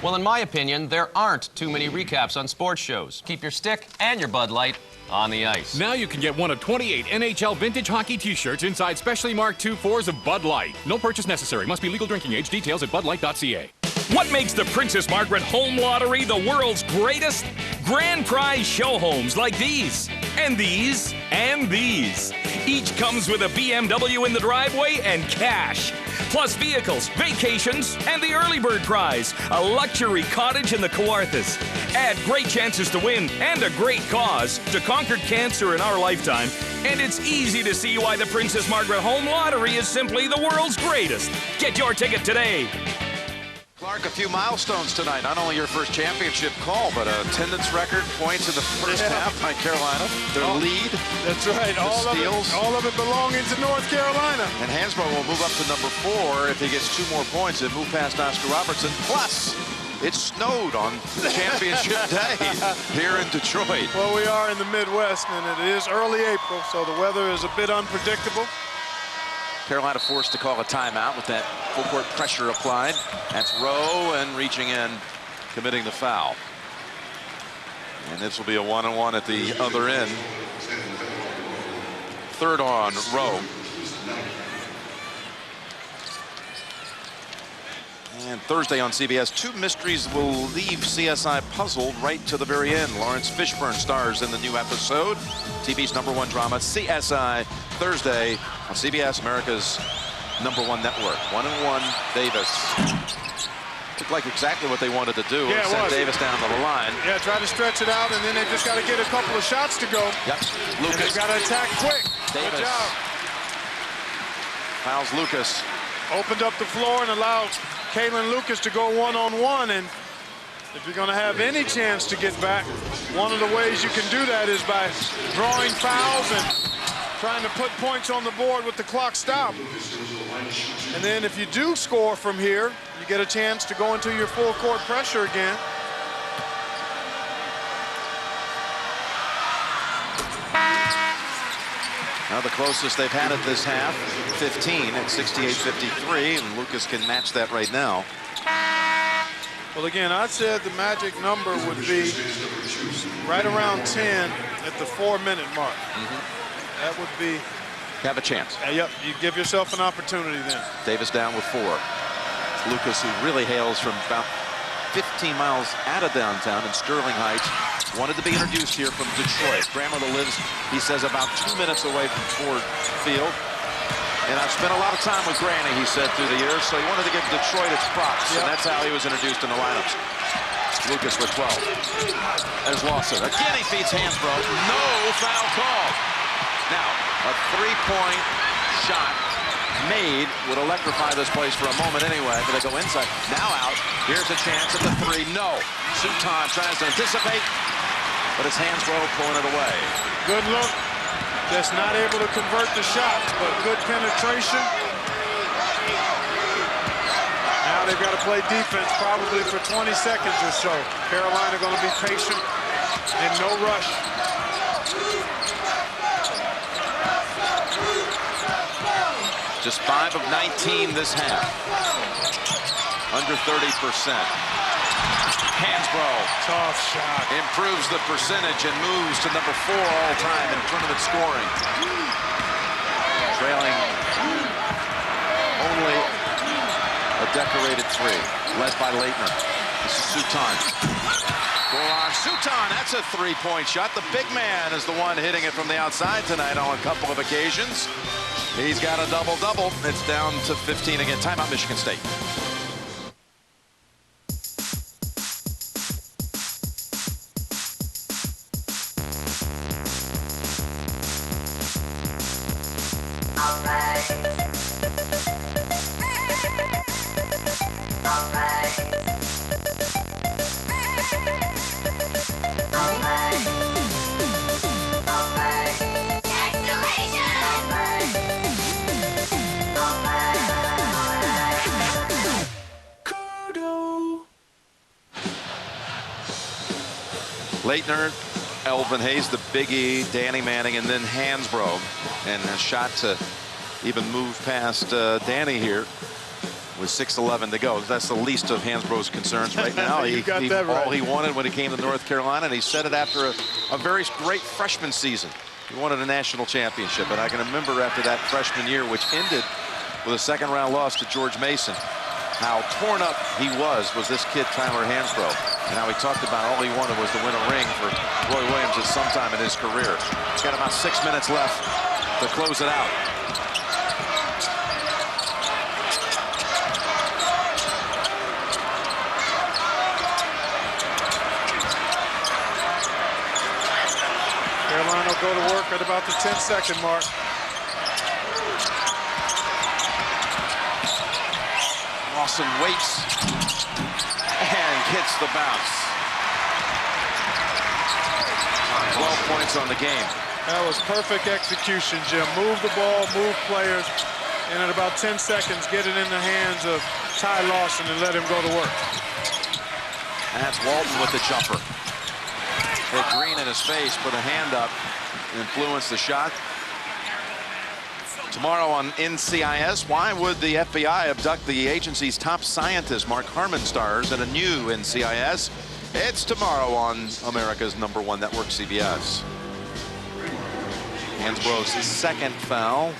Well, in my opinion, there aren't too many recaps on sports shows. Keep your stick and your Bud Light on the ice. Now you can get one of 28 NHL vintage hockey t-shirts inside specially marked 2/4s of Bud Light. No purchase necessary. Must be legal drinking age. Details at budlight.ca. What makes the Princess Margaret Home Lottery the world's greatest? Grand prize show homes like these, and these, and these. Each comes with a BMW in the driveway and cash. Plus vehicles, vacations, and the early bird prize, a luxury cottage in the Kawarthas. Add great chances to win and a great cause to conquer cancer in our lifetime. And it's easy to see why the Princess Margaret Home Lottery is simply the world's greatest. Get your ticket today. Clark, a few milestones tonight. Not only your first championship call, but attendance record, points in the first half by Carolina. Their lead. That's right. All of it belonging to North Carolina. And Hansbrough will move up to number 4 if he gets 2 more points and move past Oscar Robertson. Plus, it snowed on championship day here in Detroit. Well, we are in the Midwest, and it is early April, so the weather is a bit unpredictable. Carolina forced to call a timeout with that full court pressure applied. That's Rowe and reaching in, committing the foul. And this will be a 1-on-1 at the other end. Third on Rowe. And Thursday on CBS, 2 mysteries will leave CSI puzzled right to the very end. Lawrence Fishburne stars in the new episode. TV's #1 drama, CSI, Thursday on CBS, America's #1 network. 1-1 Davis. Looked like exactly what they wanted to do. Yeah, send Davis down to the line. Yeah, try to stretch it out, and then they just got to get a couple of shots to go. Yep. Lucas. And they've got to attack quick. Davis. Good job. Fouls Lucas. Opened up the floor and allowed Kalen Lucas to go one-on-one, and if you're going to have any chance to get back, one of the ways you can do that is by drawing fouls and trying to put points on the board with the clock stopped. And then if you do score from here, you get a chance to go into your full court pressure again. Now the closest they've had it this half, 15 at 68-53, and Lucas can match that right now. Well, again, I said the magic number would be right around 10 at the 4-minute mark. That would be... Have a chance. Yep, you give yourself an opportunity then. Davis down with 4. Lucas, who really hails from about 15 miles out of downtown in Sterling Heights, wanted to be introduced here from Detroit. Grandmother lives, he says, about 2 minutes away from Ford Field. And I've spent a lot of time with Granny, he said, through the years, so he wanted to give Detroit its props, and that's how he was introduced in the lineups. Lucas with 12. There's Lawson. Again, he feeds Hansbrough. No foul call. Now, a three-point shot made would electrify this place for a moment anyway, but they go inside. Now out. Here's a chance at the 3. No. Sutan tries to anticipate, but it's Hansbrough pulling it away. Good look. Just not able to convert the shots, but good penetration. Now they've got to play defense probably for 20 seconds or so. Carolina going to be patient and no rush. Just 5 of 19 this half. Under 30%. Hansbrough. Tough shot. Improves the percentage and moves to number 4 all time in tournament scoring. Trailing only a decorated 3, led by Leitner. This is Sutan. Goran Sutan, that's a 3-point shot. The big man is the one hitting it from the outside tonight on a couple of occasions. He's got a double-double. It's down to 15 again. Timeout, Michigan State. Leitner, Elvin Hayes, the biggie, Danny Manning, and then Hansbrough. And a shot to even move past Danny here with 6:11 to go. That's the least of Hansbrough's concerns right now. You got that right. All he wanted when he came to North Carolina, and he said it after a very great freshman season. He wanted a national championship, and I can remember after that freshman year, which ended with a second-round loss to George Mason, how torn up he was this kid Tyler Hansbrough, and how he talked about all he wanted was to win a ring for Roy Williams at some time in his career. He's got about 6 minutes left to close it out. Carolina will go to work at about the 10-second mark. Lawson waits and hits the bounce. 12 points on the game. That was perfect execution, Jim. Move the ball, move players, and in about 10 seconds, get it in the hands of Ty Lawson and let him go to work. That's Walton with the jumper. Hit Green in his face, put a hand up, influenced the shot. Tomorrow on NCIS, why would the FBI abduct the agency's top scientist, Mark Harmon, stars in a new NCIS? It's tomorrow on America's #1 network, CBS. Hansbrough's second foul.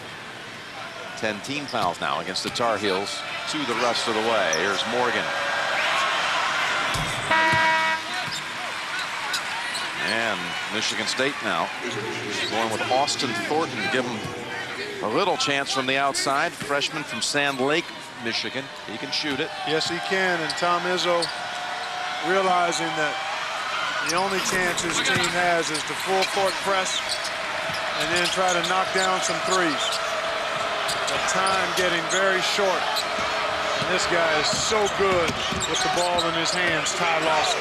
10 team fouls now against the Tar Heels to the rest of the way. Here's Morgan. And Michigan State now going with Austin Thornton to give him a little chance from the outside. Freshman from Sand Lake, Michigan. He can shoot it. Yes, he can. And Tom Izzo realizing that the only chance his team has is the full court press and then try to knock down some threes. The time getting very short. And this guy is so good with the ball in his hands, Ty Lawson.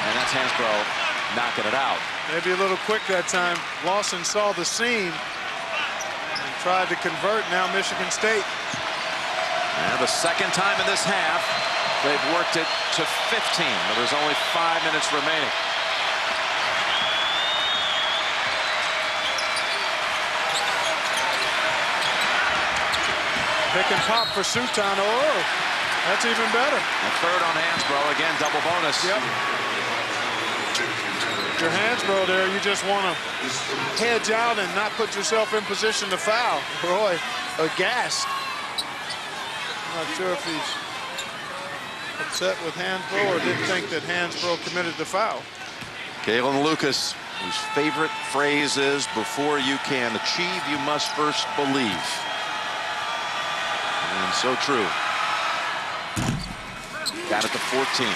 And that's Hansbrough knocking it out. Maybe a little quick that time. Lawson saw the seam and tried to convert. Now Michigan State. And the second time in this half, they've worked it to 15, but there's only 5 minutes remaining. Pick and pop for Sutan. Oh, that's even better. And third on Hansbrough. Again, double bonus. Yep. Your Hansbrough there, you just want to hedge out and not put yourself in position to foul. Roy, aghast. I'm not sure if he's upset with Hansbrough or didn't think that Hansbrough committed the foul. Kalin Lucas, whose favorite phrase is, before you can achieve, you must first believe. And so true. Got it to 14.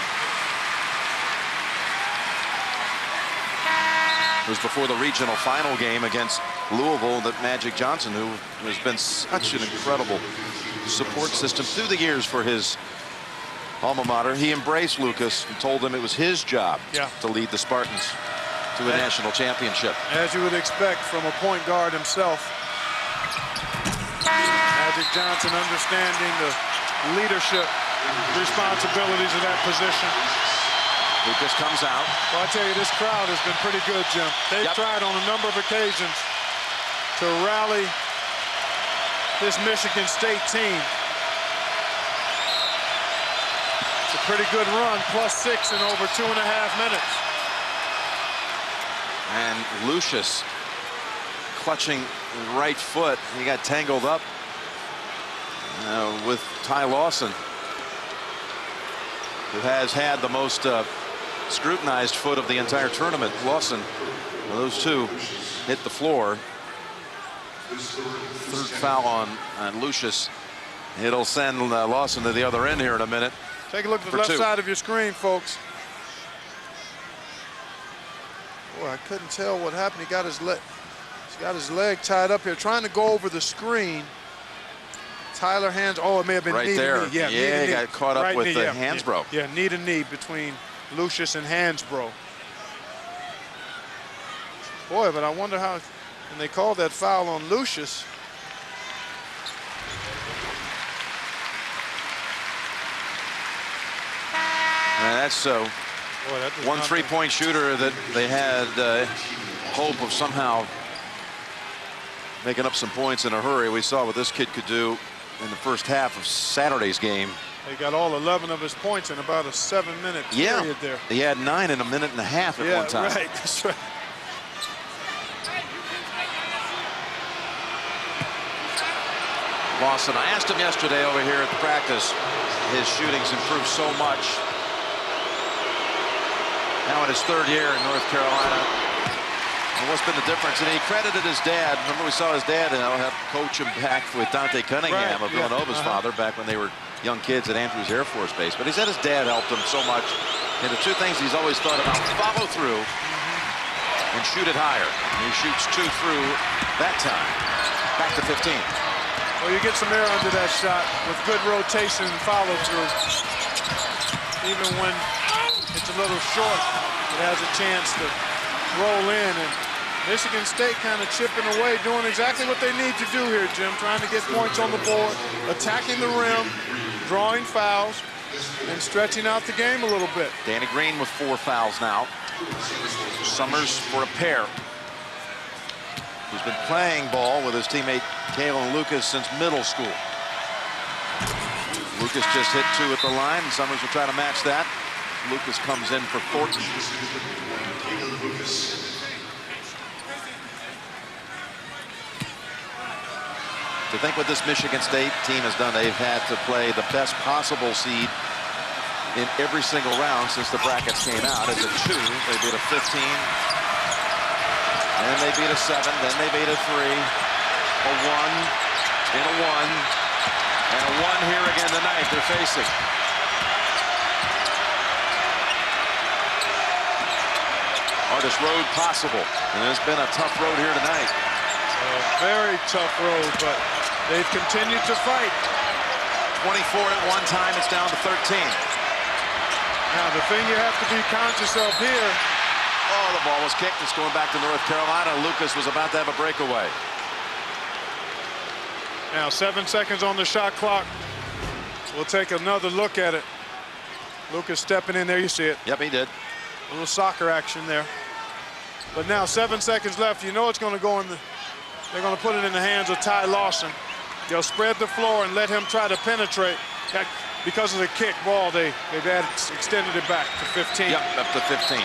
It was before the regional final game against Louisville that Magic Johnson, who has been such an incredible support system through the years for his alma mater, he embraced Lucas and told him it was his job to lead the Spartans to a national championship. As you would expect from a point guard himself. Magic Johnson understanding the leadership responsibilities of that position. Lucas comes out. Well, I tell you, this crowd has been pretty good, Jim. They've tried on a number of occasions to rally this Michigan State team. It's a pretty good run, +6 in over 2.5 minutes. And Lucius clutching right foot. He got tangled up with Ty Lawson, who has had the most scrutinized foot of the entire tournament. Lawson, those two hit the floor. Third foul on Lucius. It'll send Lawson to the other end here in a minute. Take a look at the left side of your screen, folks. Boy, I couldn't tell what happened. He got his leg tied up here, trying to go over the screen. Tyler Hans, it may have been right knee there. To knee. Yeah, he got caught up with the Hansbrough. Yeah, knee to knee between Lucius and Hansbrough. Boy, but I wonder how, when they called that foul on Lucius. That's one three-point shooter that they had hope of somehow making up some points in a hurry. We saw what this kid could do in the first half of Saturday's game. He got all 11 of his points in about a 7-minute period there. He had 9 in a minute and a half at one time. Right, that's right. Lawson, I asked him yesterday over here at the practice, his shooting's improved so much. Now in his third year in North Carolina. And what's been the difference? And he credited his dad. Remember, we saw his dad help coach him back with Dante Cunningham of Villanova's father back when they were young kids at Andrews Air Force Base. But he said his dad helped him so much. And the two things he's always thought about: follow through and shoot it higher. And he shoots 2 through that time. Back to 15. Well, you get some air under that shot with good rotation and follow through. Even when it's a little short, it has a chance to roll in. And Michigan State kind of chipping away, doing exactly what they need to do here, Jim. Trying to get points on the board, attacking the rim, drawing fouls, and stretching out the game a little bit. Danny Green with 4 fouls now. Summers for a pair. He's been playing ball with his teammate Kalin Lucas since middle school. Lucas just hit 2 at the line, and Summers will try to match that. Lucas comes in for Thornton. To think what this Michigan State team has done, they've had to play the best possible seed in every single round since the brackets came out. It's a 2, they beat a 15. Then they beat a 7, then they beat a 3, a 1, and a 1, and a 1 here again tonight they're facing. Hardest road possible, and it's been a tough road here tonight. A very tough road, but they've continued to fight. 24 at one time, it's down to 13. Now, the thing you have to be conscious of here. Oh, the ball was kicked. It's going back to North Carolina. Lucas was about to have a breakaway. Now 7 seconds on the shot clock. We'll take another look at it. Lucas stepping in there. You see it. Yep, he did. A little soccer action there. But now 7 seconds left. You know it's going to go in the. They're going to put it in the hands of Ty Lawson. They'll spread the floor and let him try to penetrate. Because of the kick ball, they've extended it back to 15. Yep, up to 15.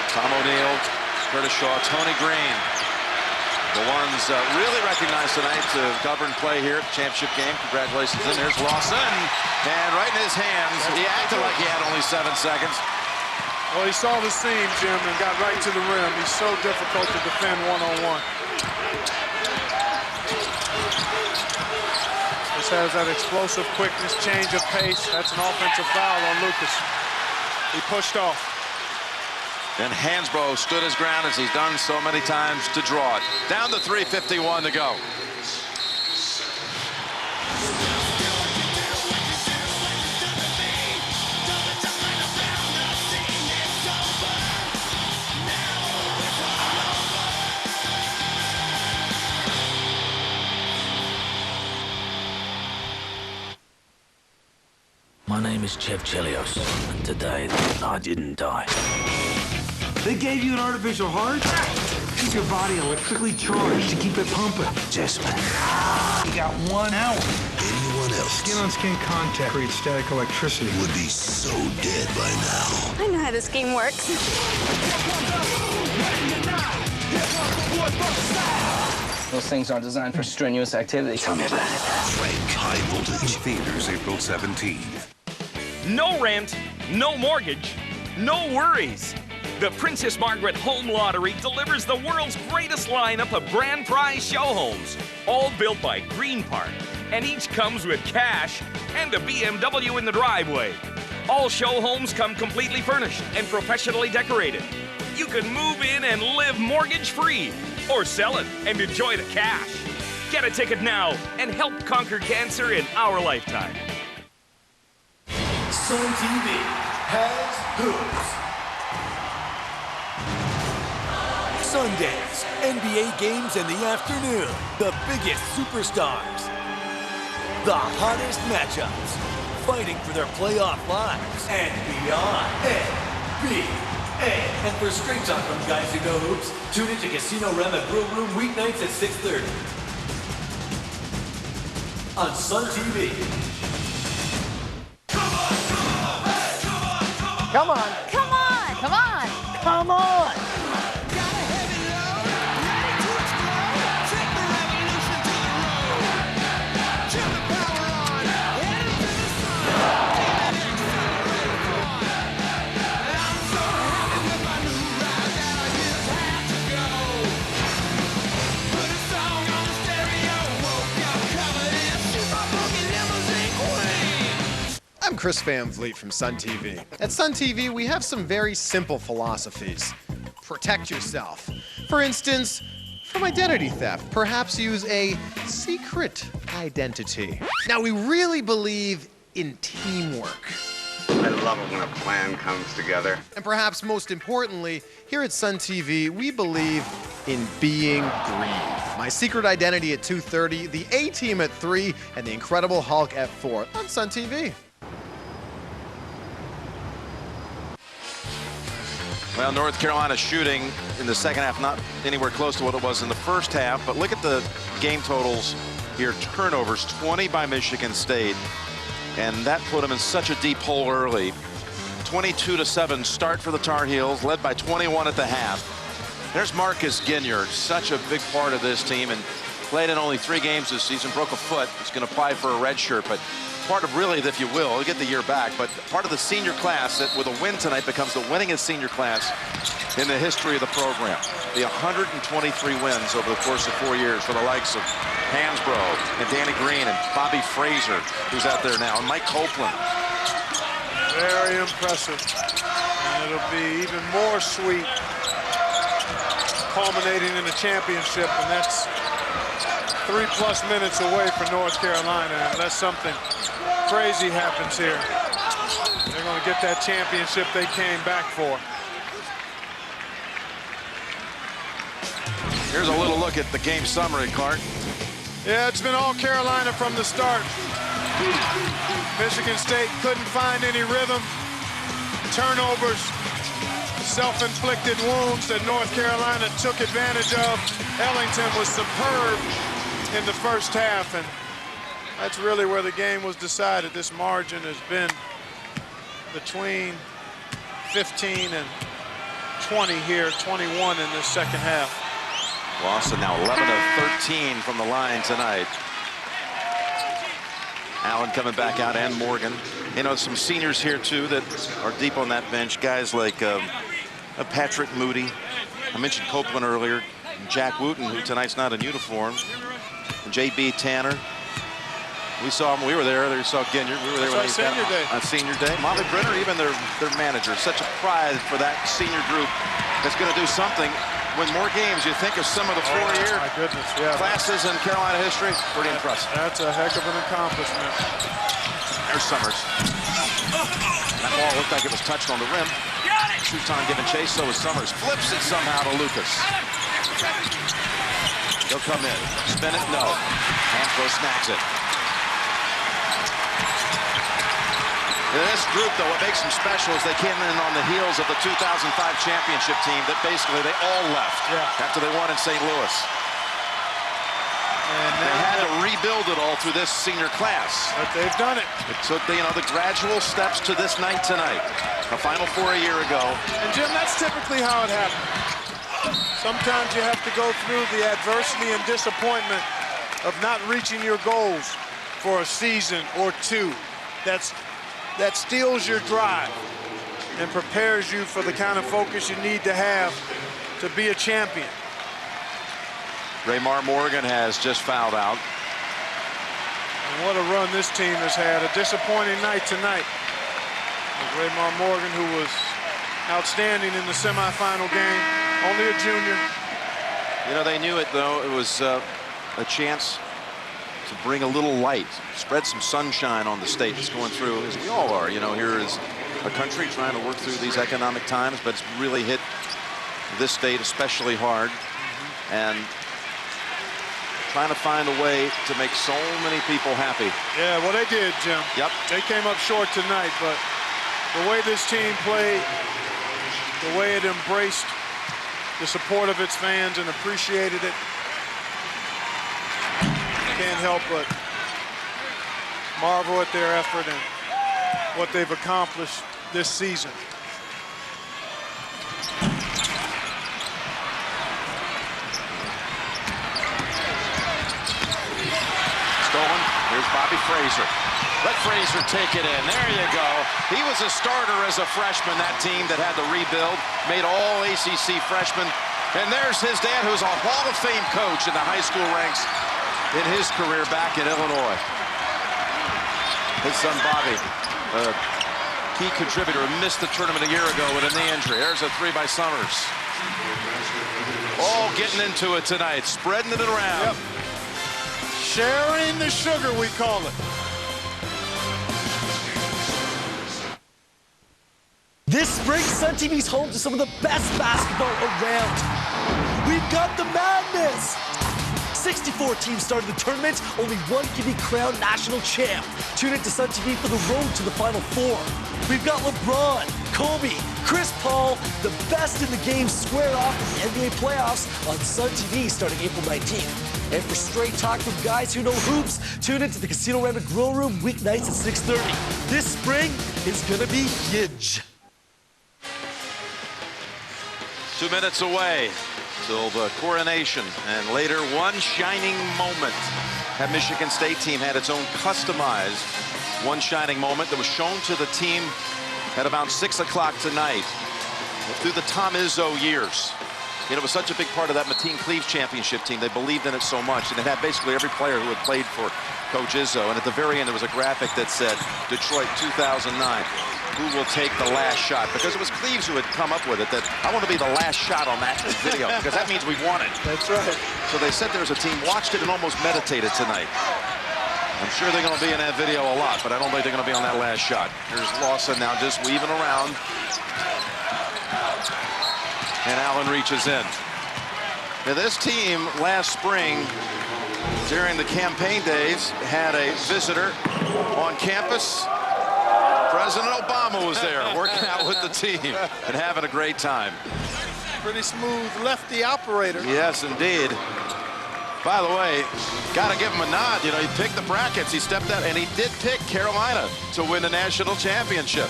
Tom O'Neill, Curtis Shaw, Tony Green. The ones really recognized tonight to govern play here at the championship game. Congratulations. And there's Lawson. And right in his hands, he acted like he had only 7 seconds. Well, he saw the seam, Jim, and got right to the rim. He's so difficult to defend one-on-one. This has that explosive quickness, change of pace. That's an offensive foul on Lucas. He pushed off. And Hansbrough stood his ground as he's done so many times to draw it. Down to 3:51 to go. My name is Chev Chelios, and today I didn't die. They gave you an artificial heart? Keep your body electrically charged to keep it pumping. Jessamine. You got 1 hour. Anyone else Skin-on-skin contact creates static electricity. would be so dead by now. I know how this game works. Those things aren't designed for strenuous activity. Tell me about it. Frank High Voltage. Theaters April 17th. No rent, no mortgage, no worries. The Princess Margaret Home Lottery delivers the world's greatest lineup of grand prize show homes, all built by Green Park, and each comes with cash and a BMW in the driveway. All show homes come completely furnished and professionally decorated. You can move in and live mortgage-free, or sell it and enjoy the cash. Get a ticket now and help conquer cancer in our lifetime. Sun TV has hoops. Sundays, NBA games in the afternoon. The biggest superstars. The hottest matchups. Fighting for their playoff lives and beyond. NBA. And for straight talk from guys who know hoops, tune into Casino Rem at Brew Room weeknights at 6:30. On Sun TV. Come on. Come on. Come on. Come on. I'm Chris Van Vliet from Sun TV. At Sun TV, we have some very simple philosophies. Protect yourself. For instance, from identity theft, perhaps use a secret identity. Now, we really believe in teamwork. I love it when a plan comes together. And perhaps most importantly, here at Sun TV, we believe in being green. My secret identity at 2:30, the A-Team at 3, and the Incredible Hulk at 4 on Sun TV. Well, North Carolina shooting in the second half not anywhere close to what it was in the first half, but look at the game totals here. Turnovers, 20 by Michigan State, and that put them in such a deep hole early. 22-7 start for the Tar Heels, led by 21 at the half. There's Marcus Ginyard, such a big part of this team, and played in only 3 games this season, broke a foot. He's going to apply for a red shirt, but part of really, if you will, he'll get the year back, but part of the senior class that with a win tonight becomes the winningest senior class in the history of the program. The 123 wins over the course of 4 years for the likes of Hansbrough and Danny Green and Bobby Fraser, who's out there now, and Mike Copeland. Very impressive. And it'll be even more sweet culminating in a championship, and that's 3+ minutes away for North Carolina, unless something crazy happens here. They're going to get that championship they came back for. Here's a little look at the game summary, Clark. Yeah, it's been all Carolina from the start. Michigan State couldn't find any rhythm. Turnovers. self-inflicted wounds that North Carolina took advantage of. Ellington was superb in the first half, and that's really where the game was decided. This margin has been between 15 and 20 here, 21 in this second half. Lawson now 11 of 13 from the line tonight. Allen coming back out, and Morgan. You know, some seniors here too that are deep on that bench. Guys like Patrick Moody. I mentioned Copeland earlier. Jack Wooten, who tonight's not in uniform. And J.B. Tanner. We saw him. We were there. We saw Ginyard. We were there on senior day. On senior day. Molly Brenner, even their manager. Such a pride for that senior group that's going to do something. Win more games. You think of some of the four-year classes in Carolina history. Pretty impressive. That's a heck of an accomplishment. There's Summers. That ball looked like it was touched on the rim. Suton giving chase, so is Summers. Flips it somehow to Lucas. He'll come in. Spin it, no. Hansbrough snags it. This group, though, what makes them special is they came in on the heels of the 2005 championship team that basically they all left after they won in St. Louis. And they had to rebuild it all through this senior class. But they've done it. It took the gradual steps to this night tonight. A Final Four a year ago. And Jim, that's typically how it happens. Sometimes you have to go through the adversity and disappointment of not reaching your goals for a season or two. That steals your drive and prepares you for the kind of focus you need to have to be a champion. Raymar Morgan has just fouled out. And what a run this team has had. A disappointing night tonight. Raymar Morgan, who was outstanding in the semifinal game, only a junior. You know, they knew it, though. It was a chance to bring a little light, spread some sunshine on the state that's going through, as we all are. You know, here is a country trying to work through these economic times, but it's really hit this state especially hard. And trying to find a way to make so many people happy. Yeah, well, they did, Jim. Yep. They came up short tonight, but the way this team played, the way it embraced the support of its fans and appreciated it, can't help but marvel at their effort and what they've accomplished this season. Stolen. Here's Bobby Fraser. Let Fraser take it in. There you go. He was a starter as a freshman, that team that had to rebuild, made all ACC freshmen. And there's his dad, who's a Hall of Fame coach in the high school ranks in his career back in Illinois. His son Bobby, a key contributor, missed the tournament a year ago with a knee injury. There's a three by Summers. All getting into it tonight, spreading it around. Yep. Sharing the sugar, we call it. This spring, Sun TV's home to some of the best basketball around. We've got the madness. 64 teams started the tournament. Only one can be crowned national champ. Tune in to Sun TV for the road to the Final Four. We've got LeBron, Kobe, Chris Paul, the best in the game square off in the NBA playoffs on Sun TV starting April 19th. And for straight talk from guys who know hoops, tune in to the Casino Rabbit Grill Room weeknights at 6:30. This spring is gonna be huge. 2 minutes away till the coronation, and later one shining moment. That Michigan State team had its own customized one shining moment that was shown to the team at about 6 o'clock tonight. Through the Tom Izzo years, you know, it was such a big part of that Mateen Cleaves championship team. They believed in it so much, and it had basically every player who had played for Coach Izzo. And at the very end, there was a graphic that said, Detroit 2009. Who will take the last shot? Because it was Cleaves who had come up with it, that I want to be the last shot on that video, because that means we won it. That's right. So they said there's a team, watched it and almost meditated tonight. I'm sure they're going to be in that video a lot, but I don't think they're going to be on that last shot. Here's Lawson now just weaving around. And Allen reaches in. Now this team last spring, during the campaign days, had a visitor on campus President Obama was there working out with the team and having a great time. Pretty smooth lefty operator. Yes, indeed. By the way, got to give him a nod. You know, he picked the brackets. He stepped out, and he did pick Carolina to win the national championship.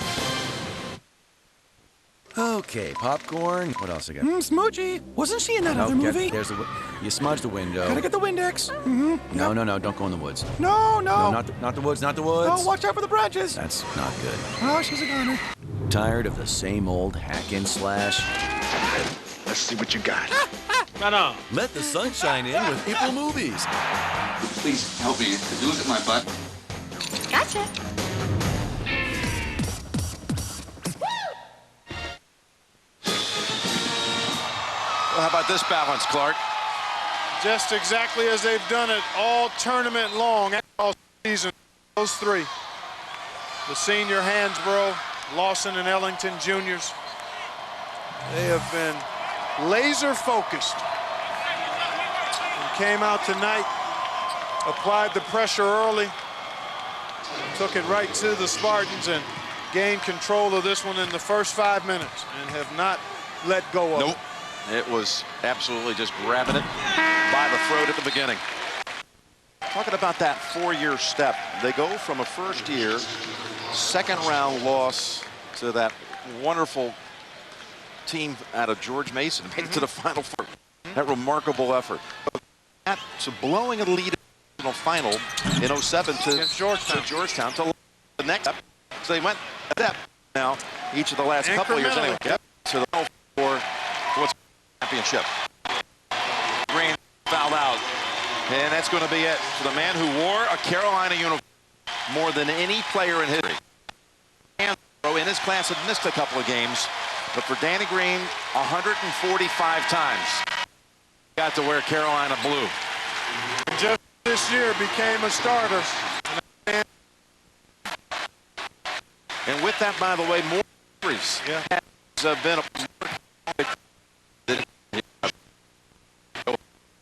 Okay, popcorn. What else I got? Smoochie. Wasn't she in that other movie? There's you smudged the window. Gotta get the Windex. No, don't go in the woods. No. No, not the woods, not the woods. No, watch out for the branches. That's not good. Oh, she's a goner. Tired of the same old hack and slash? Let's see what you got. Right on. Let the sun shine in with April Movies. Please help me. Could you look at my butt? Gotcha. Well, how about this balance, Clark? Just exactly as they've done it all tournament long, all season. Those three. The senior Hansbrough, Lawson, and Ellington juniors. They have been laser focused. And came out tonight, applied the pressure early, took it right to the Spartans and gained control of this one in the first 5 minutes and have not let go of it. It was absolutely just grabbing it by the throat at the beginning. Talking about that 4-year step. They go from a first-year, second-round loss to that wonderful team out of George Mason, made it to the Final Four. That remarkable effort. To blowing a lead in the final in 07 to Georgetown to the next step. So they went a step now each of the last couple of years anyway. Yep. To the Final Four what's championship. Green fouled out. And that's going to be it for the man who wore a Carolina uniform more than any player in history. And in his class had missed a couple of games, but for Danny Green, 145 times got to wear Carolina blue. Just this year became a starter. And with that, by the way, more injuries has been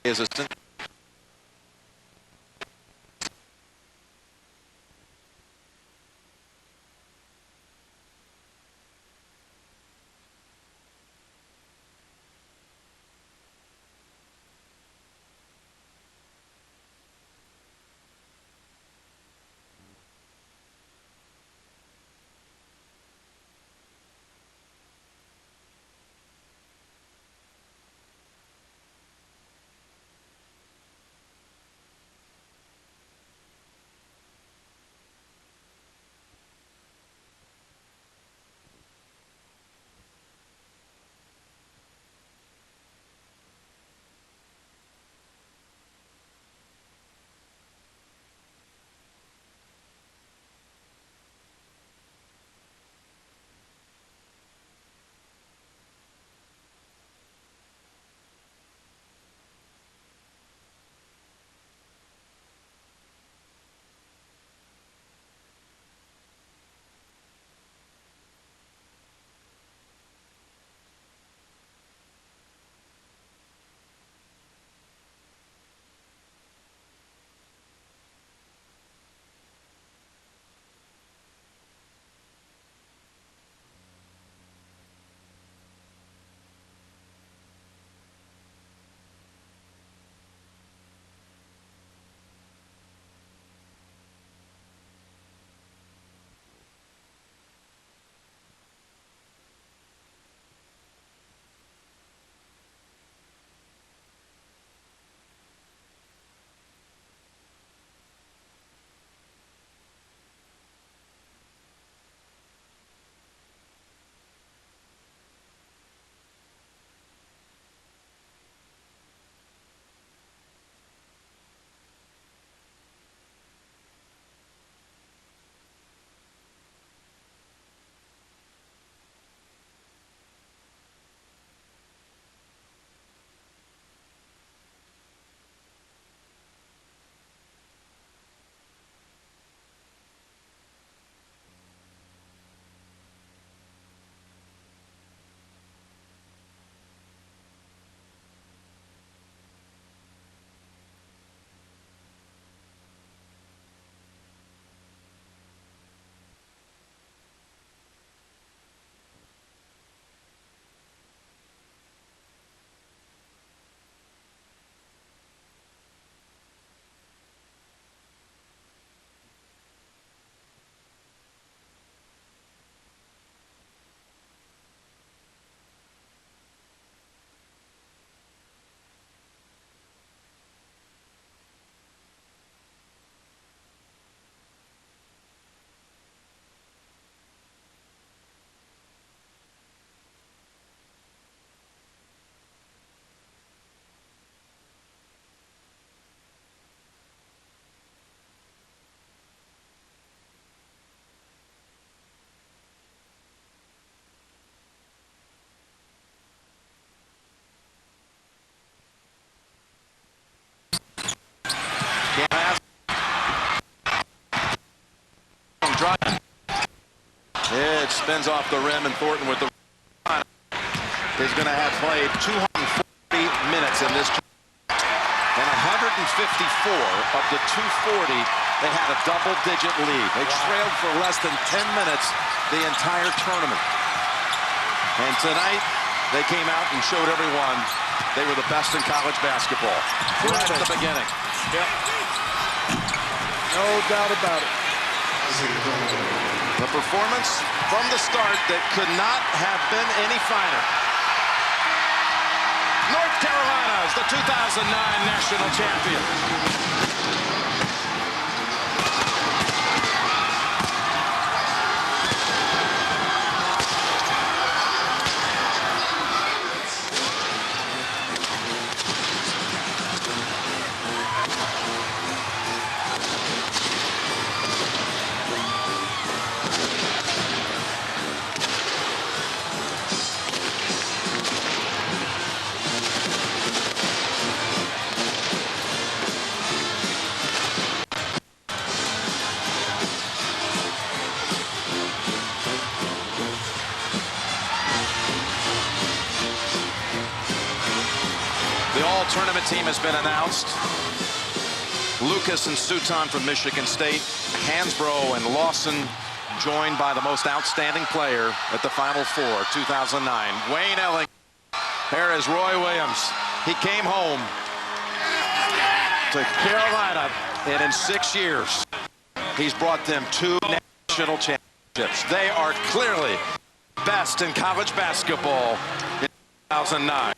his assistant. drive. It spins off the rim, and Thornton with the is going to have played 240 minutes in this. And 154 of the 240, they had a double-digit lead. They trailed for less than 10 minutes the entire tournament. And tonight, they came out and showed everyone they were the best in college basketball. Right at the beginning. Yep. No doubt about it. The performance from the start that could not have been any finer. North Carolina is the 2009 national champion. Tournament team has been announced. Lucas and Suton from Michigan State, Hansbrough and Lawson joined by the most outstanding player at the Final Four 2009, Wayne Ellington. There is Roy Williams. He came home to Carolina, and in 6 years he's brought them 2 national championships. They are clearly best in college basketball in 2009.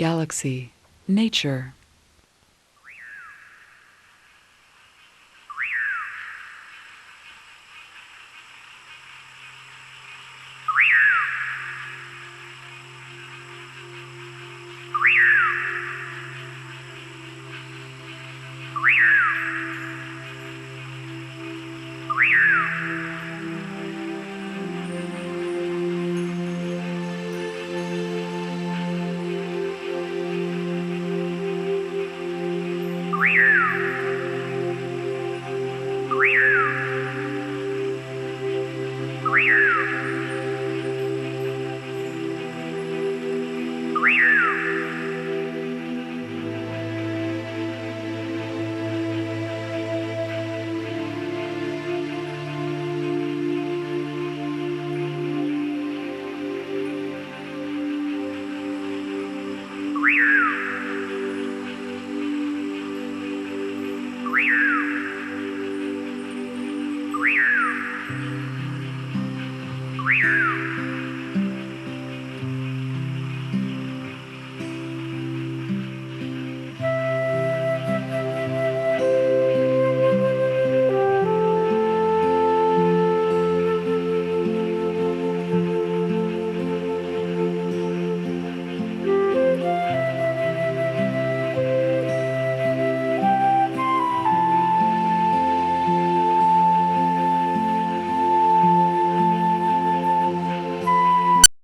Galaxy. Nature.